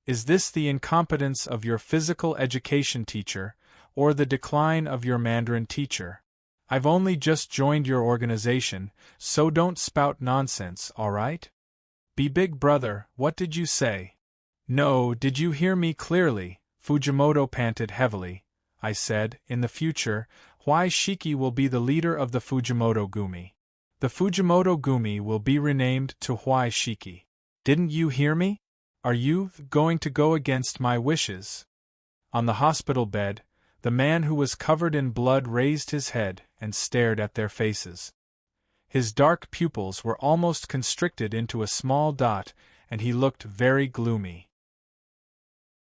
Is this the incompetence of your physical education teacher, or the decline of your Mandarin teacher? I've only just joined your organization, so don't spout nonsense, all right? Be big brother, what did you say? No, did you hear me clearly? Fujimoto panted heavily. I said, in the future, Huai Shiki will be the leader of the Fujimoto Gumi. The Fujimoto Gumi will be renamed to Huai Shiki. Didn't you hear me? Are you going to go against my wishes? On the hospital bed, the man who was covered in blood raised his head and stared at their faces. His dark pupils were almost constricted into a small dot, and he looked very gloomy.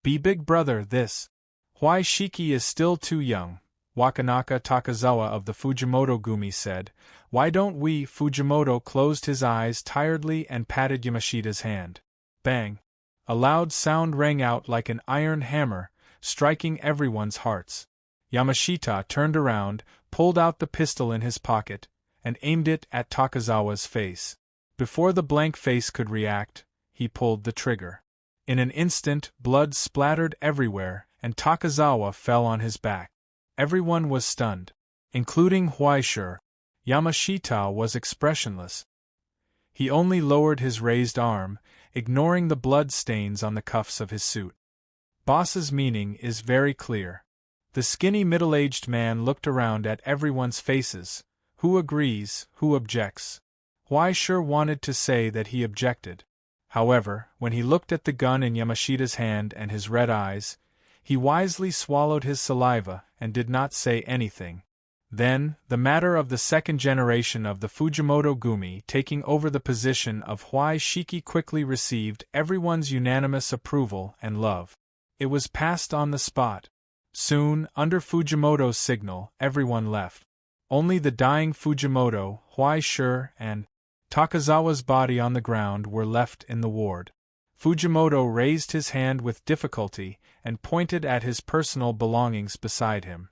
Be big brother, this. Huai Shiki is still too young, Wakanaka Takazawa of the Fujimoto Gumi said. Why don't we? Fujimoto closed his eyes tiredly and patted Yamashita's hand. Bang! A loud sound rang out like an iron hammer, striking everyone's hearts. Yamashita turned around, pulled out the pistol in his pocket, and aimed it at Takazawa's face. Before the blank face could react, he pulled the trigger. In an instant, blood splattered everywhere, and Takazawa fell on his back. Everyone was stunned, including Huai Shi. Yamashita was expressionless. He only lowered his raised arm, ignoring the blood stains on the cuffs of his suit. Boss's meaning is very clear. The skinny middle-aged man looked around at everyone's faces. Who agrees, who objects? Huai Shi wanted to say that he objected. However, when he looked at the gun in Yamashita's hand and his red eyes, he wisely swallowed his saliva and did not say anything. Then, the matter of the second generation of the Fujimoto Gumi taking over the position of Huai Shiki quickly received everyone's unanimous approval and love. It was passed on the spot. Soon, under Fujimoto's signal, everyone left. Only the dying Fujimoto, Huai Shi, and Takazawa's body on the ground were left in the ward. Fujimoto raised his hand with difficulty and pointed at his personal belongings beside him.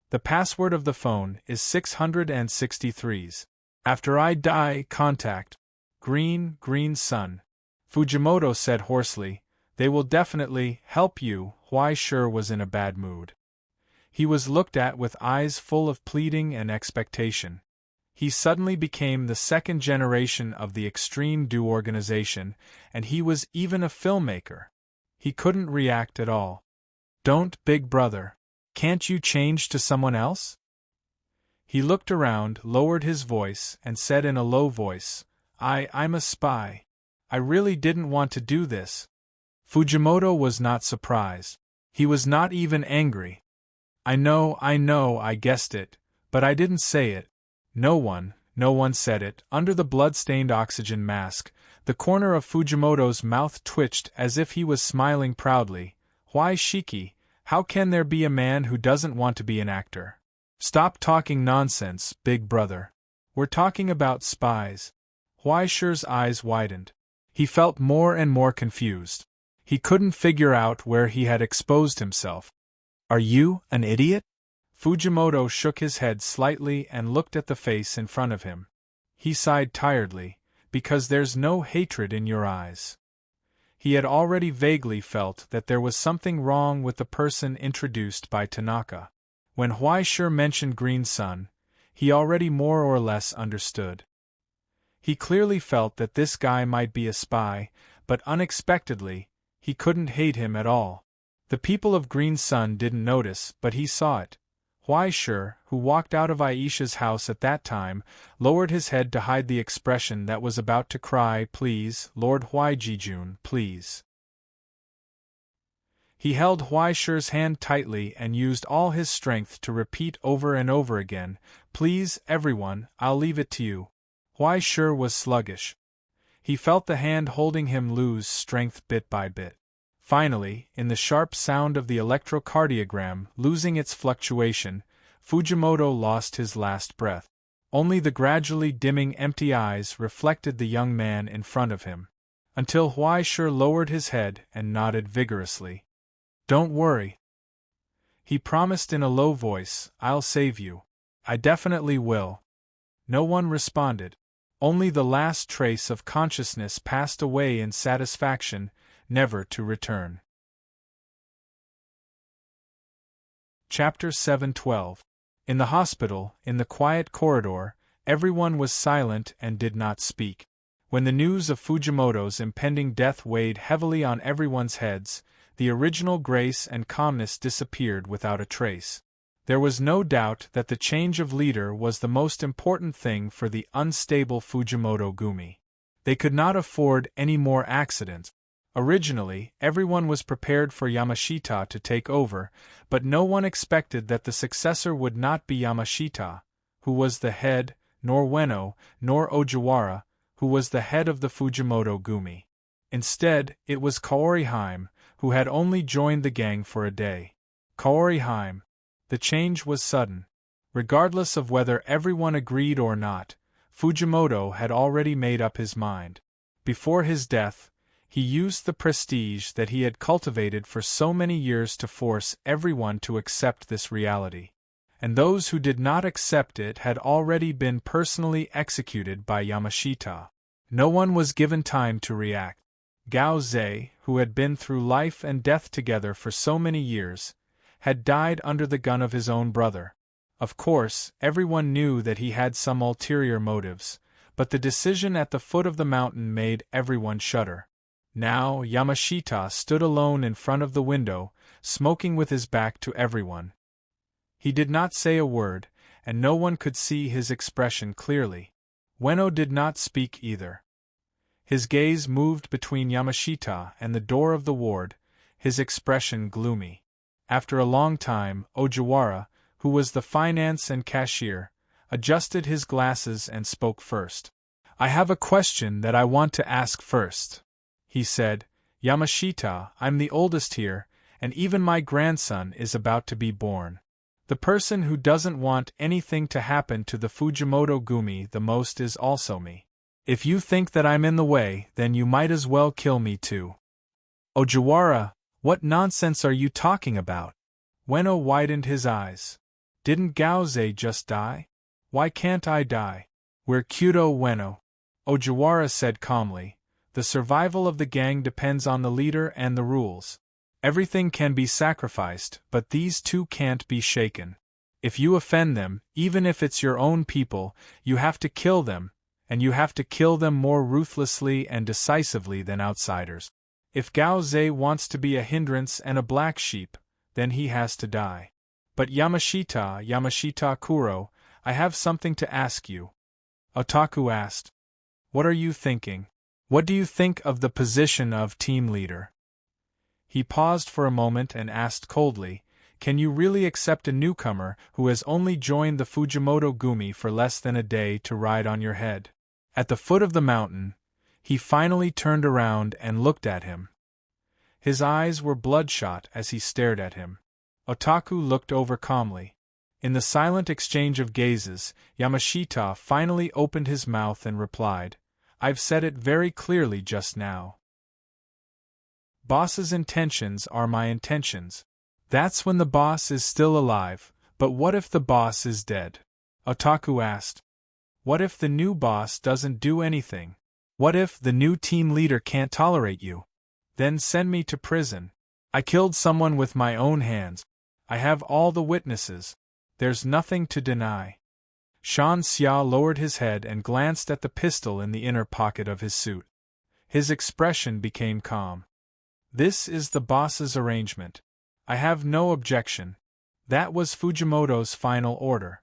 The password of the phone is 663s. After I die, contact. Green Sun. Fujimoto said hoarsely, they will definitely help you. Huai Shi was in a bad mood. He was looked at with eyes full of pleading and expectation. He suddenly became the second generation of the Extreme Do organization, and he was even a filmmaker. He couldn't react at all. Don't, big brother. Can't you change to someone else? He looked around, lowered his voice, and said in a low voice, I'm a spy. I really didn't want to do this. Fujimoto was not surprised. He was not even angry. I know, I guessed it, but I didn't say it. No one said it. Under the blood-stained oxygen mask, the corner of Fujimoto's mouth twitched as if he was smiling proudly. Why, Shiki, how can there be a man who doesn't want to be an actor? Stop talking nonsense, big brother. We're talking about spies. Huaishi's eyes widened. He felt more and more confused. He couldn't figure out where he had exposed himself. Are you an idiot? Fujimoto shook his head slightly and looked at the face in front of him. He sighed tiredly, because there's no hatred in your eyes. He had already vaguely felt that there was something wrong with the person introduced by Tanaka. When Huaishi mentioned Green Sun, he already more or less understood. He clearly felt that this guy might be a spy, but unexpectedly, he couldn't hate him at all. The people of Green Sun didn't notice, but he saw it. Huaishi, who walked out of Aisha's house at that time, lowered his head to hide the expression that was about to cry, "Please, Lord Huaijijun, please." He held Huaishi's hand tightly and used all his strength to repeat over and over again, "Please, everyone, I'll leave it to you." Huaishi was sluggish. He felt the hand holding him lose strength bit by bit. Finally, in the sharp sound of the electrocardiogram losing its fluctuation, Fujimoto lost his last breath. Only the gradually dimming empty eyes reflected the young man in front of him. Until Huaishi lowered his head and nodded vigorously. "Don't worry," he promised in a low voice, "I'll save you. I definitely will." No one responded. Only the last trace of consciousness passed away in satisfaction, never to return. Chapter 7:12. In the hospital, in the quiet corridor, everyone was silent and did not speak. When the news of Fujimoto's impending death weighed heavily on everyone's heads, the original grace and calmness disappeared without a trace. There was no doubt that the change of leader was the most important thing for the unstable Fujimoto Gumi. They could not afford any more accidents. Originally, everyone was prepared for Yamashita to take over, but no one expected that the successor would not be Yamashita, who was the head, nor Ueno, nor Ojiwara, who was the head of the Fujimoto Gumi. Instead, it was Kaori, who had only joined the gang for a day. Kaori. The change was sudden. Regardless of whether everyone agreed or not, Fujimoto had already made up his mind. Before his death, he used the prestige that he had cultivated for so many years to force everyone to accept this reality. And those who did not accept it had already been personally executed by Yamashita. No one was given time to react. Gao Zei, who had been through life and death together for so many years, had died under the gun of his own brother. Of course, everyone knew that he had some ulterior motives, but the decision at the foot of the mountain made everyone shudder. Now, Yamashita stood alone in front of the window, smoking with his back to everyone. He did not say a word, and no one could see his expression clearly. Ueno did not speak either. His gaze moved between Yamashita and the door of the ward, his expression gloomy. After a long time, Ojiwara, who was the finance and cashier, adjusted his glasses and spoke first. "I have a question that I want to ask first," he said. "Yamashita, I'm the oldest here, and even my grandson is about to be born. The person who doesn't want anything to happen to the Fujimoto Gumi the most is also me. If you think that I'm in the way, then you might as well kill me too." "Ojiwara, what nonsense are you talking about?" Ueno widened his eyes. "Didn't Gao Zei just die? Why can't I die?" "We're Kyudo Ueno," Ojiwara said calmly. "The survival of the gang depends on the leader and the rules. Everything can be sacrificed, but these two can't be shaken. If you offend them, even if it's your own people, you have to kill them, and you have to kill them more ruthlessly and decisively than outsiders. If Gao Zei wants to be a hindrance and a black sheep, then he has to die. But Yamashita Kuro, I have something to ask you." Otaku asked. "What are you thinking? What do you think of the position of team leader?" He paused for a moment and asked coldly, "Can you really accept a newcomer who has only joined the Fujimoto Gumi for less than a day to ride on your head?" At the foot of the mountain, he finally turned around and looked at him. His eyes were bloodshot as he stared at him. Otaku looked over calmly. In the silent exchange of gazes, Yamashita finally opened his mouth and replied, "I've said it very clearly just now. Boss's intentions are my intentions. That's when the boss is still alive, but what if the boss is dead?" Otaku asked. "What if the new boss doesn't do anything? What if the new team leader can't tolerate you? Then send me to prison. I killed someone with my own hands. I have all the witnesses. There's nothing to deny." Shan Xia lowered his head and glanced at the pistol in the inner pocket of his suit. His expression became calm. "This is the boss's arrangement. I have no objection. That was Fujimoto's final order.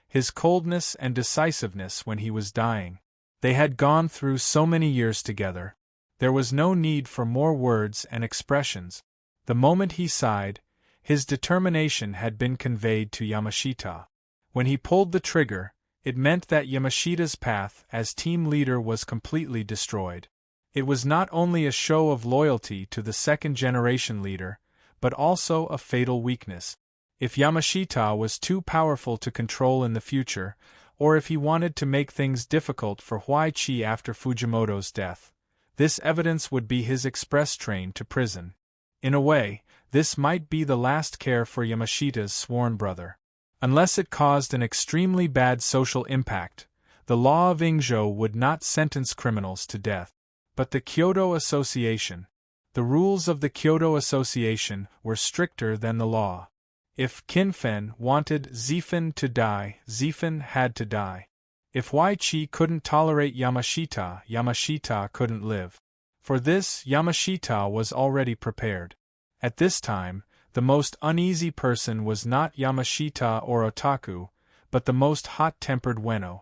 His coldness and decisiveness when he was dying. They had gone through so many years together. There was no need for more words and expressions. The moment he sighed, his determination had been conveyed to Yamashita. When he pulled the trigger, it meant that Yamashita's path as team leader was completely destroyed. It was not only a show of loyalty to the second-generation leader, but also a fatal weakness. If Yamashita was too powerful to control in the future, or if he wanted to make things difficult for Huaichi after Fujimoto's death, this evidence would be his express train to prison. In a way, this might be the last care for Yamashita's sworn brother. Unless it caused an extremely bad social impact, the law of Ingzhou would not sentence criminals to death. But the Kyoto Association. The rules of the Kyoto Association were stricter than the law. If Kinfen wanted Zifen to die, Zifen had to die. If Huaichi couldn't tolerate Yamashita, Yamashita couldn't live. For this, Yamashita was already prepared. At this time, the most uneasy person was not Yamashita or Otaku, but the most hot-tempered Ueno.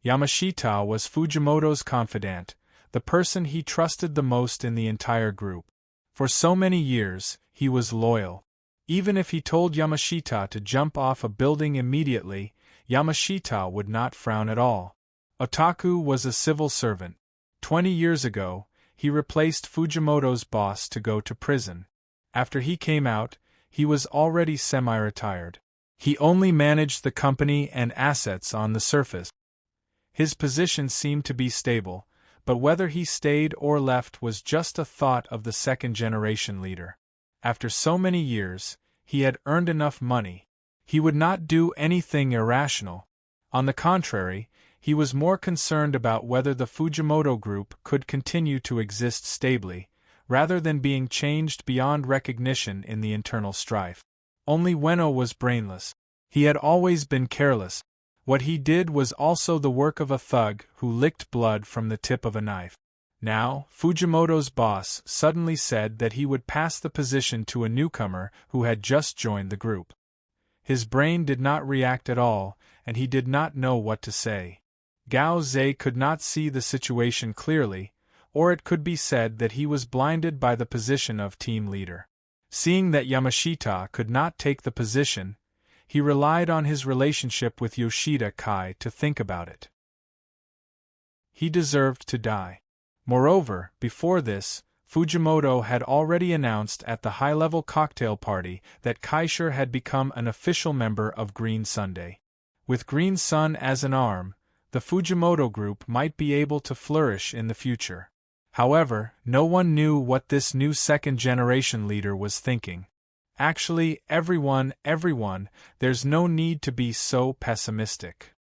Yamashita was Fujimoto's confidant, the person he trusted the most in the entire group. For so many years, he was loyal. Even if he told Yamashita to jump off a building immediately, Yamashita would not frown at all. Otaku was a civil servant. 20 years ago, he replaced Fujimoto's boss to go to prison. After he came out, he was already semi-retired. He only managed the company and assets on the surface. His position seemed to be stable, but whether he stayed or left was just a thought of the second-generation leader. After so many years, he had earned enough money. He would not do anything irrational. On the contrary, he was more concerned about whether the Fujimoto group could continue to exist stably, rather than being changed beyond recognition in the internal strife. Only Ueno was brainless. He had always been careless. What he did was also the work of a thug who licked blood from the tip of a knife. Now, Fujimoto's boss suddenly said that he would pass the position to a newcomer who had just joined the group. His brain did not react at all, and he did not know what to say. Gao Zei could not see the situation clearly, or it could be said that he was blinded by the position of team leader. Seeing that Yamashita could not take the position, he relied on his relationship with Yoshida Kai to think about it. He deserved to die. Moreover, before this, Fujimoto had already announced at the high-level cocktail party that Kaisher had become an official member of Green Sunday. With Green Sun as an arm, the Fujimoto group might be able to flourish in the future. However, no one knew what this new second-generation leader was thinking. Actually, everyone, there's no need to be so pessimistic.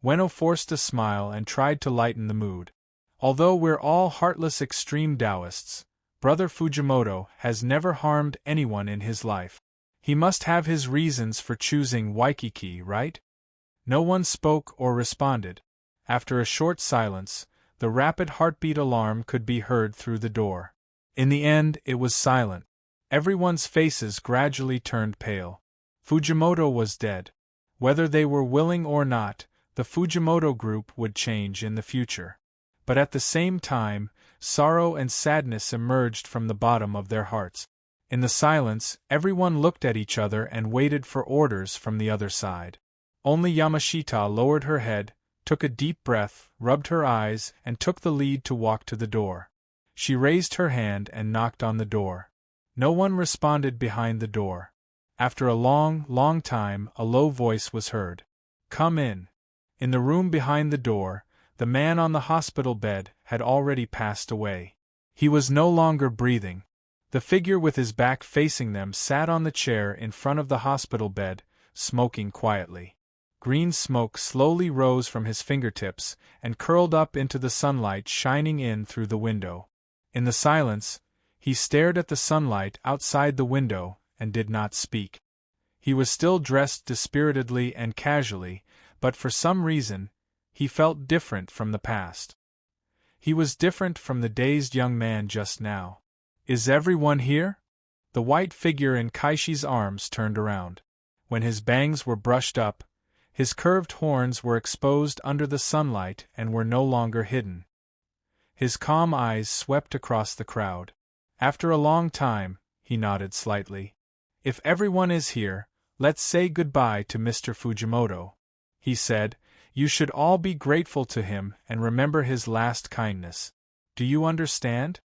Ueno forced a smile and tried to lighten the mood. Although we're all heartless extreme Taoists, Brother Fujimoto has never harmed anyone in his life. He must have his reasons for choosing Waikiki, right? No one spoke or responded. After a short silence, the rapid heartbeat alarm could be heard through the door. In the end, it was silent. Everyone's faces gradually turned pale. Fujimoto was dead. Whether they were willing or not, the Fujimoto group would change in the future. But at the same time, sorrow and sadness emerged from the bottom of their hearts. In the silence, everyone looked at each other and waited for orders from the other side. Only Yamashita lowered her head, took a deep breath, rubbed her eyes, and took the lead to walk to the door. She raised her hand and knocked on the door. No one responded behind the door. After a long, long time, a low voice was heard. "Come in." In the room behind the door, the man on the hospital bed had already passed away. He was no longer breathing. The figure with his back facing them sat on the chair in front of the hospital bed, smoking quietly. Green smoke slowly rose from his fingertips and curled up into the sunlight shining in through the window. In the silence, he stared at the sunlight outside the window and did not speak. He was still dressed dispiritedly and casually, but for some reason, he felt different from the past. He was different from the dazed young man just now. "Is everyone here?" The white figure in Kaishi's arms turned around. When his bangs were brushed up, his curved horns were exposed under the sunlight and were no longer hidden. His calm eyes swept across the crowd. After a long time, he nodded slightly. "If everyone is here, let's say goodbye to Mr. Fujimoto," he said. "You should all be grateful to him and remember his last kindness. Do you understand?"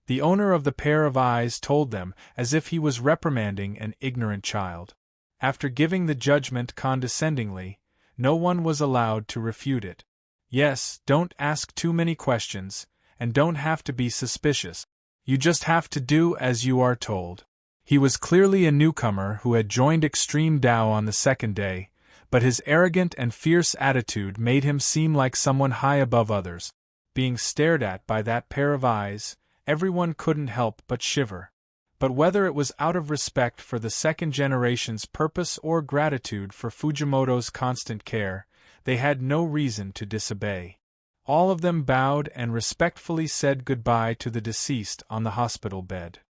The owner of the pair of eyes told them as if he was reprimanding an ignorant child. After giving the judgment condescendingly, no one was allowed to refute it. "Yes, don't ask too many questions, and don't have to be suspicious. You just have to do as you are told." He was clearly a newcomer who had joined Extreme Tao on the second day, but his arrogant and fierce attitude made him seem like someone high above others. Being stared at by that pair of eyes, everyone couldn't help but shiver. But whether it was out of respect for the second generation's purpose or gratitude for Fujimoto's constant care, they had no reason to disobey. All of them bowed and respectfully said goodbye to the deceased on the hospital bed.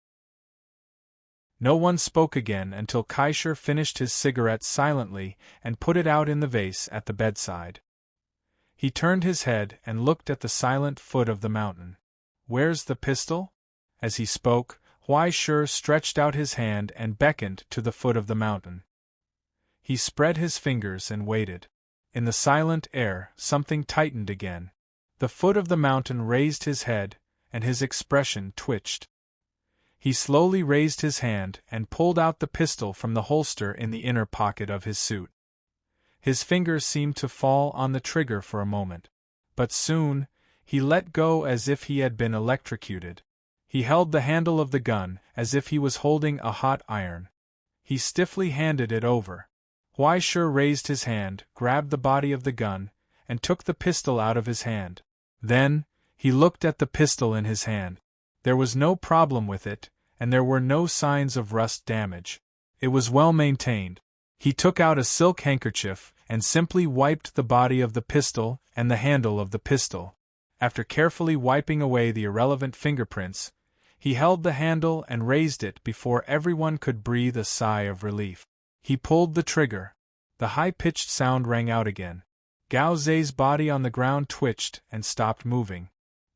No one spoke again until Kaisher finished his cigarette silently and put it out in the vase at the bedside. He turned his head and looked at the silent foot of the mountain. "Where's the pistol?" As he spoke, Huai-Shur stretched out his hand and beckoned to the foot of the mountain. He spread his fingers and waited. In the silent air, something tightened again. The foot of the mountain raised his head, and his expression twitched. He slowly raised his hand and pulled out the pistol from the holster in the inner pocket of his suit. His fingers seemed to fall on the trigger for a moment. But soon, he let go as if he had been electrocuted. He held the handle of the gun as if he was holding a hot iron. He stiffly handed it over. Huai-Shur raised his hand, grabbed the body of the gun, and took the pistol out of his hand. Then, he looked at the pistol in his hand. There was no problem with it, and there were no signs of rust damage. It was well maintained. He took out a silk handkerchief and simply wiped the body of the pistol and the handle of the pistol. After carefully wiping away the irrelevant fingerprints, he held the handle and raised it before everyone could breathe a sigh of relief. He pulled the trigger. The high-pitched sound rang out again. Gao Zei's body on the ground twitched and stopped moving.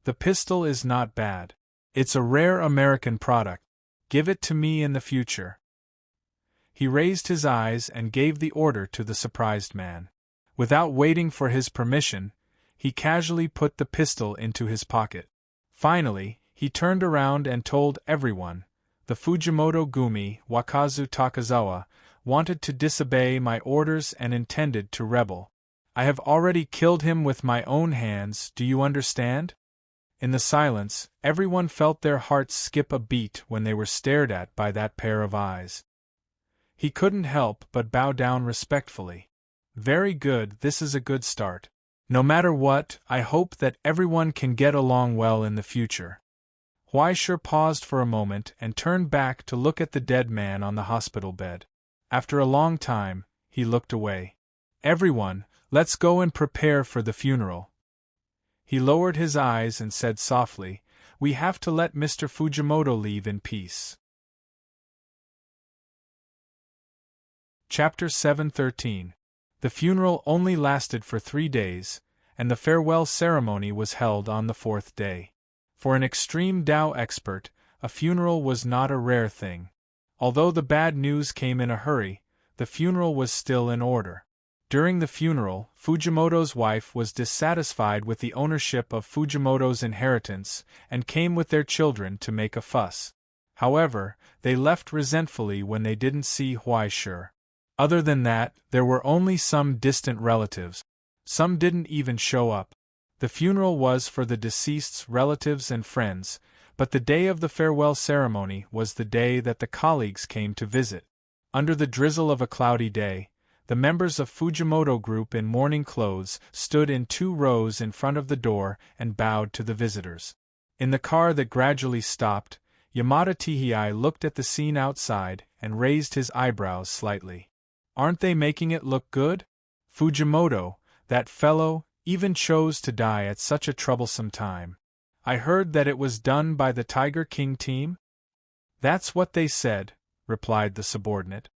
"The pistol is not bad. It's a rare American product. Give it to me in the future." He raised his eyes and gave the order to the surprised man. Without waiting for his permission, he casually put the pistol into his pocket. Finally, he turned around and told everyone, "The Fujimoto Gumi, Wakazu Takazawa, wanted to disobey my orders and intended to rebel. I have already killed him with my own hands, do you understand?" In the silence, everyone felt their hearts skip a beat when they were stared at by that pair of eyes. He couldn't help but bow down respectfully. "Very good, this is a good start. No matter what, I hope that everyone can get along well in the future." Huai-Shur paused for a moment and turned back to look at the dead man on the hospital bed. After a long time, he looked away. "Everyone, let's go and prepare for the funeral." He lowered his eyes and said softly, "We have to let Mr. Fujimoto leave in peace." Chapter 713. The funeral only lasted for 3 days, and the farewell ceremony was held on the 4th day. For an extreme Tao expert, a funeral was not a rare thing. Although the bad news came in a hurry, the funeral was still in order. During the funeral, Fujimoto's wife was dissatisfied with the ownership of Fujimoto's inheritance and came with their children to make a fuss. However, they left resentfully when they didn't see Huaishur. Other than that, there were only some distant relatives. Some didn't even show up. The funeral was for the deceased's relatives and friends, but the day of the farewell ceremony was the day that the colleagues came to visit. Under the drizzle of a cloudy day, the members of Fujimoto Group in mourning clothes stood in 2 rows in front of the door and bowed to the visitors. In the car that gradually stopped, Yamada Tihei looked at the scene outside and raised his eyebrows slightly. Aren't they making it look good? Fujimoto, that fellow, even chose to die at such a troublesome time. I heard that it was done by the Tiger King team? That's what they said, replied the subordinate.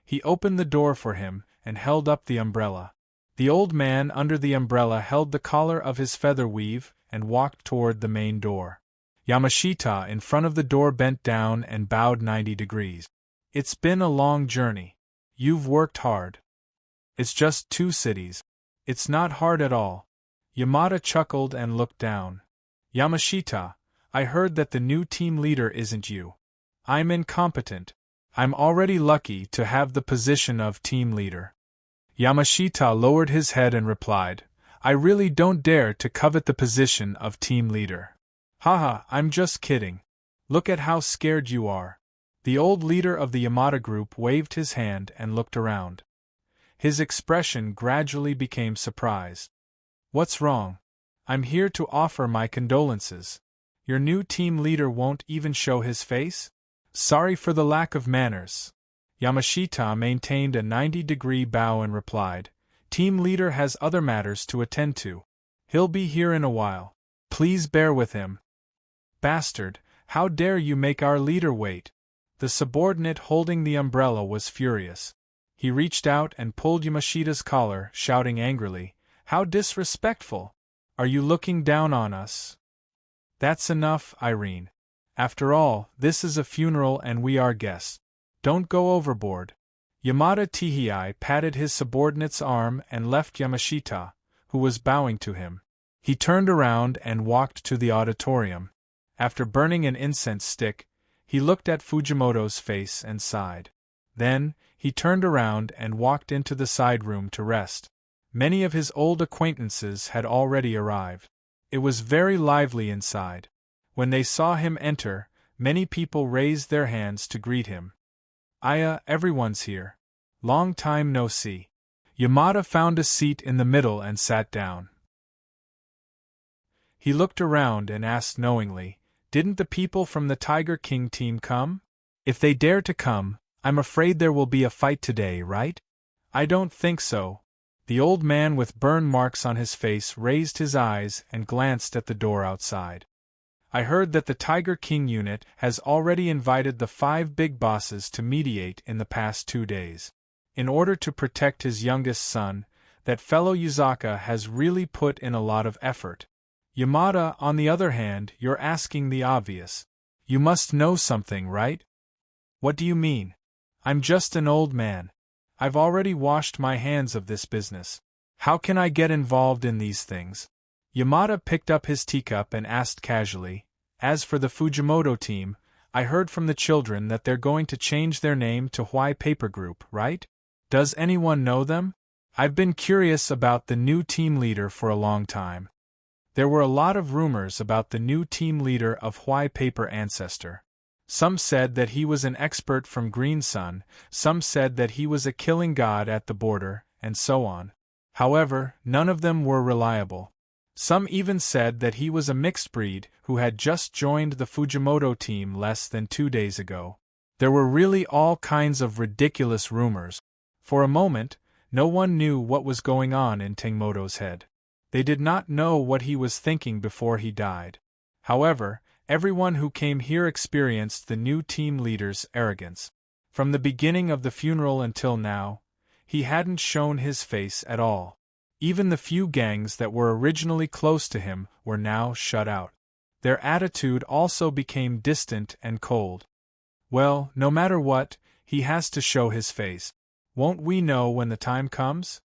He opened the door for him and held up the umbrella. The old man under the umbrella held the collar of his feather weave and walked toward the main door. Yamashita in front of the door bent down and bowed 90 degrees. It's been a long journey. You've worked hard. It's just 2 cities. It's not hard at all. Yamada chuckled and looked down. Yamashita, I heard that the new team leader isn't you. I'm incompetent. I'm already lucky to have the position of team leader. Yamashita lowered his head and replied, I really don't dare to covet the position of team leader. Haha, I'm just kidding. Look at how scared you are. The old leader of the Yamada group waved his hand and looked around. His expression gradually became surprised. What's wrong? I'm here to offer my condolences. Your new team leader won't even show his face? Sorry for the lack of manners. Yamashita maintained a 90-degree bow and replied, Team leader has other matters to attend to. He'll be here in a while. Please bear with him. Bastard, how dare you make our leader wait? The subordinate holding the umbrella was furious. He reached out and pulled Yamashita's collar, shouting angrily, How disrespectful! Are you looking down on us? That's enough, Irene. After all, this is a funeral and we are guests. Don't go overboard. Yamada Tihei patted his subordinate's arm and left Yamashita, who was bowing to him. He turned around and walked to the auditorium. After burning an incense stick, he looked at Fujimoto's face and sighed. Then, he turned around and walked into the side room to rest. Many of his old acquaintances had already arrived. It was very lively inside. When they saw him enter, many people raised their hands to greet him. Aya, everyone's here. Long time no see. Yamada found a seat in the middle and sat down. He looked around and asked knowingly, Didn't the people from the Tiger King team come? If they dare to come, I'm afraid there will be a fight today, right? I don't think so. The old man with burn marks on his face raised his eyes and glanced at the door outside. I heard that the Tiger King unit has already invited the 5 big bosses to mediate in the past 2 days. In order to protect his youngest son, that fellow Yuzaka has really put in a lot of effort. Yamada, on the other hand, you're asking the obvious. You must know something, right? What do you mean? I'm just an old man. I've already washed my hands of this business. How can I get involved in these things? Yamada picked up his teacup and asked casually, As for the Fujimoto team, I heard from the children that they're going to change their name to Huai Paper Group, right? Does anyone know them? I've been curious about the new team leader for a long time. There were a lot of rumors about the new team leader of Huai Paper Ancestor. Some said that he was an expert from Green Sun, some said that he was a killing god at the border, and so on. However, none of them were reliable. Some even said that he was a mixed breed who had just joined the Fujimoto team less than 2 days ago. There were really all kinds of ridiculous rumors. For a moment, no one knew what was going on in Tengmoto's head. They did not know what he was thinking before he died. However, everyone who came here experienced the new team leader's arrogance. From the beginning of the funeral until now, he hadn't shown his face at all. Even the few gangs that were originally close to him were now shut out. Their attitude also became distant and cold. Well, no matter what, he has to show his face. Won't we know when the time comes?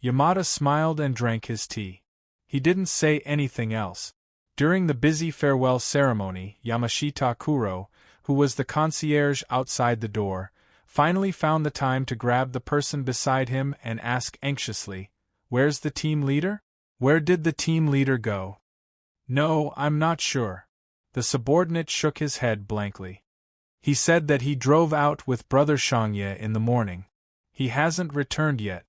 Yamada smiled and drank his tea. He didn't say anything else. During the busy farewell ceremony, Yamashita Kuro, who was the concierge outside the door, finally found the time to grab the person beside him and ask anxiously, "Where's the team leader? Where did the team leader go?" "No, I'm not sure." The subordinate shook his head blankly. "He said that he drove out with Brother Shangye in the morning. He hasn't returned yet."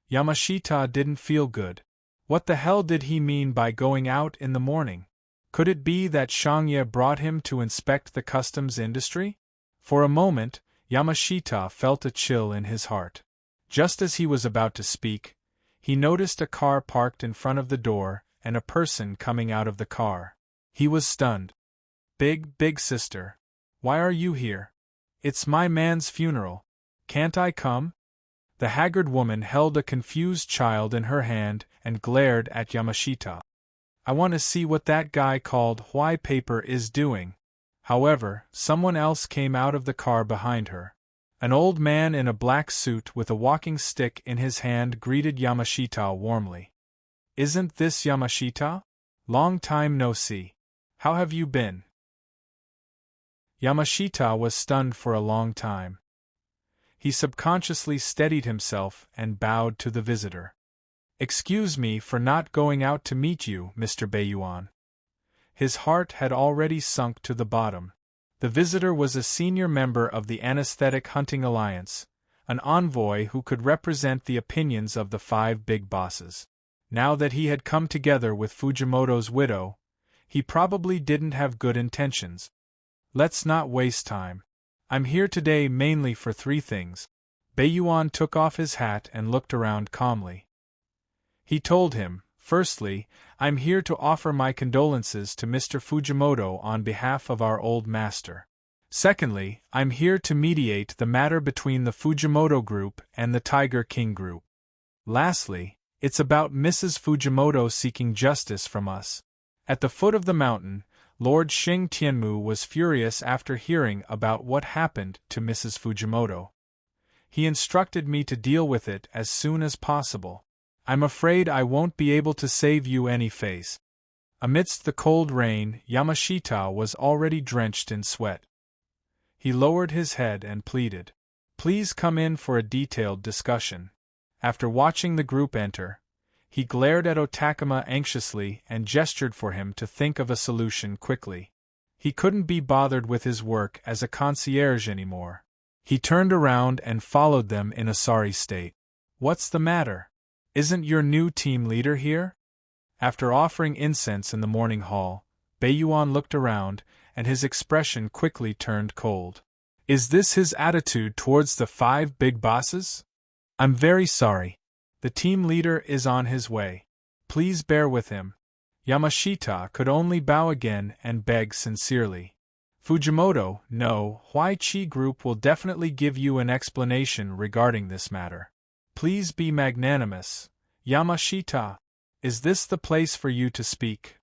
Yamashita didn't feel good. What the hell did he mean by going out in the morning? Could it be that Shangye brought him to inspect the customs industry? For a moment, Yamashita felt a chill in his heart. Just as he was about to speak, he noticed a car parked in front of the door and a person coming out of the car. He was stunned. Big sister. Why are you here? It's my man's funeral. Can't I come?" The haggard woman held a confused child in her hand and glared at Yamashita. "I want to see what that guy called Why Paper is doing." However, someone else came out of the car behind her. An old man in a black suit with a walking stick in his hand greeted Yamashita warmly. "Isn't this Yamashita? Long time no see. How have you been?" Yamashita was stunned for a long time. He subconsciously steadied himself and bowed to the visitor. "Excuse me for not going out to meet you, Mr. Beiyuan." His heart had already sunk to the bottom. The visitor was a senior member of the Anesthetic Hunting Alliance, an envoy who could represent the opinions of the 5 big bosses. Now that he had come together with Fujimoto's widow, he probably didn't have good intentions. "Let's not waste time. I'm here today mainly for 3 things. Beiyuan took off his hat and looked around calmly. He told him, "Firstly, I'm here to offer my condolences to Mr. Fujimoto on behalf of our old master. Secondly, I'm here to mediate the matter between the Fujimoto Group and the Tiger King Group. Lastly, it's about Mrs. Fujimoto seeking justice from us." At the foot of the mountain, Lord Xing Tianmu was furious after hearing about what happened to Mrs. Fujimoto. He instructed me to deal with it as soon as possible. I'm afraid I won't be able to save you any face. Amidst the cold rain, Yamashita was already drenched in sweat. He lowered his head and pleaded, "Please come in for a detailed discussion." After watching the group enter, he glared at Otakama anxiously and gestured for him to think of a solution quickly. He couldn't be bothered with his work as a concierge anymore. He turned around and followed them in a sorry state. "What's the matter? Isn't your new team leader here?" After offering incense in the morning hall, Beiyuan looked around, and his expression quickly turned cold. "Is this his attitude towards the 5 big bosses? I'm very sorry. The team leader is on his way. Please bear with him." Yamashita could only bow again and beg sincerely. "Fujimoto, no, Huai Chi Group will definitely give you an explanation regarding this matter. Please be magnanimous. Yamashita, is this the place for you to speak?"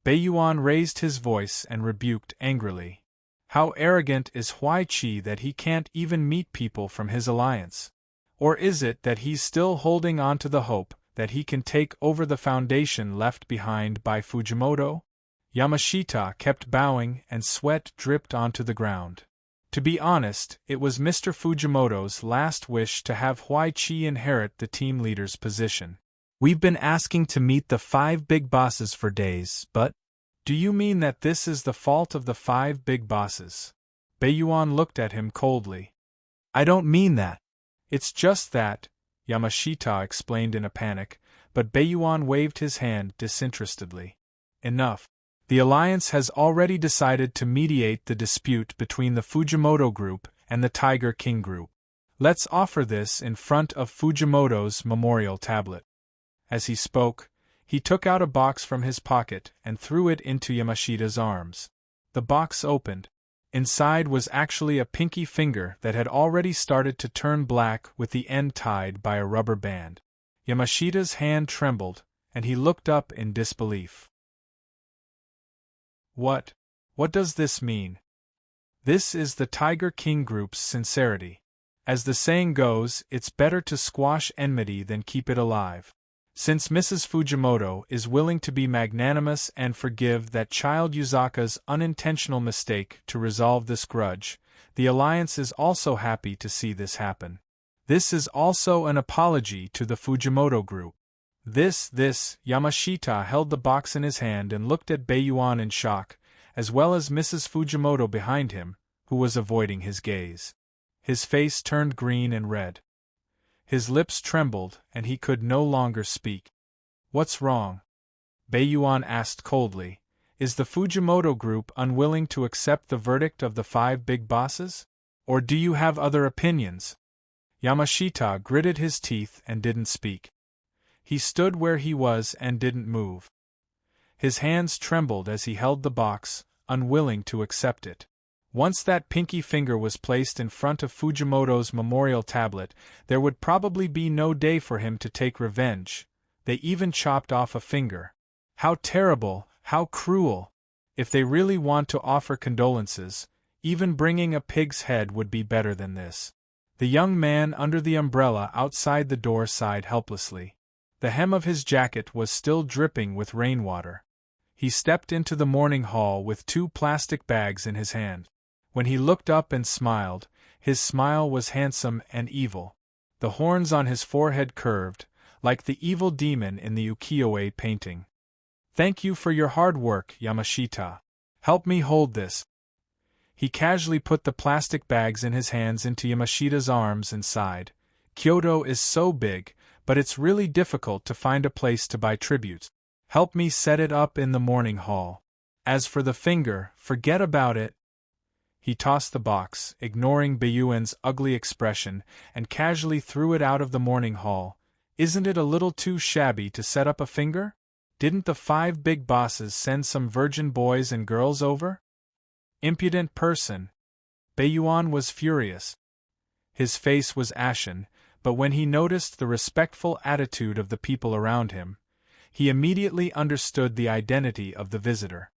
Beiyuan raised his voice and rebuked angrily. How arrogant is Huai Chi that he can't even meet people from his alliance? Or is it that he's still holding on to the hope that he can take over the foundation left behind by Fujimoto? Yamashita kept bowing and sweat dripped onto the ground. To be honest, it was Mr. Fujimoto's last wish to have Huai Chi inherit the team leader's position. "We've been asking to meet the 5 big bosses for days, but—" "Do you mean that this is the fault of the 5 big bosses?" Beiyuan looked at him coldly. "I don't mean that. It's just that," Yamashita explained in a panic, but Beiyuan waved his hand disinterestedly. "Enough. The Alliance has already decided to mediate the dispute between the Fujimoto Group and the Tiger King Group. Let's offer this in front of Fujimoto's memorial tablet." As he spoke, he took out a box from his pocket and threw it into Yamashita's arms. The box opened. Inside was actually a pinky finger that had already started to turn black with the end tied by a rubber band. Yamashita's hand trembled, and he looked up in disbelief. What does this mean?" This is the Tiger King group's sincerity. As the saying goes, it's better to squash enmity than keep it alive. Since Mrs. Fujimoto is willing to be magnanimous and forgive that child Yuzaka's unintentional mistake to resolve this grudge, the alliance is also happy to see this happen. This is also an apology to the Fujimoto group. Yamashita held the box in his hand and looked at Beiyuan in shock, as well as Mrs. Fujimoto behind him, who was avoiding his gaze. His face turned green and red. His lips trembled, and he could no longer speak. "What's wrong?" Beiyuan asked coldly. "Is the Fujimoto group unwilling to accept the verdict of the 5 big bosses? Or do you have other opinions?" Yamashita gritted his teeth and didn't speak. He stood where he was and didn't move. His hands trembled as he held the box, unwilling to accept it. Once that pinky finger was placed in front of Fujimoto's memorial tablet, there would probably be no day for him to take revenge. They even chopped off a finger. How terrible, how cruel! If they really want to offer condolences, even bringing a pig's head would be better than this. The young man under the umbrella outside the door sighed helplessly. The hem of his jacket was still dripping with rainwater. He stepped into the morning hall with 2 plastic bags in his hand. When he looked up and smiled, his smile was handsome and evil. The horns on his forehead curved, like the evil demon in the ukiyo-e painting. "Thank you for your hard work, Yamashita. Help me hold this." He casually put the plastic bags in his hands into Yamashita's arms and sighed. "Kyoto is so big, but it's really difficult to find a place to buy tributes. Help me set it up in the morning hall. As for the finger, forget about it." He tossed the box, ignoring Beiyuan's ugly expression, and casually threw it out of the morning hall. "Isn't it a little too shabby to set up a finger? Didn't the 5 big bosses send some virgin boys and girls over?" "Impudent person!" Beiyuan was furious. His face was ashen, but when he noticed the respectful attitude of the people around him, he immediately understood the identity of the visitor.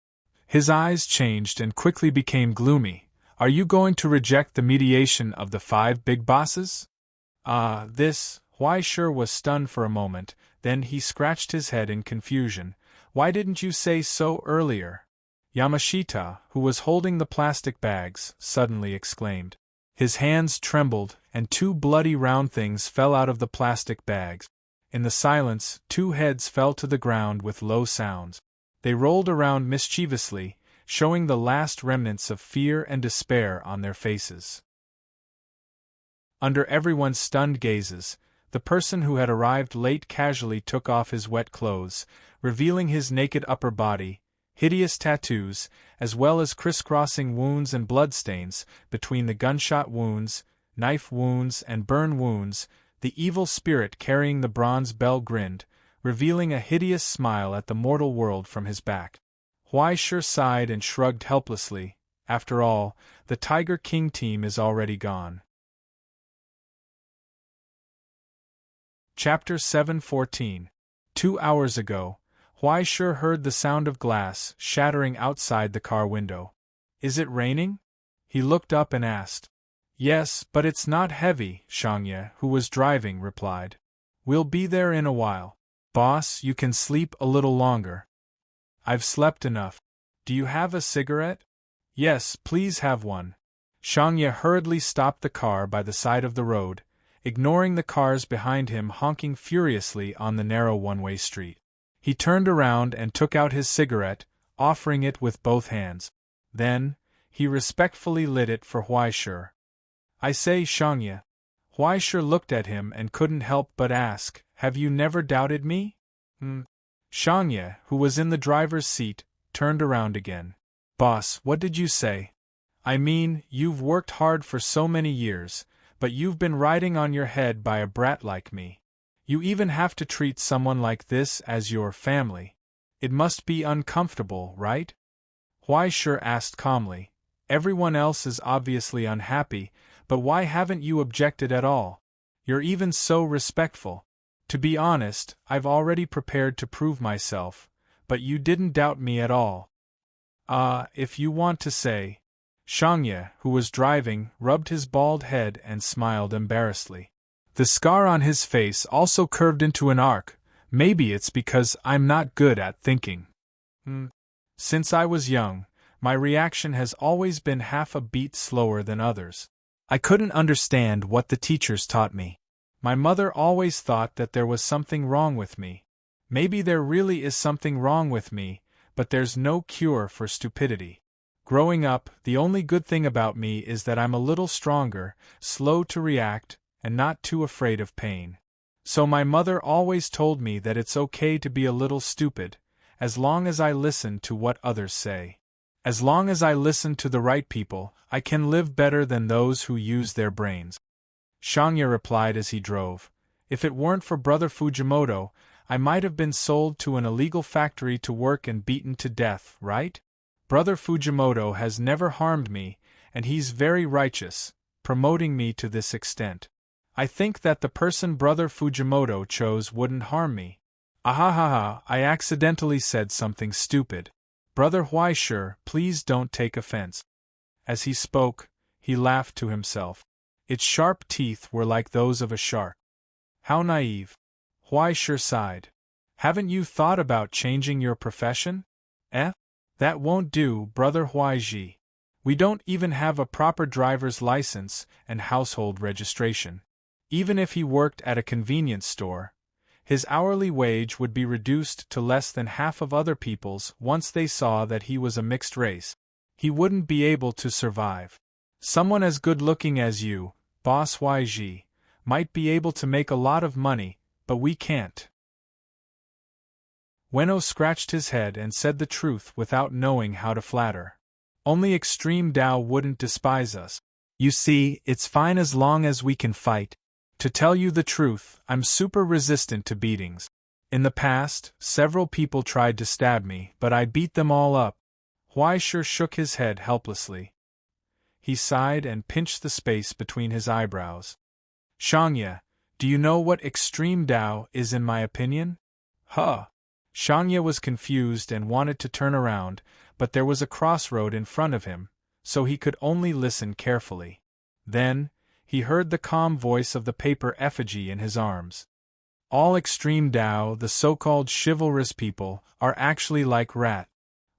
His eyes changed and quickly became gloomy. "Are you going to reject the mediation of the 5 big bosses?" Huai Shi was stunned for a moment, then he scratched his head in confusion. "Why didn't you say so earlier?" Yamashita, who was holding the plastic bags, suddenly exclaimed. His hands trembled, and 2 bloody round things fell out of the plastic bags. In the silence, 2 heads fell to the ground with low sounds. They rolled around mischievously, showing the last remnants of fear and despair on their faces. Under everyone's stunned gazes, the person who had arrived late casually took off his wet clothes, revealing his naked upper body, hideous tattoos, as well as crisscrossing wounds and bloodstains. Between the gunshot wounds, knife wounds, and burn wounds, the evil spirit carrying the bronze bell grinned, revealing a hideous smile at the mortal world from his back. Huai Shi sighed and shrugged helplessly. After all, the Tiger King team is already gone. Chapter 714. 2 hours ago, Huai Shi heard the sound of glass shattering outside the car window. "Is it raining?" He looked up and asked. "Yes, but it's not heavy," Shangye, who was driving, replied. "We'll be there in a while. Boss, you can sleep a little longer." "I've slept enough. Do you have a cigarette?" "Yes, please have one." Shangye hurriedly stopped the car by the side of the road, ignoring the cars behind him honking furiously on the narrow one-way street. He turned around and took out his cigarette, offering it with both hands. Then, he respectfully lit it for Huai Shi. "I say, Shangye." Huai Shi looked at him and couldn't help but ask, "Have you never doubted me?" Shangye, who was in the driver's seat, turned around again. "Boss, what did you say?" "I mean, you've worked hard for so many years, but you've been riding on your head by a brat like me. You even have to treat someone like this as your family. It must be uncomfortable, right?" Huai Shi asked calmly. "Everyone else is obviously unhappy, but why haven't you objected at all? You're even so respectful. To be honest, I've already prepared to prove myself, but you didn't doubt me at all." If you want to say." Shangye, who was driving, rubbed his bald head and smiled embarrassedly. The scar on his face also curved into an arc. Maybe it's because I'm not good at thinking. Since I was young, my reaction has always been half a beat slower than others. I couldn't understand what the teachers taught me. My mother always thought that there was something wrong with me. Maybe there really is something wrong with me, but there's no cure for stupidity. Growing up, the only good thing about me is that I'm a little stronger, slow to react, and not too afraid of pain. So my mother always told me that it's okay to be a little stupid, as long as I listen to what others say. As long as I listen to the right people, I can live better than those who use their brains. Shangye replied as he drove. If it weren't for Brother Fujimoto, I might have been sold to an illegal factory to work and beaten to death, right? Brother Fujimoto has never harmed me, and he's very righteous, promoting me to this extent. I think that the person Brother Fujimoto chose wouldn't harm me. Ahahaha, I accidentally said something stupid. Brother Huaishe, please don't take offense. As he spoke, he laughed to himself. Its sharp teeth were like those of a shark. How naive. Huaishe sighed. Haven't you thought about changing your profession? That won't do, Brother Huaiji. We don't even have a proper driver's license and household registration. Even if he worked at a convenience store, his hourly wage would be reduced to less than half of other people's once they saw that he was a mixed race. He wouldn't be able to survive. Someone as good-looking as you, Boss YG, might be able to make a lot of money, but we can't. Ueno scratched his head and said the truth without knowing how to flatter. Only Extreme Tao wouldn't despise us. You see, it's fine as long as we can fight. To tell you the truth, I'm super resistant to beatings. In the past, several people tried to stab me, but I beat them all up. Huaishe shook his head helplessly. He sighed and pinched the space between his eyebrows. Shangye, do you know what Extreme Tao is in my opinion? Huh. Shangye was confused and wanted to turn around, but there was a crossroad in front of him, so he could only listen carefully. Then, he heard the calm voice of the paper effigy in his arms. All Extreme Tao, the so-called chivalrous people, are actually like rat.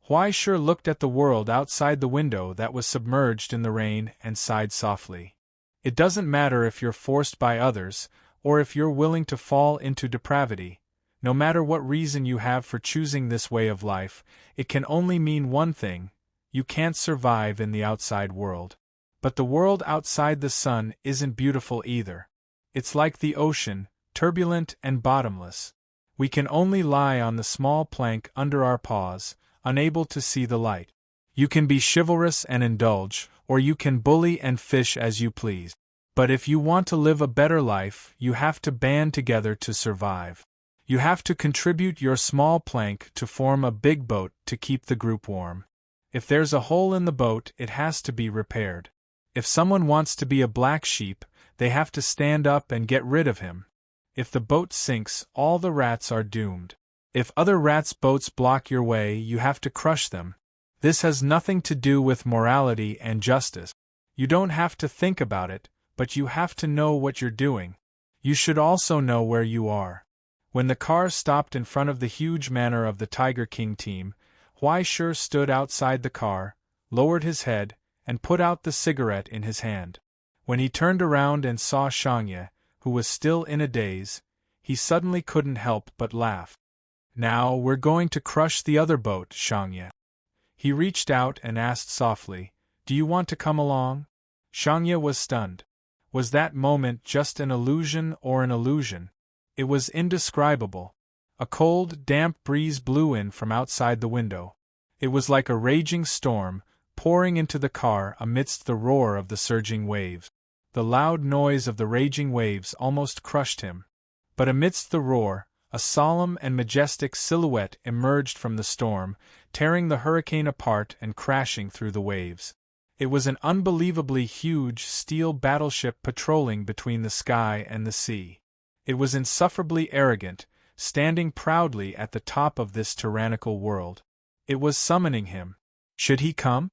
Huaishe looked at the world outside the window that was submerged in the rain and sighed softly. It doesn't matter if you're forced by others, or if you're willing to fall into depravity. No matter what reason you have for choosing this way of life, it can only mean one thing: you can't survive in the outside world. But the world outside the sun isn't beautiful either. It's like the ocean, turbulent and bottomless. We can only lie on the small plank under our paws, unable to see the light. You can be chivalrous and indulge, or you can bully and fish as you please. But if you want to live a better life, you have to band together to survive. You have to contribute your small plank to form a big boat to keep the group warm. If there's a hole in the boat, it has to be repaired. If someone wants to be a black sheep, they have to stand up and get rid of him. If the boat sinks, all the rats are doomed. If other rats' boats block your way, you have to crush them. This has nothing to do with morality and justice. You don't have to think about it, but you have to know what you're doing. You should also know where you are. When the car stopped in front of the huge manor of the Tiger King team, Huaishe stood outside the car, lowered his head, and put out the cigarette in his hand. When he turned around and saw Shangye, who was still in a daze, he suddenly couldn't help but laugh. Now we're going to crush the other boat, Shangye. He reached out and asked softly, "Do you want to come along?" Shangye was stunned. Was that moment just an illusion or an illusion? It was indescribable. A cold, damp breeze blew in from outside the window. It was like a raging storm, pouring into the car amidst the roar of the surging waves. The loud noise of the raging waves almost crushed him. But amidst the roar, a solemn and majestic silhouette emerged from the storm, tearing the hurricane apart and crashing through the waves. It was an unbelievably huge steel battleship patrolling between the sky and the sea. It was insufferably arrogant, standing proudly at the top of this tyrannical world. It was summoning him. Should he come?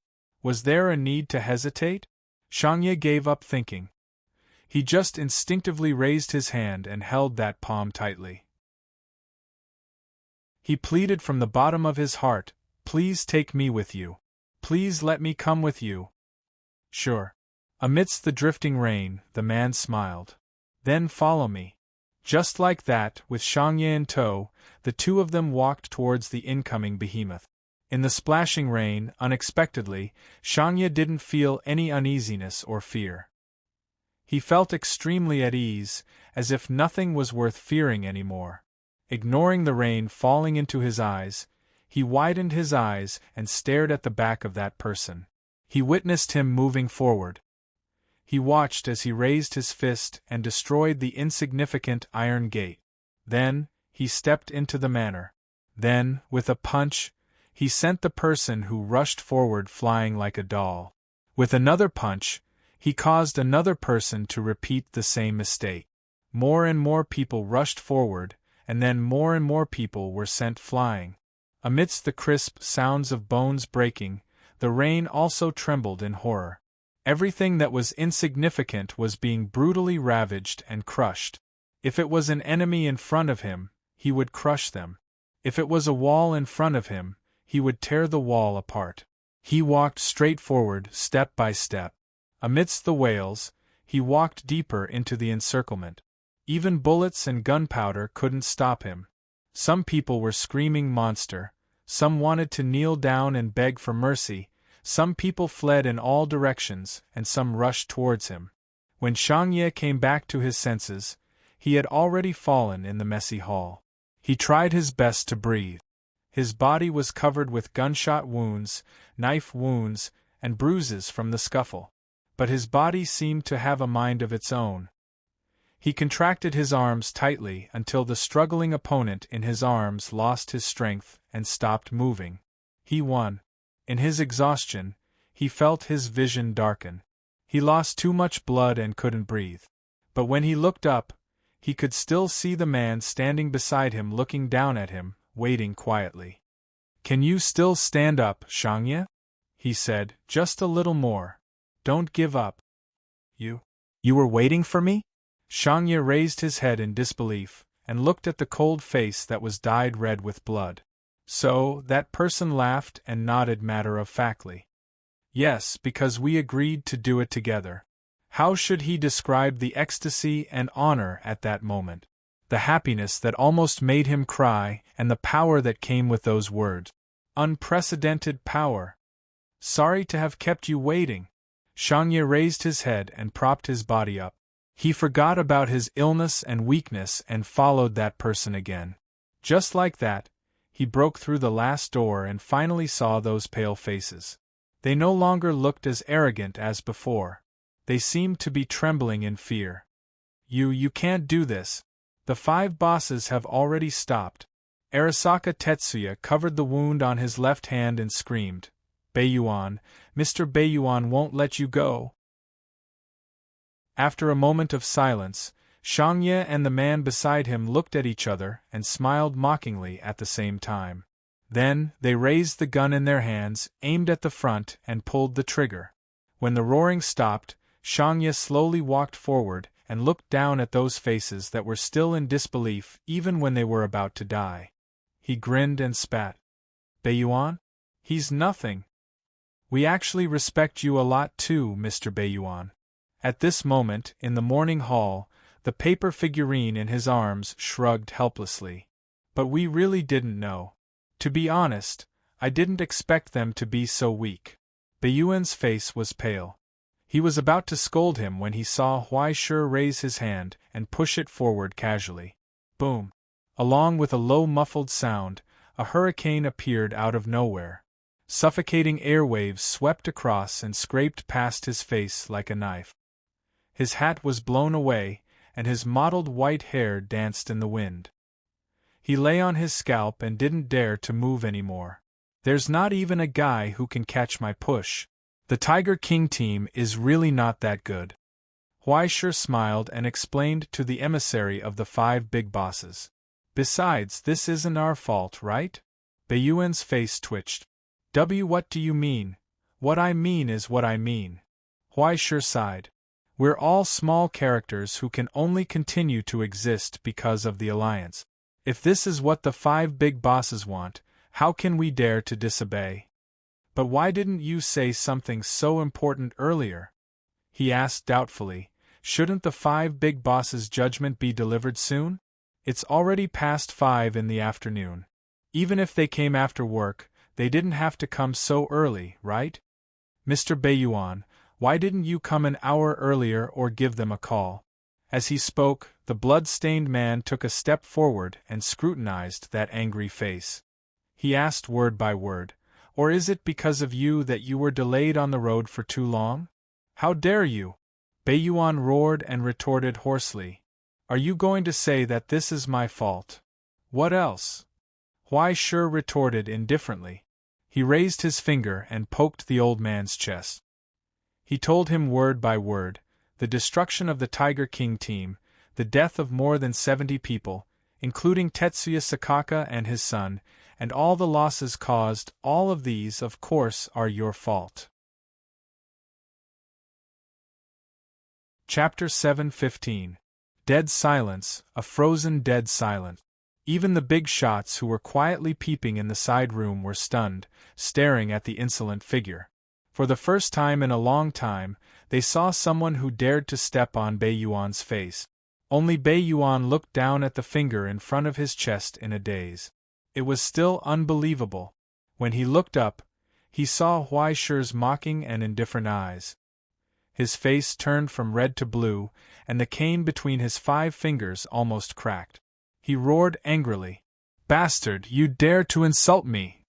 Was there a need to hesitate? Shangye gave up thinking. He just instinctively raised his hand and held that palm tightly. He pleaded from the bottom of his heart, "Please take me with you. Please let me come with you." "Sure." Amidst the drifting rain, the man smiled. "Then follow me." Just like that, with Shangye in tow, the two of them walked towards the incoming behemoth. In the splashing rain, unexpectedly, Shangye didn't feel any uneasiness or fear. He felt extremely at ease, as if nothing was worth fearing anymore. Ignoring the rain falling into his eyes, he widened his eyes and stared at the back of that person. He witnessed him moving forward. He watched as he raised his fist and destroyed the insignificant iron gate. Then, he stepped into the manor. Then, with a punch, he sent the person who rushed forward flying like a doll. With another punch, he caused another person to repeat the same mistake. More and more people rushed forward, and then more and more people were sent flying. Amidst the crisp sounds of bones breaking, the rain also trembled in horror. Everything that was insignificant was being brutally ravaged and crushed. If it was an enemy in front of him, he would crush them. If it was a wall in front of him, he would tear the wall apart. He walked straight forward, step by step. Amidst the wails, he walked deeper into the encirclement. Even bullets and gunpowder couldn't stop him. Some people were screaming "monster," some wanted to kneel down and beg for mercy, some people fled in all directions, and some rushed towards him. When Shangye came back to his senses, he had already fallen in the messy hall. He tried his best to breathe. His body was covered with gunshot wounds, knife wounds, and bruises from the scuffle. But his body seemed to have a mind of its own. He contracted his arms tightly until the struggling opponent in his arms lost his strength and stopped moving. He won. In his exhaustion, he felt his vision darken. He lost too much blood and couldn't breathe. But when he looked up, he could still see the man standing beside him looking down at him, waiting quietly. "Can you still stand up, Shangye?" he said, "just a little more. Don't give up." You were waiting for me?" Shangye raised his head in disbelief, and looked at the cold face that was dyed red with blood. So, that person laughed and nodded matter-of-factly. "Yes, because we agreed to do it together." How should he describe the ecstasy and honor at that moment? The happiness that almost made him cry, and the power that came with those words. Unprecedented power. "Sorry to have kept you waiting." Shangye raised his head and propped his body up. He forgot about his illness and weakness and followed that person again. Just like that, he broke through the last door and finally saw those pale faces. They no longer looked as arrogant as before. They seemed to be trembling in fear. You can't do this. The 5 bosses have already stopped." Arasaka Tetsuya covered the wound on his left hand and screamed, "Beiyuan, Mr. Beiyuan won't let you go." After a moment of silence, Shangye and the man beside him looked at each other and smiled mockingly at the same time. Then, they raised the gun in their hands, aimed at the front, and pulled the trigger. When the roaring stopped, Shangye slowly walked forward and looked down at those faces that were still in disbelief even when they were about to die. He grinned and spat. "Beiyuan? He's nothing. We actually respect you a lot too, Mr. Beiyuan." At this moment, in the morning hall, the paper figurine in his arms shrugged helplessly. "But we really didn't know. To be honest, I didn't expect them to be so weak." Beiyuan's face was pale. He was about to scold him when he saw Huaishur raise his hand and push it forward casually. Boom! Along with a low muffled sound, a hurricane appeared out of nowhere. Suffocating airwaves swept across and scraped past his face like a knife. His hat was blown away, and his mottled white hair danced in the wind. He lay on his scalp and didn't dare to move anymore. "There's not even a guy who can catch my push. The Tiger King team is really not that good." Huaishur smiled and explained to the emissary of the 5 big bosses. "Besides, this isn't our fault, right?" Beiyuan's face twitched. What do you mean?" What I mean is what I mean. Huaishir sighed. We're all small characters who can only continue to exist because of the alliance. If this is what the 5 big bosses want, how can we dare to disobey? But why didn't you say something so important earlier? He asked doubtfully. Shouldn't the 5 big bosses' judgment be delivered soon? It's already past 5 in the afternoon. Even if they came after work, they didn't have to come so early, right? Mr. Beiyuan, why didn't you come an hour earlier or give them a call? As he spoke, the blood-stained man took a step forward and scrutinized that angry face. He asked word by word, or is it because of you that you were delayed on the road for too long? How dare you? Beiyuan roared and retorted hoarsely. Are you going to say that this is my fault? What else? Huaishir retorted indifferently. He raised his finger and poked the old man's chest. He told him word by word, the destruction of the Tiger King team, the death of more than 70 people, including Tetsuya Sakaka and his son, and all the losses caused. All of these, of course, are your fault. Chapter 7:15. Dead silence, a frozen dead silence. Even the big shots who were quietly peeping in the side room were stunned, staring at the insolent figure. For the first time in a long time, they saw someone who dared to step on Beiyuan's face. Only Beiyuan looked down at the finger in front of his chest in a daze. It was still unbelievable. When he looked up, he saw Huaishir's mocking and indifferent eyes. His face turned from red to blue, and the cane between his 5 fingers almost cracked. He roared angrily. Bastard, you dare to insult me!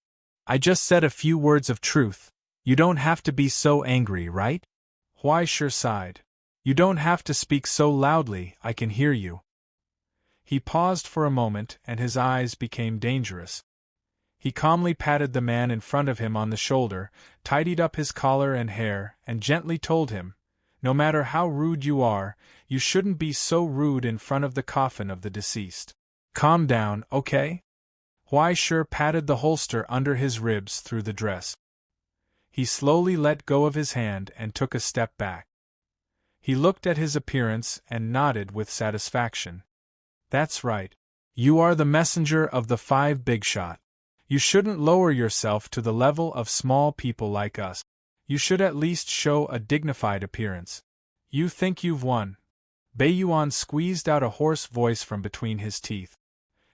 I just said a few words of truth. You don't have to be so angry, right? Huaishir sighed. You don't have to speak so loudly, I can hear you. He paused for a moment and his eyes became dangerous. He calmly patted the man in front of him on the shoulder, tidied up his collar and hair, and gently told him, no matter how rude you are, you shouldn't be so rude in front of the coffin of the deceased. Calm down, okay? Huaishir patted the holster under his ribs through the dress. He slowly let go of his hand and took a step back. He looked at his appearance and nodded with satisfaction. That's right. You are the messenger of the 5 big shot. You shouldn't lower yourself to the level of small people like us. You should at least show a dignified appearance. You think you've won. Beiyuan squeezed out a hoarse voice from between his teeth.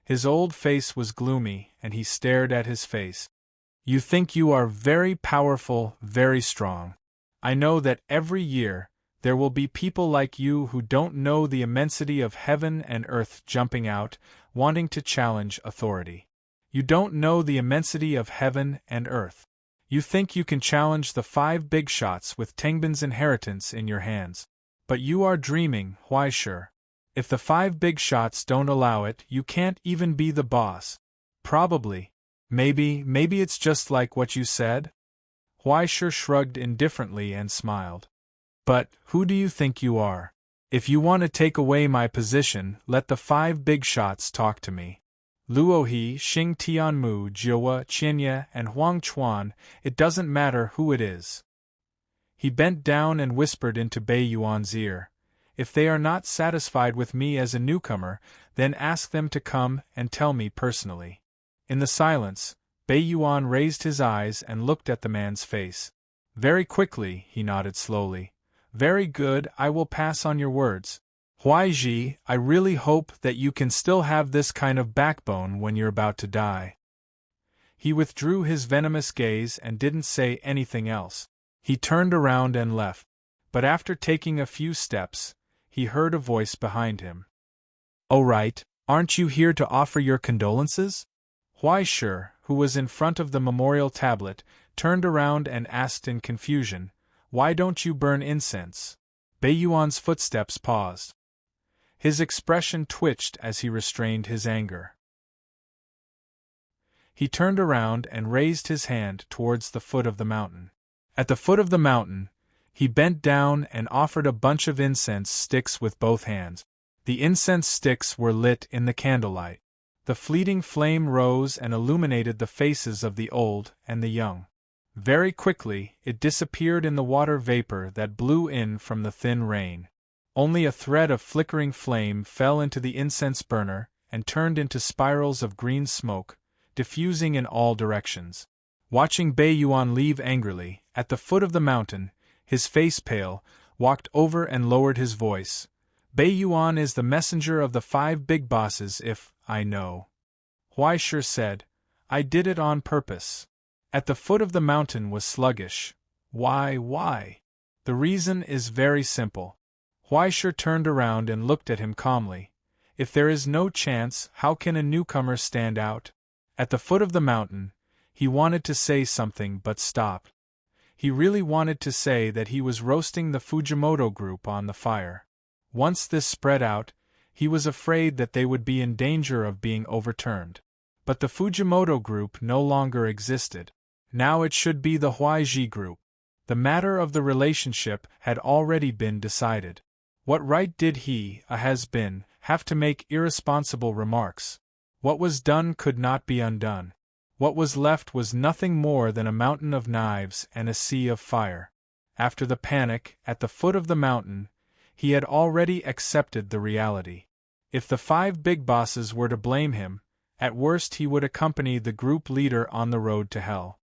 His old face was gloomy, and he stared at his face. You think you are very powerful, very strong. I know that every year, there will be people like you who don't know the immensity of heaven and earth jumping out, wanting to challenge authority. You don't know the immensity of heaven and earth. You think you can challenge the 5 big shots with Tengbin's inheritance in your hands. But you are dreaming, Huaishir. If the 5 big shots don't allow it, you can't even be the boss. Probably. Maybe it's just like what you said? Huaishir shrugged indifferently and smiled. But, who do you think you are? If you want to take away my position, let the 5 big shots talk to me. Luohe, Xing Tianmu, Jiowa, Qianye, and Huang Chuan, it doesn't matter who it is. He bent down and whispered into Beiyuan's ear. If they are not satisfied with me as a newcomer, then ask them to come and tell me personally. In the silence, Beiyuan raised his eyes and looked at the man's face. Very quickly, he nodded slowly. Very good, I will pass on your words. Huaiji, I really hope that you can still have this kind of backbone when you're about to die. He withdrew his venomous gaze and didn't say anything else. He turned around and left. But after taking a few steps, he heard a voice behind him. Oh right, aren't you here to offer your condolences? Huaishir, who was in front of the memorial tablet, turned around and asked in confusion, Why don't you burn incense? Beiyuan's footsteps paused. His expression twitched as he restrained his anger. He turned around and raised his hand towards the foot of the mountain. At the foot of the mountain, he bent down and offered a bunch of incense sticks with both hands. The incense sticks were lit in the candlelight. The fleeting flame rose and illuminated the faces of the old and the young. Very quickly, it disappeared in the water vapor that blew in from the thin rain. Only a thread of flickering flame fell into the incense burner and turned into spirals of green smoke, diffusing in all directions. Watching Bei Yuan leave angrily, at the foot of the mountain, his face pale, walked over and lowered his voice. Bei Yuan is the messenger of the 5 big bosses if I know. Huai Shi said, I did it on purpose. At the foot of the mountain was sluggish. Why? The reason is very simple. Huai Shi turned around and looked at him calmly. If there is no chance, how can a newcomer stand out? At the foot of the mountain, he wanted to say something but stopped. He really wanted to say that he was roasting the Fujimoto group on the fire. Once this spread out, he was afraid that they would be in danger of being overturned. But the Fujimoto group no longer existed. Now it should be the Huaiji group. The matter of the relationship had already been decided. What right did he, a has-been, have to make irresponsible remarks? What was done could not be undone. What was left was nothing more than a mountain of knives and a sea of fire. After the panic, at the foot of the mountain, he had already accepted the reality. If the 5 big bosses were to blame him, at worst he would accompany the group leader on the road to hell.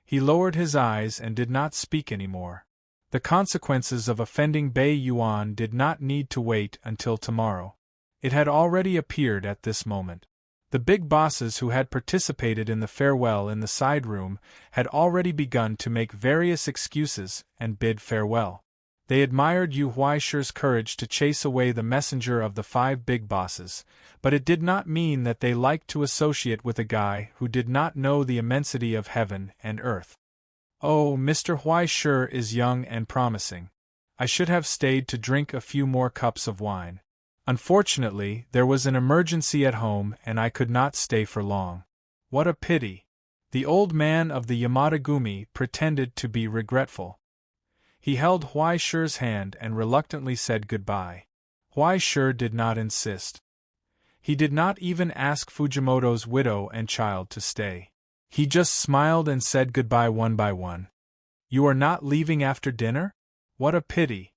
He lowered his eyes and did not speak anymore. The consequences of offending Bei Yuan did not need to wait until tomorrow. It had already appeared at this moment. The big bosses who had participated in the farewell in the side room had already begun to make various excuses and bid farewell. They admired Yu Huaishi's courage to chase away the messenger of the 5 big bosses, but it did not mean that they liked to associate with a guy who did not know the immensity of heaven and earth. Oh, Mr. Huaishi is young and promising. I should have stayed to drink a few more cups of wine. Unfortunately, there was an emergency at home and I could not stay for long. What a pity. The old man of the Yamatagumi pretended to be regretful. He held Huaishi's hand and reluctantly said goodbye. Huaishi did not insist. He did not even ask Fujimoto's widow and child to stay. He just smiled and said goodbye one by one. You are not leaving after dinner? What a pity.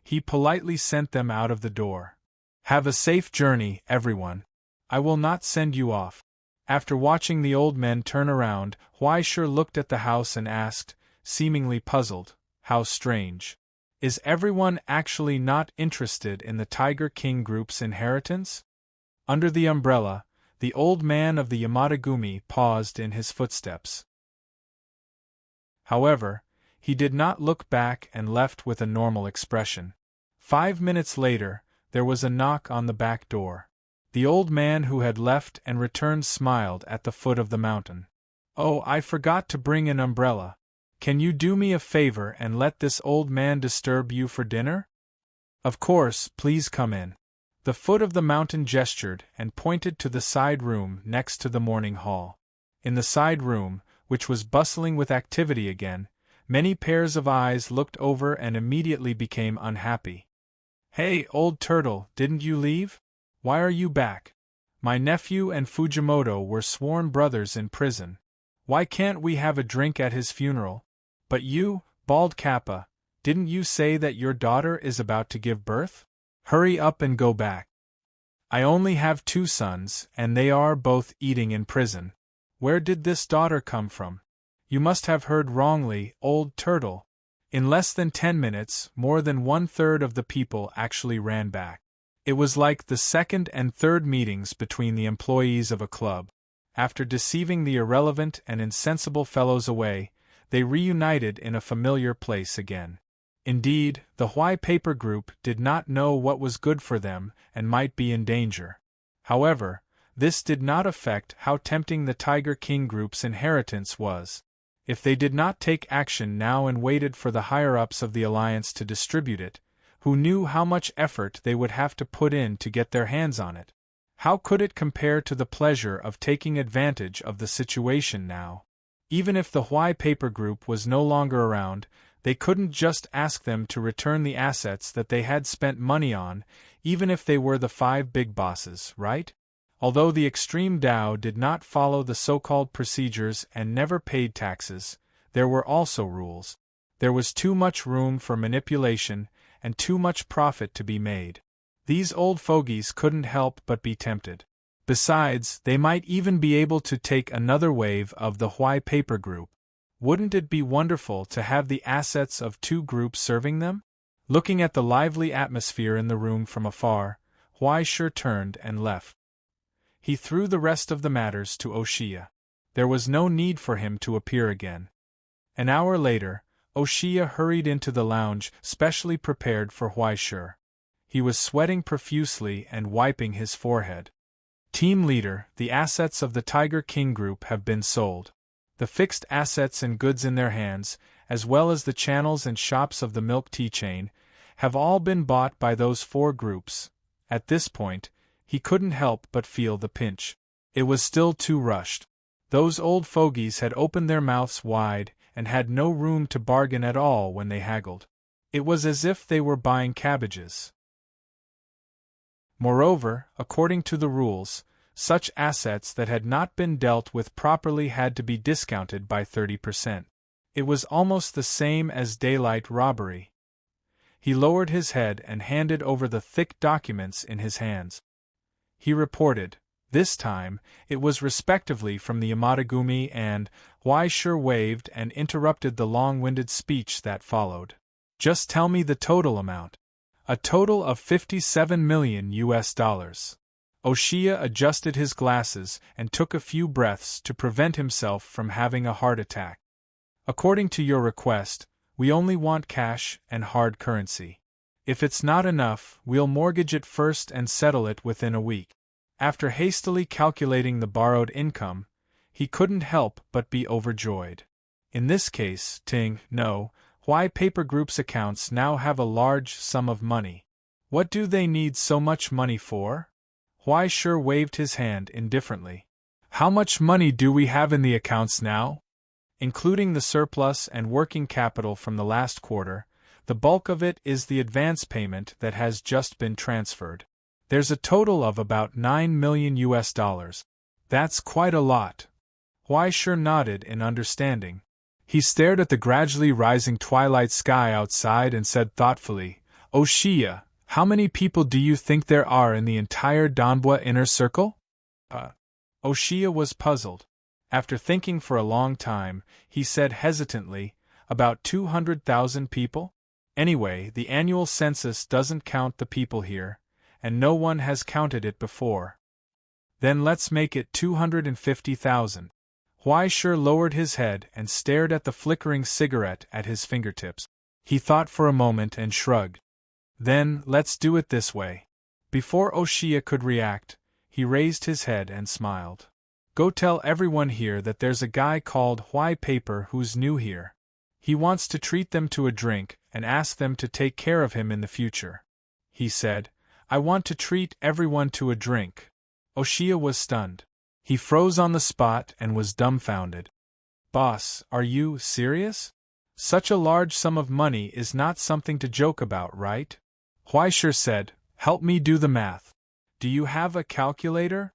He politely sent them out of the door. Have a safe journey, everyone. I will not send you off. After watching the old men turn around, Huaishi looked at the house and asked, seemingly puzzled, how strange. Is everyone actually not interested in the Tiger King group's inheritance? Under the umbrella, the old man of the Yamatagumi paused in his footsteps. However, he did not look back and left with a normal expression. 5 minutes later, there was a knock on the back door. The old man who had left and returned smiled at the foot of the mountain. Oh, I forgot to bring an umbrella. Can you do me a favor and let this old man disturb you for dinner? Of course, please come in. The foot of the mountain gestured and pointed to the side room next to the morning hall. In the side room, which was bustling with activity again, many pairs of eyes looked over and immediately became unhappy. Hey, old turtle, didn't you leave? Why are you back? My nephew and Fujimoto were sworn brothers in prison. Why can't we have a drink at his funeral? But you, bald Kappa, didn't you say that your daughter is about to give birth? Hurry up and go back. I only have 2 sons, and they are both eating in prison. Where did this daughter come from? You must have heard wrongly, old turtle. In less than 10 minutes, more than 1/3 of the people actually ran back. It was like the second and third meetings between the employees of a club. After deceiving the irrelevant and insensible fellows away, they reunited in a familiar place again. Indeed, the Huai paper group did not know what was good for them and might be in danger. However, this did not affect how tempting the Tiger King group's inheritance was. If they did not take action now and waited for the higher-ups of the alliance to distribute it, who knew how much effort they would have to put in to get their hands on it? How could it compare to the pleasure of taking advantage of the situation now? Even if the Huai paper group was no longer around, they couldn't just ask them to return the assets that they had spent money on, even if they were the 5 big bosses, right? Although the extreme Dao did not follow the so-called procedures and never paid taxes, there were also rules. There was too much room for manipulation, and too much profit to be made. These old fogies couldn't help but be tempted. Besides, they might even be able to take another wave of the Huai paper group. Wouldn't it be wonderful to have the assets of two groups serving them? Looking at the lively atmosphere in the room from afar, Huai Shi turned and left. He threw the rest of the matters to O'Shea. There was no need for him to appear again. An hour later, O'Shea hurried into the lounge specially prepared for Huai Shi. He was sweating profusely and wiping his forehead. Team leader, the assets of the Tiger King Group have been sold. The fixed assets and goods in their hands, as well as the channels and shops of the milk tea chain, have all been bought by those four groups. At this point, he couldn't help but feel the pinch. It was still too rushed. Those old fogies had opened their mouths wide and had no room to bargain at all when they haggled. It was as if they were buying cabbages. Moreover, according to the rules, such assets that had not been dealt with properly had to be discounted by 30%. It was almost the same as daylight robbery. He lowered his head and handed over the thick documents in his hands. He reported. This time, it was respectively from the Yamatagumi, and Huai Shi waved and interrupted the long-winded speech that followed. Just tell me the total amount. A total of $57 million. O'Shea adjusted his glasses and took a few breaths to prevent himself from having a heart attack. According to your request, we only want cash and hard currency. If it's not enough, we'll mortgage it first and settle it within a week. After hastily calculating the borrowed income, he couldn't help but be overjoyed. In this case, Huai Paper Group's accounts now have a large sum of money. What do they need so much money for? Huai Shi waved his hand indifferently. How much money do we have in the accounts now? Including the surplus and working capital from the last quarter, the bulk of it is the advance payment that has just been transferred. There's a total of about $9 million. That's quite a lot. Huai Shi nodded in understanding. He stared at the gradually rising twilight sky outside and said thoughtfully, O'Shea, how many people do you think there are in the entire Donbua inner circle? O'Shea was puzzled. After thinking for a long time, he said hesitantly, about 200,000 people? Anyway, the annual census doesn't count the people here, and no one has counted it before. Then let's make it 250,000. Huai Shi lowered his head and stared at the flickering cigarette at his fingertips. He thought for a moment and shrugged. Then, let's do it this way. Before O'Shea could react, he raised his head and smiled. Go tell everyone here that there's a guy called Huai Paper who's new here. He wants to treat them to a drink and ask them to take care of him in the future. He said, I want to treat everyone to a drink. O'Shea was stunned. He froze on the spot and was dumbfounded. Boss, are you serious? Such a large sum of money is not something to joke about, right? Huai Shi said, help me do the math. Do you have a calculator?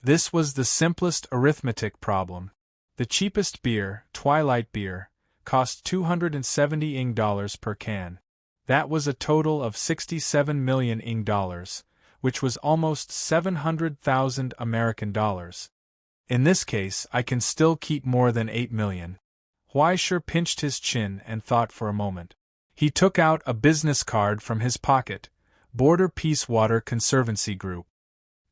This was the simplest arithmetic problem. The cheapest beer, Twilight beer, cost $270 per can. That was a total of $67 million, which was almost 700,000 American dollars. In this case, I can still keep more than 8 million. Huai Shi pinched his chin and thought for a moment. He took out a business card from his pocket. Border Peace Water Conservancy Group.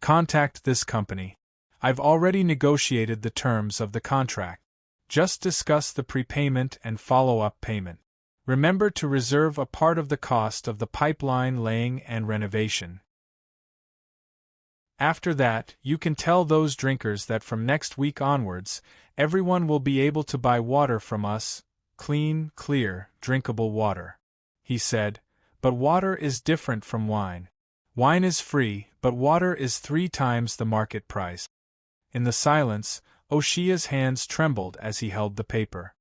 Contact this company. I've already negotiated the terms of the contract. Just discuss the prepayment and follow-up payment. Remember to reserve a part of the cost of the pipeline laying and renovation. After that, you can tell those drinkers that from next week onwards, everyone will be able to buy water from us, clean, clear, drinkable water. He said, but water is different from wine. Wine is free, but water is 3 times the market price. In the silence, O'Shea's hands trembled as he held the paper.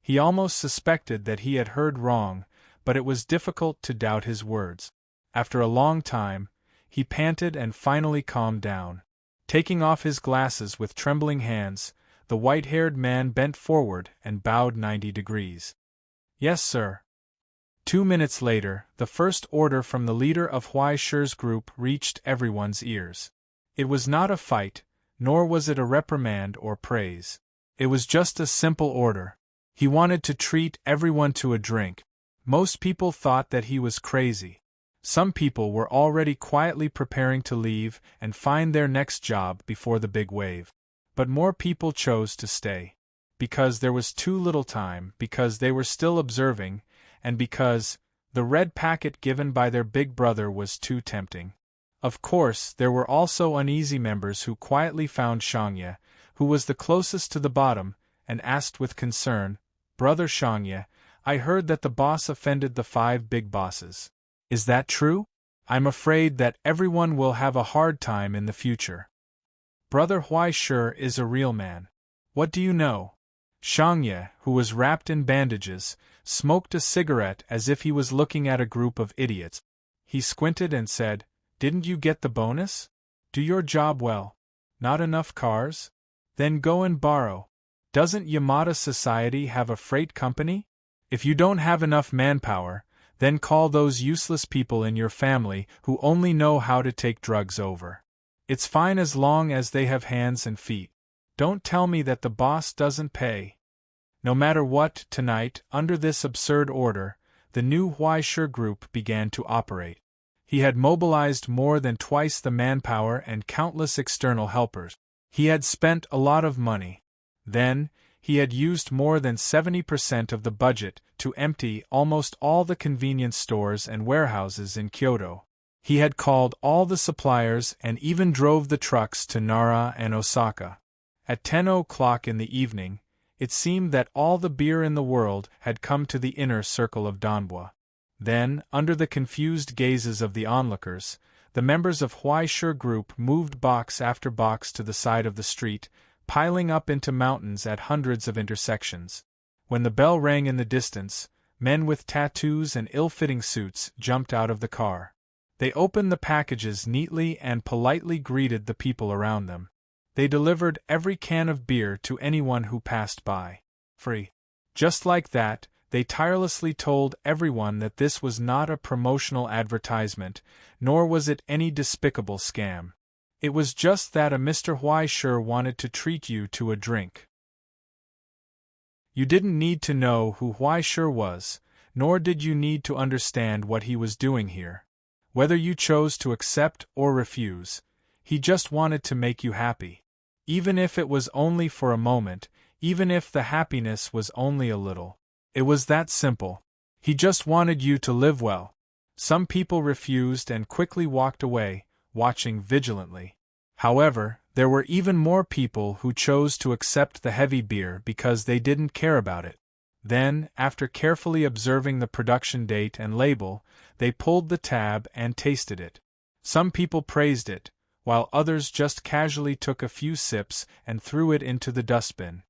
He almost suspected that he had heard wrong, but it was difficult to doubt his words. After a long time, he panted and finally calmed down. Taking off his glasses with trembling hands, The white-haired man bent forward and bowed 90 degrees. "Yes, sir." 2 minutes later, the first order from the leader of Huai Shi's group reached everyone's ears. It was not a fight, nor was it a reprimand or praise. It was just a simple order. He wanted to treat everyone to a drink. Most people thought that he was crazy. Some people were already quietly preparing to leave and find their next job before the big wave. But more people chose to stay. Because there was too little time, because they were still observing, and because the red packet given by their big brother was too tempting. Of course, there were also uneasy members who quietly found Shangye, who was the closest to the bottom, and asked with concern, "Brother Shangye, I heard that the boss offended the 5 big bosses. Is that true? I'm afraid that everyone will have a hard time in the future." "Brother Huai Shi is a real man. What do you know?" Shangye, who was wrapped in bandages, smoked a cigarette as if he was looking at a group of idiots. He squinted and said, "Didn't you get the bonus? Do your job well. Not enough cars? Then go and borrow. Doesn't Yamada Society have a freight company? If you don't have enough manpower, then call those useless people in your family who only know how to take drugs over. It's fine as long as they have hands and feet. Don't tell me that the boss doesn't pay." No matter what, tonight, under this absurd order, the new Huai Shi group began to operate. He had mobilized more than twice the manpower and countless external helpers. He had spent a lot of money. Then, he had used more than 70% of the budget to empty almost all the convenience stores and warehouses in Kyoto. He had called all the suppliers and even drove the trucks to Nara and Osaka. At 10 o'clock in the evening, it seemed that all the beer in the world had come to the inner circle of Donbua. Then, under the confused gazes of the onlookers, the members of Huai Shi group moved box after box to the side of the street, piling up into mountains at hundreds of intersections. When the bell rang in the distance, men with tattoos and ill-fitting suits jumped out of the car. They opened the packages neatly and politely greeted the people around them. They delivered every can of beer to anyone who passed by. Free. Just like that, they tirelessly told everyone that this was not a promotional advertisement, nor was it any despicable scam. It was just that a Mr. Huai Shi wanted to treat you to a drink. You didn't need to know who Huai Shi was, nor did you need to understand what he was doing here. Whether you chose to accept or refuse, he just wanted to make you happy. Even if it was only for a moment, even if the happiness was only a little. It was that simple. He just wanted you to live well. Some people refused and quickly walked away, watching vigilantly. However, there were even more people who chose to accept the heavy beer because they didn't care about it. Then, after carefully observing the production date and label, they pulled the tab and tasted it. Some people praised it, while others just casually took a few sips and threw it into the dustbin.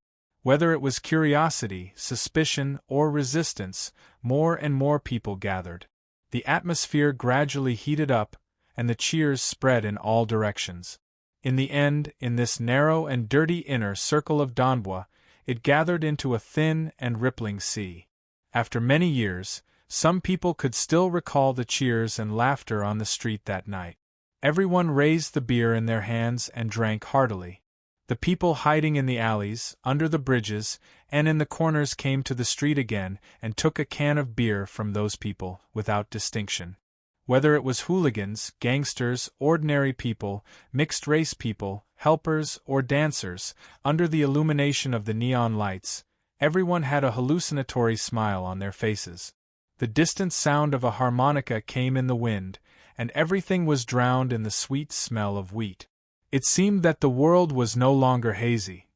Whether it was curiosity, suspicion, or resistance, more and more people gathered. The atmosphere gradually heated up, and the cheers spread in all directions. In the end, in this narrow and dirty inner circle of Donbua, it gathered into a thin and rippling sea. After many years, some people could still recall the cheers and laughter on the street that night. Everyone raised the beer in their hands and drank heartily. The people hiding in the alleys, under the bridges, and in the corners came to the street again and took a can of beer from those people, without distinction. Whether it was hooligans, gangsters, ordinary people, mixed-race people, helpers, or dancers, under the illumination of the neon lights, everyone had a hallucinatory smile on their faces. The distant sound of a harmonica came in the wind, and everything was drowned in the sweet smell of wheat. It seemed that the world was no longer hazy.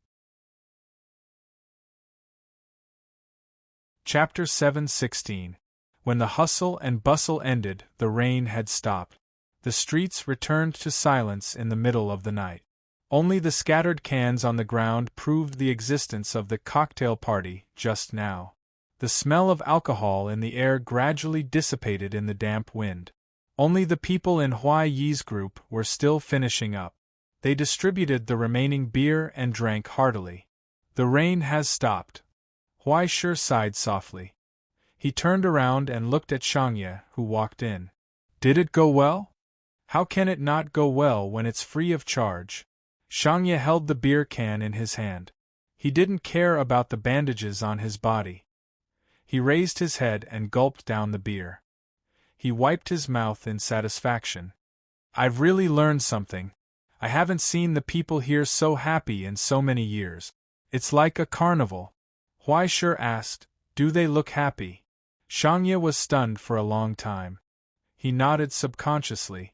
Chapter 7:16. When the hustle and bustle ended, the rain had stopped. The streets returned to silence in the middle of the night. Only the scattered cans on the ground proved the existence of the cocktail party just now. The smell of alcohol in the air gradually dissipated in the damp wind. Only the people in Huai Yi's group were still finishing up. They distributed the remaining beer and drank heartily. The rain has stopped. Huai Shi sighed softly. He turned around and looked at Shangye, who walked in. Did it go well? How can it not go well when it's free of charge? Shangye held the beer can in his hand. He didn't care about the bandages on his body. He raised his head and gulped down the beer. He wiped his mouth in satisfaction. I've really learned something. I haven't seen the people here so happy in so many years. It's like a carnival. Huai Shi asked, Do they look happy? Shangye was stunned for a long time. He nodded subconsciously.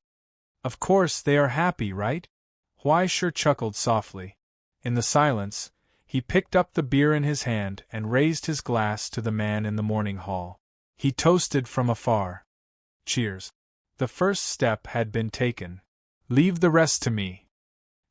Of course they are happy, right? Huai Shi chuckled softly. In the silence, he picked up the beer in his hand and raised his glass to the man in the morning hall. He toasted from afar. Cheers. The first step had been taken. Leave the rest to me.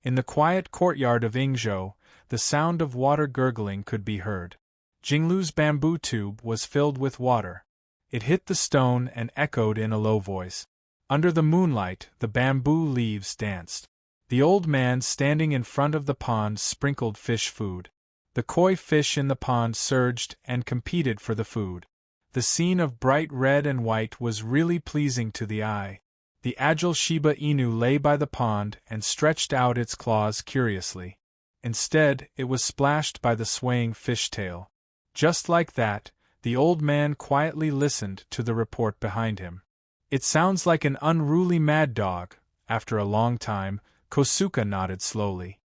In the quiet courtyard of Yingzhou, the sound of water gurgling could be heard. Jinglu's bamboo tube was filled with water. It hit the stone and echoed in a low voice. Under the moonlight, the bamboo leaves danced. The old man standing in front of the pond sprinkled fish food. The koi fish in the pond surged and competed for the food. The scene of bright red and white was really pleasing to the eye. The agile Shiba Inu lay by the pond and stretched out its claws curiously. Instead, it was splashed by the swaying fishtail. Just like that, the old man quietly listened to the report behind him. It sounds like an unruly mad dog. After a long time, Kosuke nodded slowly.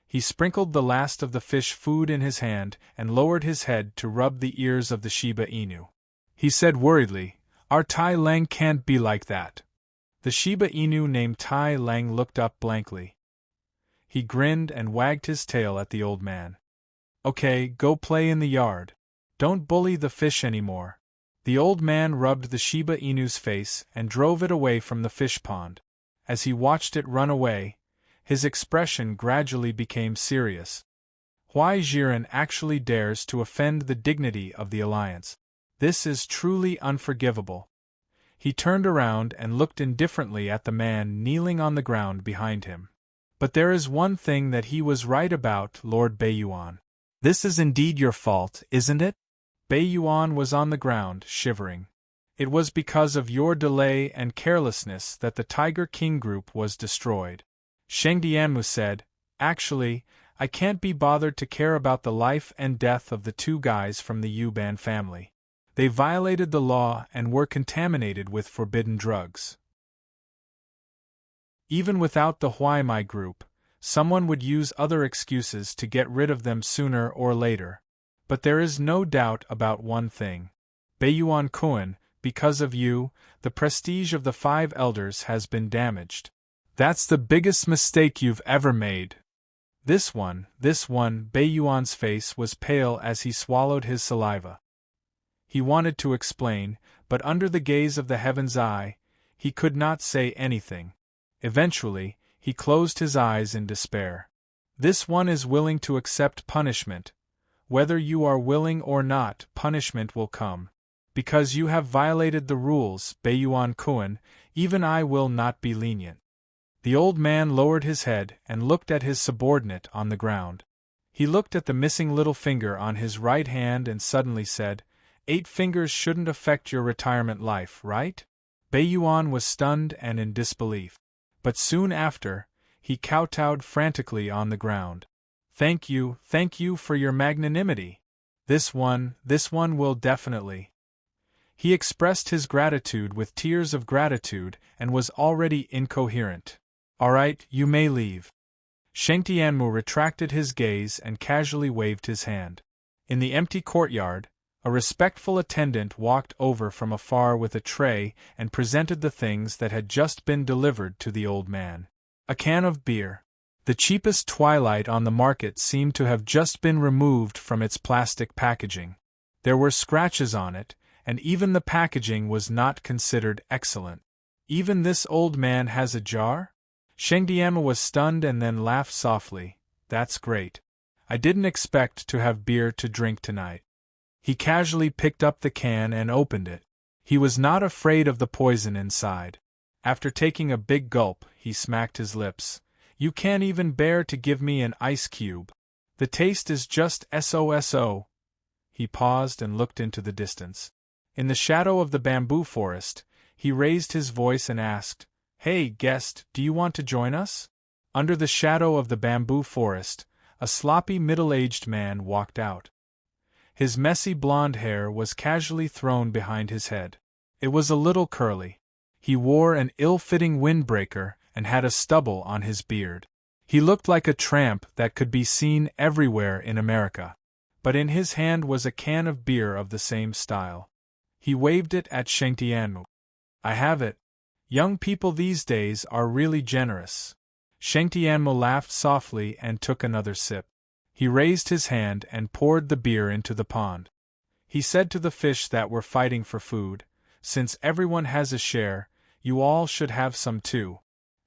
He sprinkled the last of the fish food in his hand and lowered his head to rub the ears of the Shiba Inu. He said worriedly, Our Tai Lang can't be like that. The Shiba Inu named Tai Lang looked up blankly. He grinned and wagged his tail at the old man. Okay, go play in the yard. Don't bully the fish anymore. The old man rubbed the Shiba Inu's face and drove it away from the fish pond. As he watched it run away, his expression gradually became serious. Huai Jiren actually dares to offend the dignity of the alliance. This is truly unforgivable. He turned around and looked indifferently at the man kneeling on the ground behind him. But there is one thing that he was right about, Lord Beiyuan. This is indeed your fault, isn't it? Beiyuan was on the ground, shivering. It was because of your delay and carelessness that the Tiger King group was destroyed. Sheng Dianmu said, Actually, I can't be bothered to care about the life and death of the two guys from the Yuban family. They violated the law and were contaminated with forbidden drugs. Even without the Huaimai group, someone would use other excuses to get rid of them sooner or later. But there is no doubt about one thing. Beiyuan Kun, because of you, the prestige of the five elders has been damaged. That's the biggest mistake you've ever made. This one, Beiyuan's face was pale as he swallowed his saliva. He wanted to explain, but under the gaze of the Heaven's Eye, he could not say anything. Eventually, he closed his eyes in despair. This one is willing to accept punishment. Whether you are willing or not, punishment will come. Because you have violated the rules, Beiyuan Kun, even I will not be lenient. The old man lowered his head and looked at his subordinate on the ground. He looked at the missing little finger on his right hand and suddenly said, 8 fingers shouldn't affect your retirement life, right? Beiyuan was stunned and in disbelief. But soon after, he kowtowed frantically on the ground. Thank you for your magnanimity. This one will definitely. He expressed his gratitude with tears of gratitude and was already incoherent. All right, you may leave. Sheng Tianmu retracted his gaze and casually waved his hand. In the empty courtyard, a respectful attendant walked over from afar with a tray and presented the things that had just been delivered to the old man. A can of beer. The cheapest Twilight on the market seemed to have just been removed from its plastic packaging. There were scratches on it, and even the packaging was not considered excellent. Even this old man has a jar? Sheng Dianmu was stunned and then laughed softly. That's great. I didn't expect to have beer to drink tonight. He casually picked up the can and opened it. He was not afraid of the poison inside. After taking a big gulp, he smacked his lips. You can't even bear to give me an ice cube. The taste is just so. He paused and looked into the distance. In the shadow of the bamboo forest, he raised his voice and asked, "Hey, guest, do you want to join us?" Under the shadow of the bamboo forest, a sloppy middle-aged man walked out. His messy blonde hair was casually thrown behind his head. It was a little curly. He wore an ill-fitting windbreaker and had a stubble on his beard. He looked like a tramp that could be seen everywhere in America. But in his hand was a can of beer of the same style. He waved it at Sheng Tianmu. "I have it. Young people these days are really generous." Sheng Tianmu laughed softly and took another sip. He raised his hand and poured the beer into the pond. He said to the fish that were fighting for food, "Since everyone has a share, you all should have some too.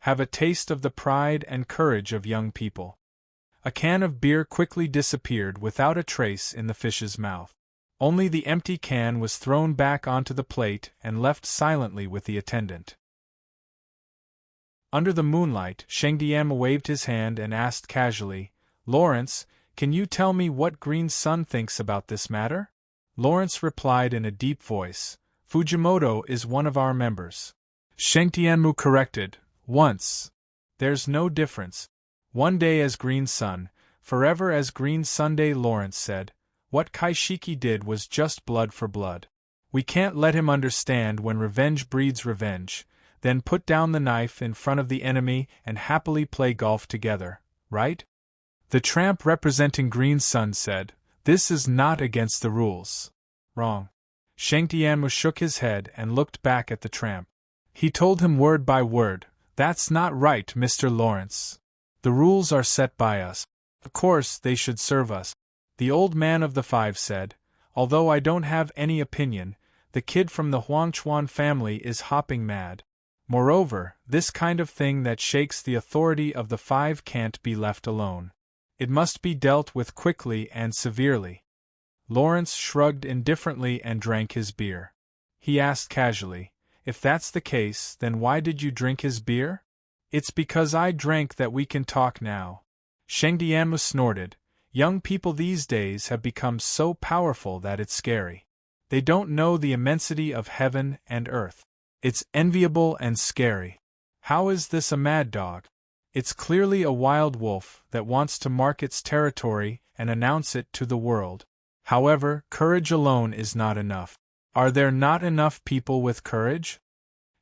Have a taste of the pride and courage of young people." A can of beer quickly disappeared without a trace in the fish's mouth. Only the empty can was thrown back onto the plate and left silently with the attendant. Under the moonlight, Sheng Tianmu waved his hand and asked casually, "Lawrence, can you tell me what Green Sun thinks about this matter?" Lawrence replied in a deep voice, "Fujimoto is one of our members." Sheng Tianmu corrected, "Once. There's no difference. One day as Green Sun, forever as Green Sunday." Lawrence said, "What Kaishiki did was just blood for blood. We can't let him understand when revenge breeds revenge, then put down the knife in front of the enemy and happily play golf together, right?" The tramp representing Green Sun said, "This is not against the rules." "Wrong." Sheng Tianmu shook his head and looked back at the tramp. He told him word by word, "That's not right, Mr. Lawrence. The rules are set by us. Of course, they should serve us." The old man of the five said, "Although I don't have any opinion, the kid from the Huangchuan family is hopping mad. Moreover, this kind of thing that shakes the authority of the five can't be left alone. It must be dealt with quickly and severely." Lawrence shrugged indifferently and drank his beer. He asked casually, "If that's the case, then why did you drink his beer?" "It's because I drank that we can talk now." Sheng Tianmu snorted, "Young people these days have become so powerful that it's scary. They don't know the immensity of heaven and earth. It's enviable and scary. How is this a mad dog? It's clearly a wild wolf that wants to mark its territory and announce it to the world. However, courage alone is not enough. Are there not enough people with courage?"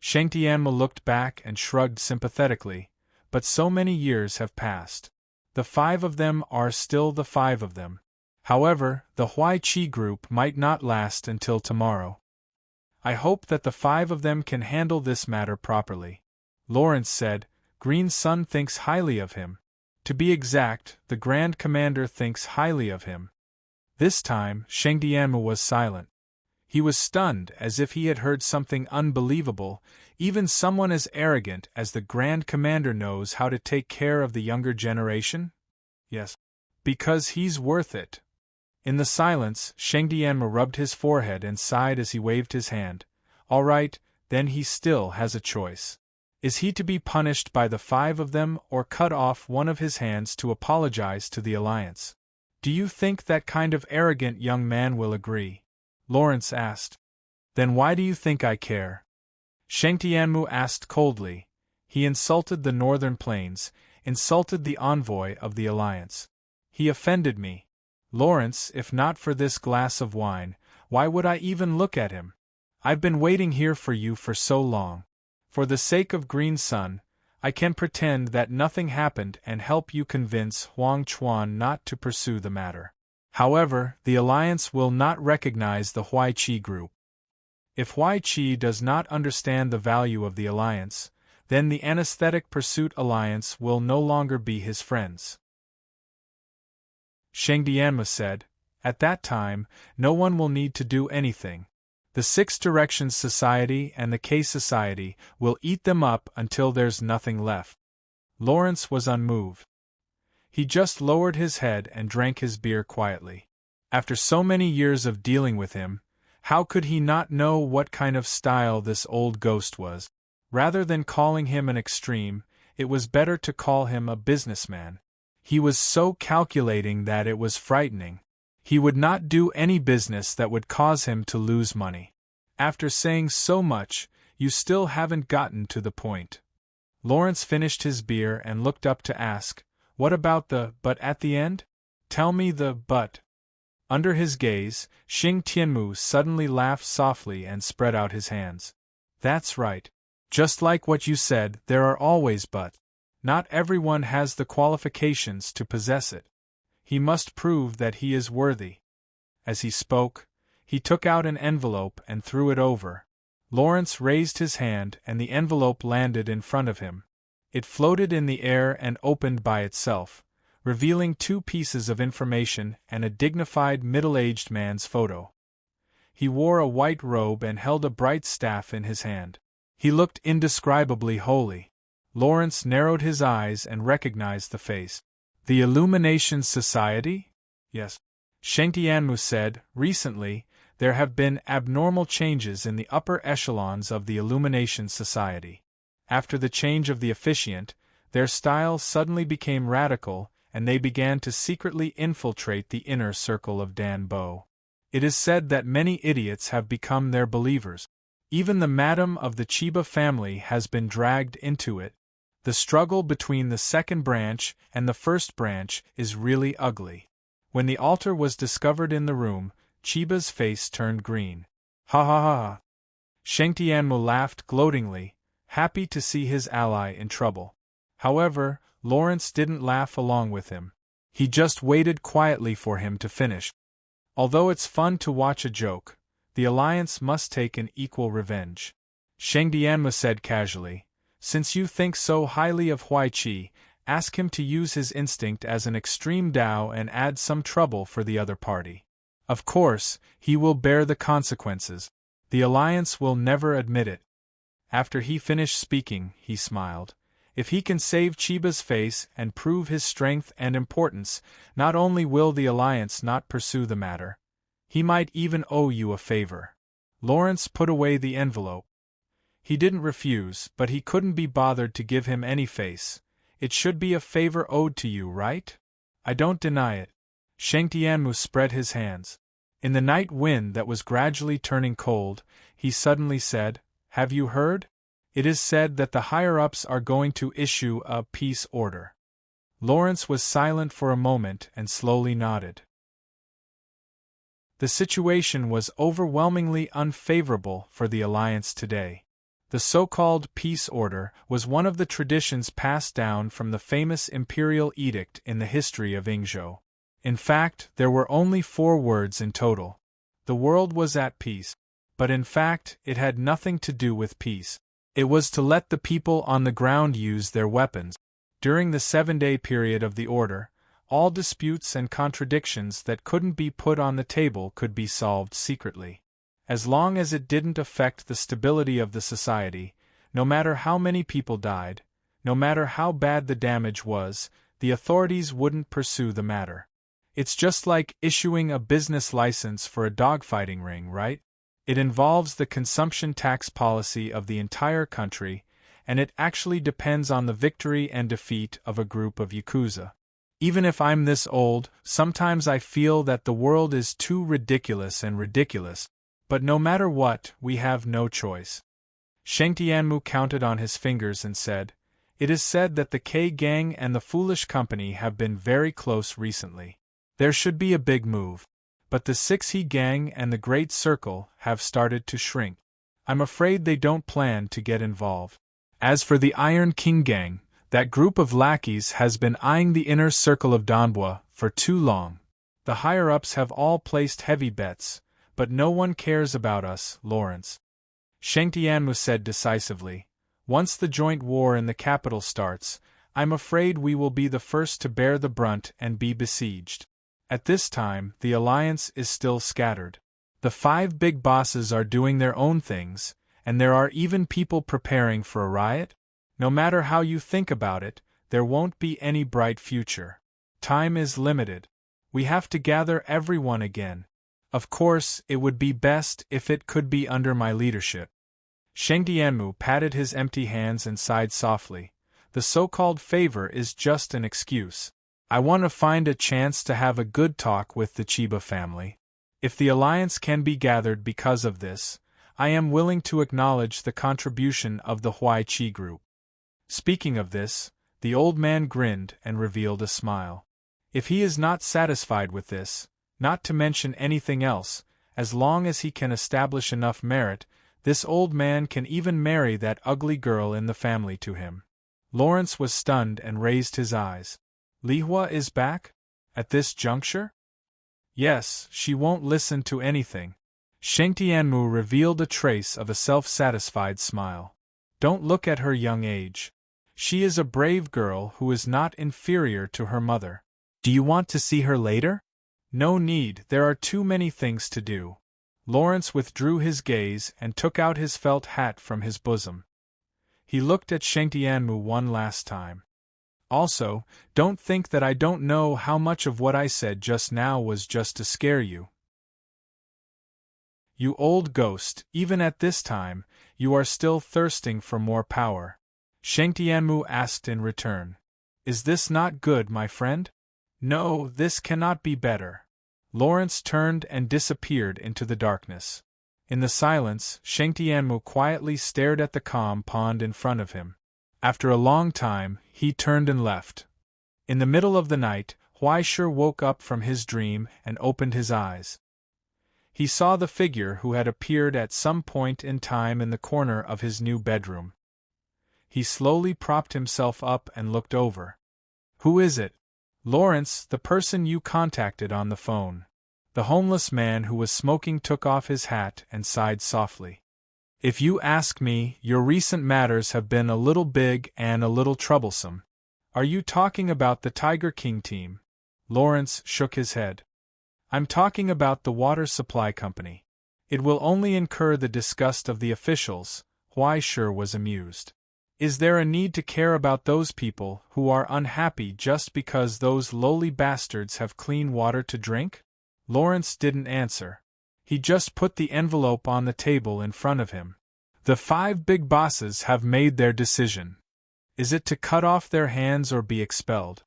Sheng Tianmu looked back and shrugged sympathetically, "But so many years have passed. The five of them are still the five of them. However, the Huai Qi group might not last until tomorrow. I hope that the five of them can handle this matter properly." Lawrence said, "Green Sun thinks highly of him. To be exact, the Grand Commander thinks highly of him." This time, Sheng Tianmu was silent. He was stunned as if he had heard something unbelievable. Even someone as arrogant as the Grand Commander knows how to take care of the younger generation? Yes. Because he's worth it. In the silence, Sheng Tianmu rubbed his forehead and sighed as he waved his hand. "All right, then he still has a choice. Is he to be punished by the five of them or cut off one of his hands to apologize to the Alliance? Do you think that kind of arrogant young man will agree?" Lawrence asked. "Then why do you think I care?" Sheng Tianmu asked coldly. "He insulted the Northern Plains, insulted the envoy of the Alliance. He offended me. Lawrence, if not for this glass of wine, why would I even look at him? I've been waiting here for you for so long. For the sake of Green Sun, I can pretend that nothing happened and help you convince Huang Chuan not to pursue the matter. However, the Alliance will not recognize the Huai Qi group. If Huai Qi does not understand the value of the Alliance, then the Anesthetic Pursuit Alliance will no longer be his friends." Sheng Tianmu said, "At that time, no one will need to do anything. The Six Directions Society and the K Society will eat them up until there's nothing left." Lawrence was unmoved. He just lowered his head and drank his beer quietly. After so many years of dealing with him, how could he not know what kind of style this old ghost was? Rather than calling him an extreme, it was better to call him a businessman. He was so calculating that it was frightening. He would not do any business that would cause him to lose money. After saying so much, you still haven't gotten to the point. Lawrence finished his beer and looked up to ask, "What about the but at the end? Tell me the but." Under his gaze, Xing Tianmu suddenly laughed softly and spread out his hands. "That's right. Just like what you said, there are always buts. Not everyone has the qualifications to possess it. He must prove that he is worthy." As he spoke, he took out an envelope and threw it over. Lawrence raised his hand and the envelope landed in front of him. It floated in the air and opened by itself, revealing 2 pieces of information and a dignified middle-aged man's photo. He wore a white robe and held a bright staff in his hand. He looked indescribably holy. Lawrence narrowed his eyes and recognized the face. "The Illumination Society?" "Yes," Sheng Tianmu said. "Recently, there have been abnormal changes in the upper echelons of the Illumination Society. After the change of the officiant, their style suddenly became radical, and they began to secretly infiltrate the inner circle of Dan Bo. It is said that many idiots have become their believers. Even the madam of the Chiba family has been dragged into it. The struggle between the second branch and the first branch is really ugly." When the altar was discovered in the room, Chiba's face turned green. "Ha ha ha ha." Sheng Tianmu laughed gloatingly, happy to see his ally in trouble. However, Lawrence didn't laugh along with him. He just waited quietly for him to finish. "Although it's fun to watch a joke, the Alliance must take an equal revenge," Sheng Tianmu said casually. "Since you think so highly of Huai Qi, ask him to use his instinct as an extreme Dao and add some trouble for the other party. Of course, he will bear the consequences. The Alliance will never admit it." After he finished speaking, he smiled. "If he can save Chiba's face and prove his strength and importance, not only will the Alliance not pursue the matter, he might even owe you a favor." Lawrence put away the envelope. He didn't refuse, but he couldn't be bothered to give him any face. "It should be a favor owed to you, right?" "I don't deny it." Sheng Tianmu spread his hands. In the night wind that was gradually turning cold, he suddenly said, "Have you heard? It is said that the higher-ups are going to issue a peace order." Lawrence was silent for a moment and slowly nodded. The situation was overwhelmingly unfavorable for the Alliance today. The so-called peace order was one of the traditions passed down from the famous imperial edict in the history of Yingzhou. In fact, there were only 4 words in total. The world was at peace. But in fact, it had nothing to do with peace. It was to let the people on the ground use their weapons. During the 7-day period of the order, all disputes and contradictions that couldn't be put on the table could be solved secretly. As long as it didn't affect the stability of the society, no matter how many people died, no matter how bad the damage was, the authorities wouldn't pursue the matter. It's just like issuing a business license for a dogfighting ring, right? It involves the consumption tax policy of the entire country, and it actually depends on the victory and defeat of a group of Yakuza. Even if I'm this old, sometimes I feel that the world is too ridiculous and ridiculous. But no matter what, we have no choice. Sheng Tianmu counted on his fingers and said, "It is said that the K Gang and the Foolish Company have been very close recently. There should be a big move. But the 6 He Gang and the Great Circle have started to shrink. I'm afraid they don't plan to get involved. As for the Iron King Gang, that group of lackeys has been eyeing the inner circle of Danbo for too long. The higher-ups have all placed heavy bets, but no one cares about us, Lawrence." Sheng Tianmu said decisively, "Once the joint war in the capital starts, I'm afraid we will be the first to bear the brunt and be besieged. At this time, the Alliance is still scattered. The 5 big bosses are doing their own things, and there are even people preparing for a riot. No matter how you think about it, there won't be any bright future. Time is limited. We have to gather everyone again. Of course, it would be best if it could be under my leadership." Sheng Tianmu patted his empty hands and sighed softly. "The so-called favor is just an excuse. I want to find a chance to have a good talk with the Chiba family. If the alliance can be gathered because of this, I am willing to acknowledge the contribution of the Huai Chi group. Speaking of this, the old man grinned and revealed a smile. If he is not satisfied with this, not to mention anything else, as long as he can establish enough merit, this old man can even marry that ugly girl in the family to him. Lawrence was stunned and raised his eyes. Lihua is back? At this juncture? Yes, she won't listen to anything. Sheng Tianmu revealed a trace of a self-satisfied smile. Don't look at her young age. She is a brave girl who is not inferior to her mother. Do you want to see her later? No need, there are too many things to do. Lawrence withdrew his gaze and took out his felt hat from his bosom. He looked at Sheng Tianmu one last time. Also, don't think that I don't know how much of what I said just now was just to scare you. You old ghost, even at this time, you are still thirsting for more power. Sheng Tianmu asked in return. Is this not good, my friend? No, this cannot be better. Lawrence turned and disappeared into the darkness. In the silence, Sheng Tianmu quietly stared at the calm pond in front of him. After a long time, he turned and left. In the middle of the night, Huai Shi woke up from his dream and opened his eyes. He saw the figure who had appeared at some point in time in the corner of his new bedroom. He slowly propped himself up and looked over. Who is it? Lawrence, the person you contacted on the phone. The homeless man who was smoking took off his hat and sighed softly. If you ask me, your recent matters have been a little big and a little troublesome. Are you talking about the Tiger King team? Lawrence shook his head. I'm talking about the water supply company. It will only incur the disgust of the officials. Huai Shi was amused. Is there a need to care about those people who are unhappy just because those lowly bastards have clean water to drink? Lawrence didn't answer. He just put the envelope on the table in front of him. The 5 big bosses have made their decision. Is it to cut off their hands or be expelled?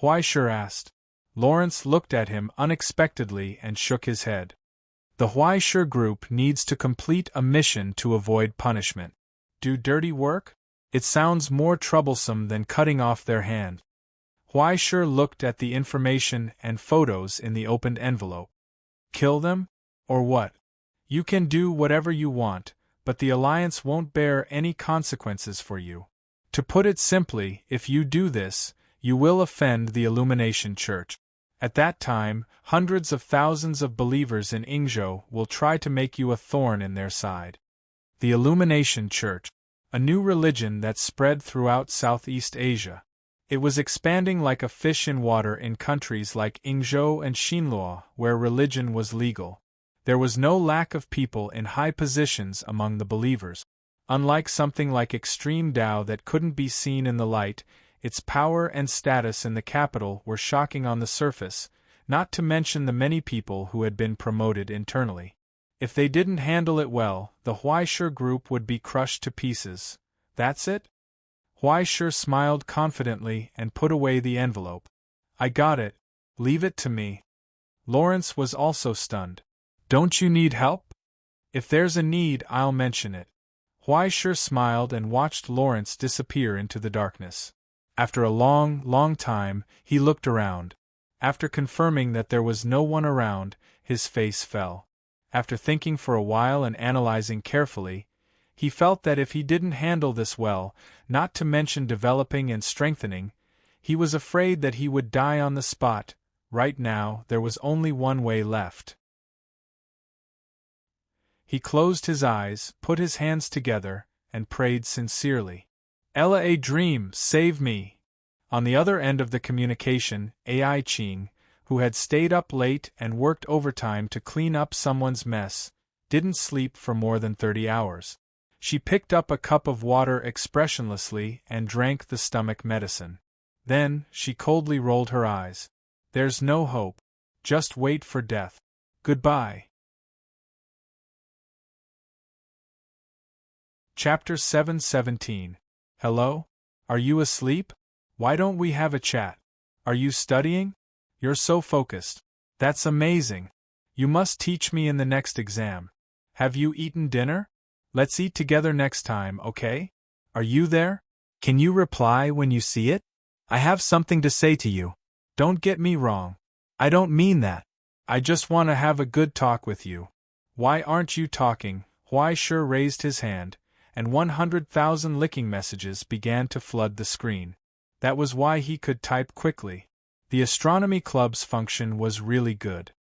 Huai Shi asked. Lawrence looked at him unexpectedly and shook his head. The Huai Shi group needs to complete a mission to avoid punishment. Do dirty work? It sounds more troublesome than cutting off their hand. Huai Shi looked at the information and photos in the opened envelope. Kill them? Or what? You can do whatever you want, but the Alliance won't bear any consequences for you. To put it simply, if you do this, you will offend the Illumination Church. At that time, hundreds of thousands of believers in Yingzhou will try to make you a thorn in their side. The Illumination Church, a new religion that spread throughout Southeast Asia. It was expanding like a fish in water in countries like Yingzhou and Xinluo, where religion was legal. There was no lack of people in high positions among the believers. Unlike something like extreme Tao that couldn't be seen in the light, its power and status in the capital were shocking on the surface, not to mention the many people who had been promoted internally. If they didn't handle it well, the Huai Shi group would be crushed to pieces. That's it? Huai Shi smiled confidently and put away the envelope. I got it. Leave it to me. Lawrence was also stunned. Don't you need help? If there's a need, I'll mention it. Huai Shi smiled and watched Lawrence disappear into the darkness. After a long time, he looked around. After confirming that there was no one around, his face fell. After thinking for a while and analyzing carefully, he felt that if he didn't handle this well, not to mention developing and strengthening, he was afraid that he would die on the spot. Right now, there was only one way left. He closed his eyes, put his hands together, and prayed sincerely. Ella a dream, save me! On the other end of the communication, Ai Qing, who had stayed up late and worked overtime to clean up someone's mess, didn't sleep for more than 30 hours. She picked up a cup of water expressionlessly and drank the stomach medicine. Then, she coldly rolled her eyes. There's no hope. Just wait for death. Goodbye. Chapter 717. Hello? Are you asleep? Why don't we have a chat? Are you studying? You're so focused. That's amazing. You must teach me in the next exam. Have you eaten dinner? Let's eat together next time, okay? Are you there? Can you reply when you see it? I have something to say to you. Don't get me wrong. I don't mean that. I just want to have a good talk with you. Why aren't you talking? Huai Shi raised his hand, and 100,000 licking messages began to flood the screen. That was why he could type quickly. The astronomy club's function was really good.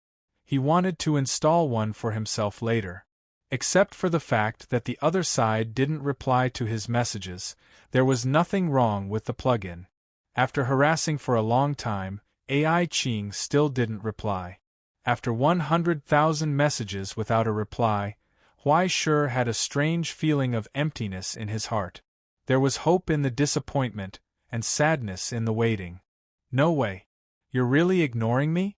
He wanted to install one for himself later. Except for the fact that the other side didn't reply to his messages, there was nothing wrong with the plugin. After harassing for a long time, AI Ching still didn't reply. After 100,000 messages without a reply, Huai Shi had a strange feeling of emptiness in his heart. There was hope in the disappointment, and sadness in the waiting. No way. You're really ignoring me?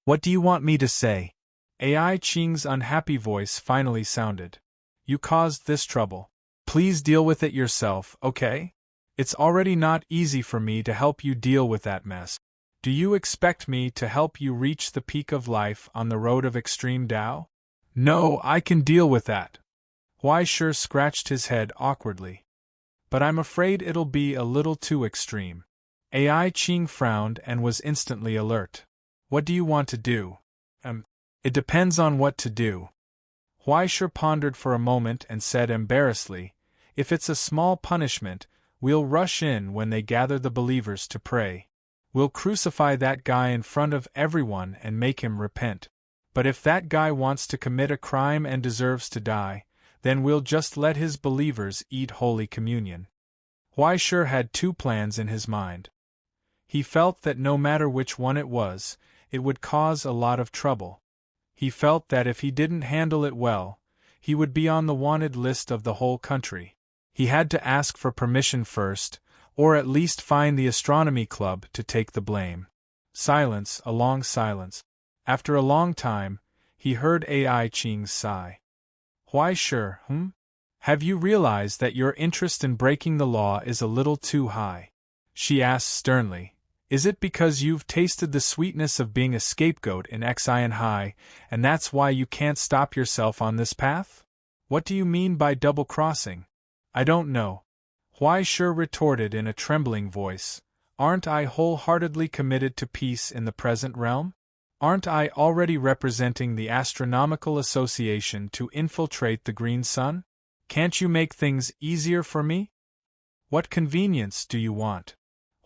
What do you want me to say? AI Ching's unhappy voice finally sounded. You caused this trouble. Please deal with it yourself, okay? It's already not easy for me to help you deal with that mess. Do you expect me to help you reach the peak of life on the road of extreme Tao? No, I can deal with that. Huai Shi scratched his head awkwardly. But I'm afraid it'll be a little too extreme. AI Ching frowned and was instantly alert. What do you want to do? It depends on what to do. Huai Shi pondered for a moment and said embarrassedly, if it's a small punishment, we'll rush in when they gather the believers to pray. We'll crucify that guy in front of everyone and make him repent. But if that guy wants to commit a crime and deserves to die, then we'll just let his believers eat Holy Communion. Huai Shi had two plans in his mind. He felt that no matter which one it was, it would cause a lot of trouble. He felt that if he didn't handle it well, he would be on the wanted list of the whole country. He had to ask for permission first, or at least find the astronomy club to take the blame. Silence, a long silence. After a long time, he heard AI Ching's sigh. Huai Shi, Have you realized that your interest in breaking the law is a little too high? She asked sternly. Is it because you've tasted the sweetness of being a scapegoat in Xian Hai, and that's why you can't stop yourself on this path? What do you mean by double-crossing? I don't know. Huai Shi retorted in a trembling voice. Aren't I wholeheartedly committed to peace in the present realm? Aren't I already representing the Astronomical Association to infiltrate the Green Sun? Can't you make things easier for me? What convenience do you want?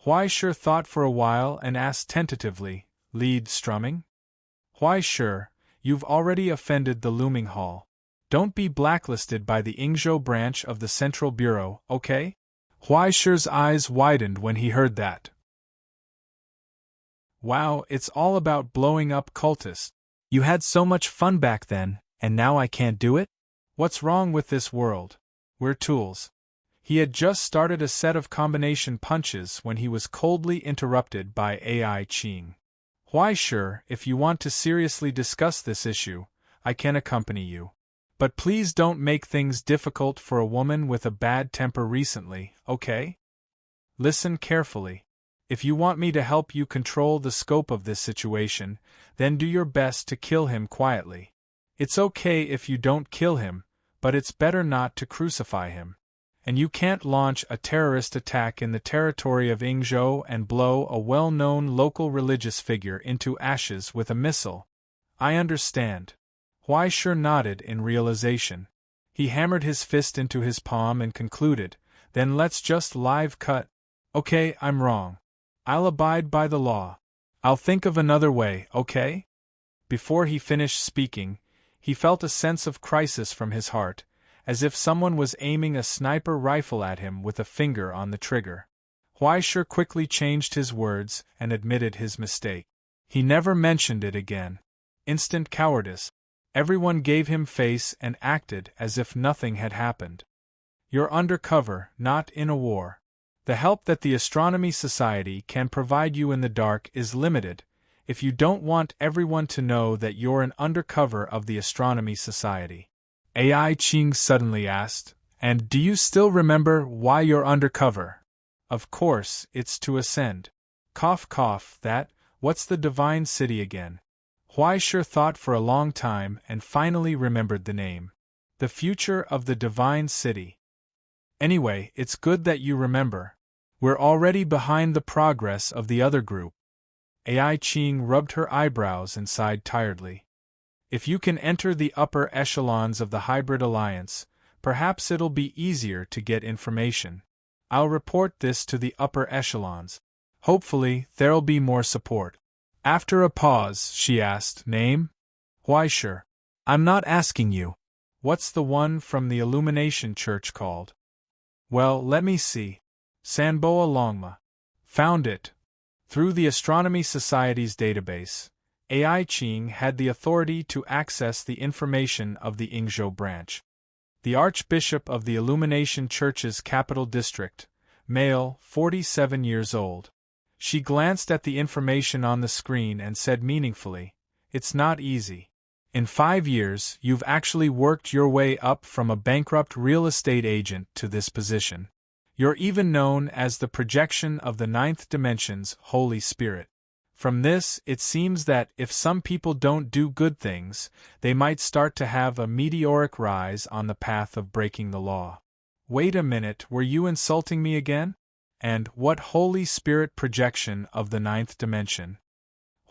Huai Shi thought for a while and asked tentatively, lead strumming? Huai Shi, you've already offended the Looming Hall. Don't be blacklisted by the Yingzhou branch of the Central Bureau, okay? Huai Shi's eyes widened when he heard that. Wow, it's all about blowing up cultists. You had so much fun back then, and now I can't do it? What's wrong with this world? We're tools. He had just started a set of combination punches when he was coldly interrupted by AI Ching. Huai Shi, if you want to seriously discuss this issue, I can accompany you. But please don't make things difficult for a woman with a bad temper recently, okay? Listen carefully. If you want me to help you control the scope of this situation, then do your best to kill him quietly. It's okay if you don't kill him, but it's better not to crucify him. And you can't launch a terrorist attack in the territory of Yingzhou and blow a well-known local religious figure into ashes with a missile. I understand. Huai Shi nodded in realization. He hammered his fist into his palm and concluded, then let's just live cut. Okay, I'm wrong. I'll abide by the law. I'll think of another way, okay? Before he finished speaking, he felt a sense of crisis from his heart, as if someone was aiming a sniper rifle at him with a finger on the trigger. Huai Shi quickly changed his words and admitted his mistake. He never mentioned it again. Instant cowardice. Everyone gave him face and acted as if nothing had happened. You're undercover, not in a war. The help that the Astronomy Society can provide you in the dark is limited, if you don't want everyone to know that you're an undercover of the Astronomy Society. AI Ching suddenly asked, and do you still remember why you're undercover? Of course, it's to ascend. Cough cough, what's the divine city again? Huaisher thought for a long time and finally remembered the name. The future of the divine city. Anyway, it's good that you remember. We're already behind the progress of the other group. Ai Qing rubbed her eyebrows and sighed tiredly. If you can enter the upper echelons of the hybrid alliance, perhaps it'll be easier to get information. I'll report this to the upper echelons. Hopefully, there'll be more support. After a pause, she asked, Name? Huaisher. I'm not asking you. What's the one from the Illumination Church called? Well, let me see. Sanboa Longma. Found it. Through the Astronomy Society's database, Ai Qing had the authority to access the information of the Yingzhou branch. The Archbishop of the Illumination Church's capital district, male, 47 years old. She glanced at the information on the screen and said meaningfully, It's not easy. In 5 years, you've actually worked your way up from a bankrupt real estate agent to this position. You're even known as the projection of the ninth dimension's Holy Spirit. From this, it seems that if some people don't do good things, they might start to have a meteoric rise on the path of breaking the law. Wait a minute, were you insulting me again? And what Holy Spirit projection of the ninth dimension?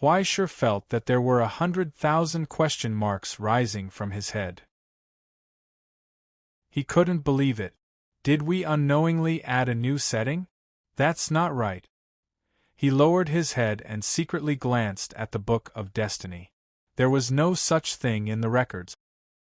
Huaisher felt that there were 100,000 question marks rising from his head. He couldn't believe it. Did we unknowingly add a new setting? That's not right. He lowered his head and secretly glanced at the Book of Destiny. There was no such thing in the records.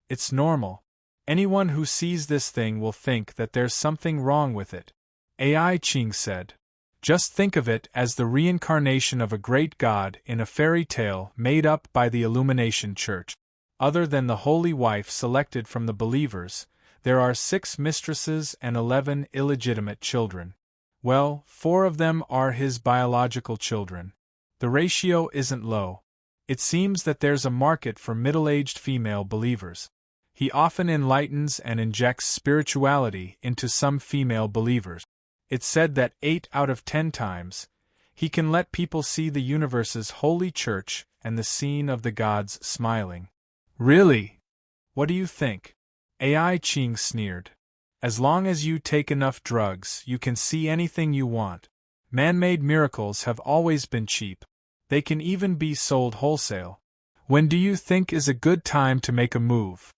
It's normal. Anyone who sees this thing will think that there's something wrong with it. Ai Qing said. Just think of it as the reincarnation of a great god in a fairy tale made up by the Illumination Church. Other than the holy wife selected from the believers, there are 6 mistresses and 11 illegitimate children. Well, 4 of them are his biological children. The ratio isn't low. It seems that there's a market for middle-aged female believers. He often enlightens and injects spirituality into some female believers. It's said that 8 out of 10 times, he can let people see the universe's holy church and the scene of the gods smiling. Really? What do you think? Ai Qing sneered. As long as you take enough drugs, you can see anything you want. Man-made miracles have always been cheap. They can even be sold wholesale. When do you think is a good time to make a move?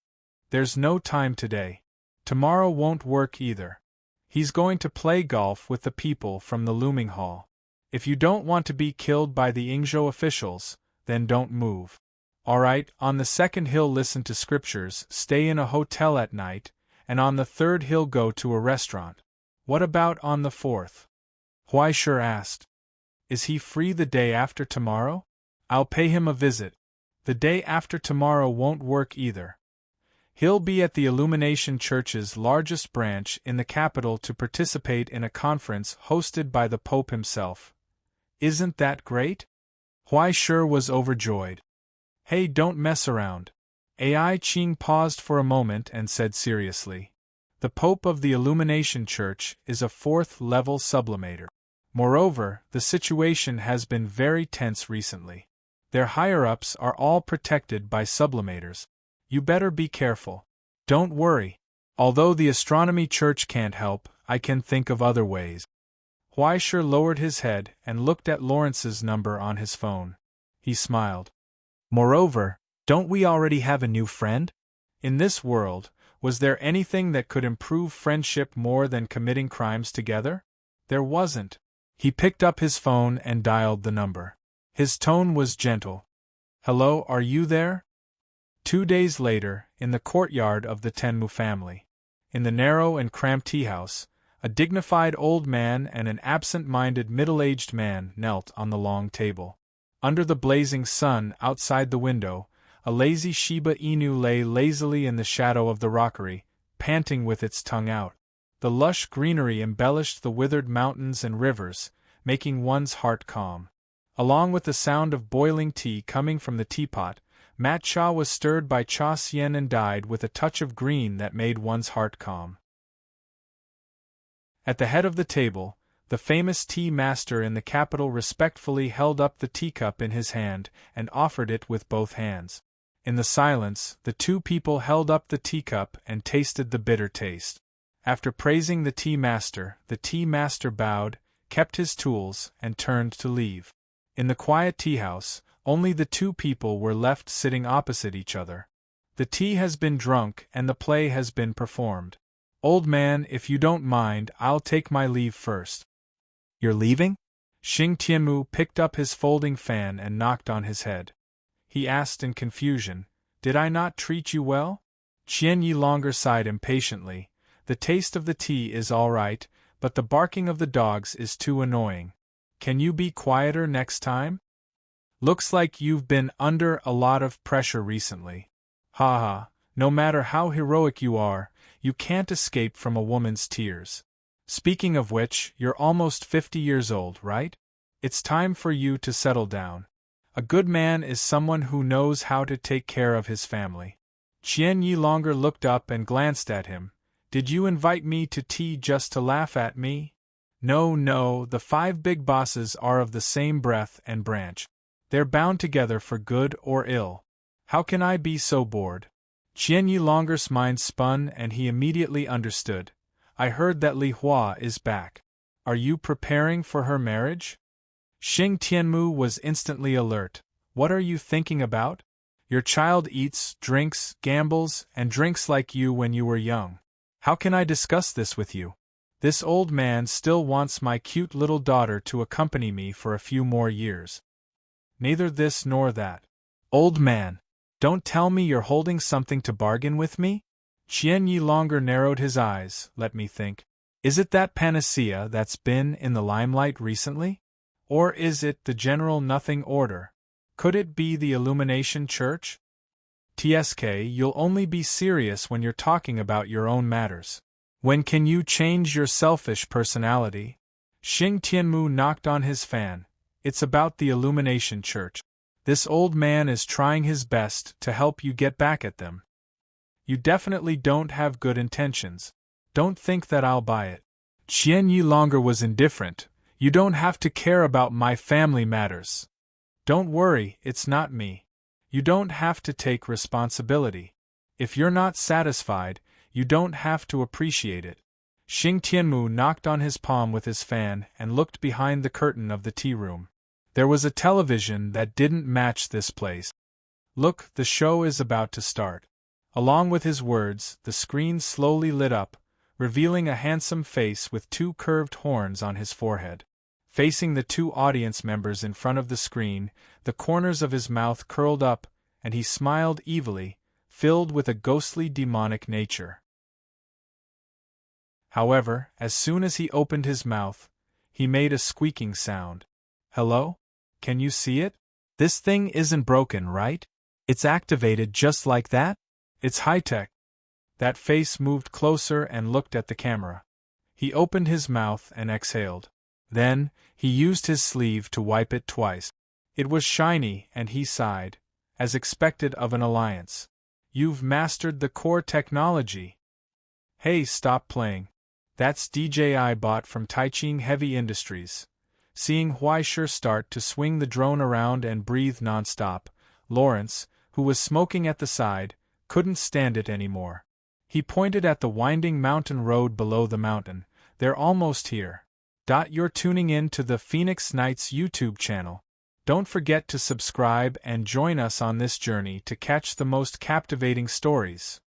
There's no time today. Tomorrow won't work either. He's going to play golf with the people from the looming hall. If you don't want to be killed by the Yingzhou officials, then don't move. Alright, on the second he'll listen to scriptures, stay in a hotel at night, and on the third he'll go to a restaurant. What about on the fourth? Huaisher asked. Is he free the day after tomorrow? I'll pay him a visit. The day after tomorrow won't work either. He'll be at the Illumination Church's largest branch in the capital to participate in a conference hosted by the Pope himself. Isn't that great? Huaisher was overjoyed. Hey, don't mess around. Ai Qing paused for a moment and said seriously. The Pope of the Illumination Church is a 4th-level sublimator. Moreover, the situation has been very tense recently. Their higher-ups are all protected by sublimators. You better be careful. Don't worry. Although the Astronomy Church can't help, I can think of other ways. Huaisher lowered his head and looked at Lawrence's number on his phone. He smiled. Moreover, don't we already have a new friend? In this world, was there anything that could improve friendship more than committing crimes together? There wasn't. He picked up his phone and dialed the number. His tone was gentle. Hello, are you there? 2 days later, in the courtyard of the Tenmu family. In the narrow and cramped tea-house, a dignified old man and an absent-minded middle-aged man knelt on the long table. Under the blazing sun outside the window, a lazy Shiba Inu lay lazily in the shadow of the rockery, panting with its tongue out. The lush greenery embellished the withered mountains and rivers, making one's heart calm. Along with the sound of boiling tea coming from the teapot, matcha was stirred by cha sien and dyed with a touch of green that made one's heart calm. At the head of the table, The famous tea master in the capital respectfully held up the teacup in his hand and offered it with both hands. In the silence, the two people held up the teacup and tasted the bitter taste. After praising the tea master bowed, kept his tools, and turned to leave. In the quiet tea house, only the two people were left sitting opposite each other. The tea has been drunk and the play has been performed. Old man, if you don't mind, I'll take my leave first. You're leaving? Xing Tianmu picked up his folding fan and knocked on his head. He asked in confusion, Did I not treat you well? Qian Yi longer sighed impatiently. The taste of the tea is all right, but the barking of the dogs is too annoying. Can you be quieter next time? Looks like you've been under a lot of pressure recently. Ha ha, no matter how heroic you are, you can't escape from a woman's tears. Speaking of which, you're almost 50 years old, right? It's time for you to settle down. A good man is someone who knows how to take care of his family. Qian Yi longer looked up and glanced at him. Did you invite me to tea just to laugh at me? No, the 5 big bosses are of the same breath and branch. They're bound together for good or ill. How can I be so bored? Qian Yi longer's mind spun and he immediately understood. I heard that Li Hua is back. Are you preparing for her marriage? Xing Tianmu was instantly alert. What are you thinking about? Your child eats, drinks, gambles, and drinks like you when you were young. How can I discuss this with you? This old man still wants my cute little daughter to accompany me for a few more years. Neither this nor that. Old man, don't tell me you're holding something to bargain with me? Qian Yi longer narrowed his eyes. Let me think. Is it that panacea that's been in the limelight recently? Or is it the general nothing order? Could it be the Illumination Church? TSK, you'll only be serious when you're talking about your own matters. When can you change your selfish personality? Xing Tianmu knocked on his fan. It's about the Illumination Church. This old man is trying his best to help you get back at them. You definitely don't have good intentions. Don't think that I'll buy it. Qian Yi longer was indifferent. You don't have to care about my family matters. Don't worry, it's not me. You don't have to take responsibility. If you're not satisfied, you don't have to appreciate it. Xing Tianmu knocked on his palm with his fan and looked behind the curtain of the tea room. There was a television that didn't match this place. Look, the show is about to start. Along with his words, the screen slowly lit up, revealing a handsome face with 2 curved horns on his forehead. Facing the 2 audience members in front of the screen, the corners of his mouth curled up, and he smiled evilly, filled with a ghostly demonic nature. However, as soon as he opened his mouth, he made a squeaking sound. Hello? Can you see it? This thing isn't broken, right? It's activated just like that? It's high-tech. That face moved closer and looked at the camera. He opened his mouth and exhaled. Then, he used his sleeve to wipe it twice. It was shiny and he sighed, as expected of an alliance. You've mastered the core technology. Hey, stop playing. That's DJI bought from Taiching Heavy Industries. Seeing Huaisher start to swing the drone around and breathe non-stop, Lawrence, who was smoking at the side, couldn't stand it anymore. He pointed at the winding mountain road below the mountain. They're almost here. You're tuning in to the Phoenix Nights YouTube channel. Don't forget to subscribe and join us on this journey to catch the most captivating stories.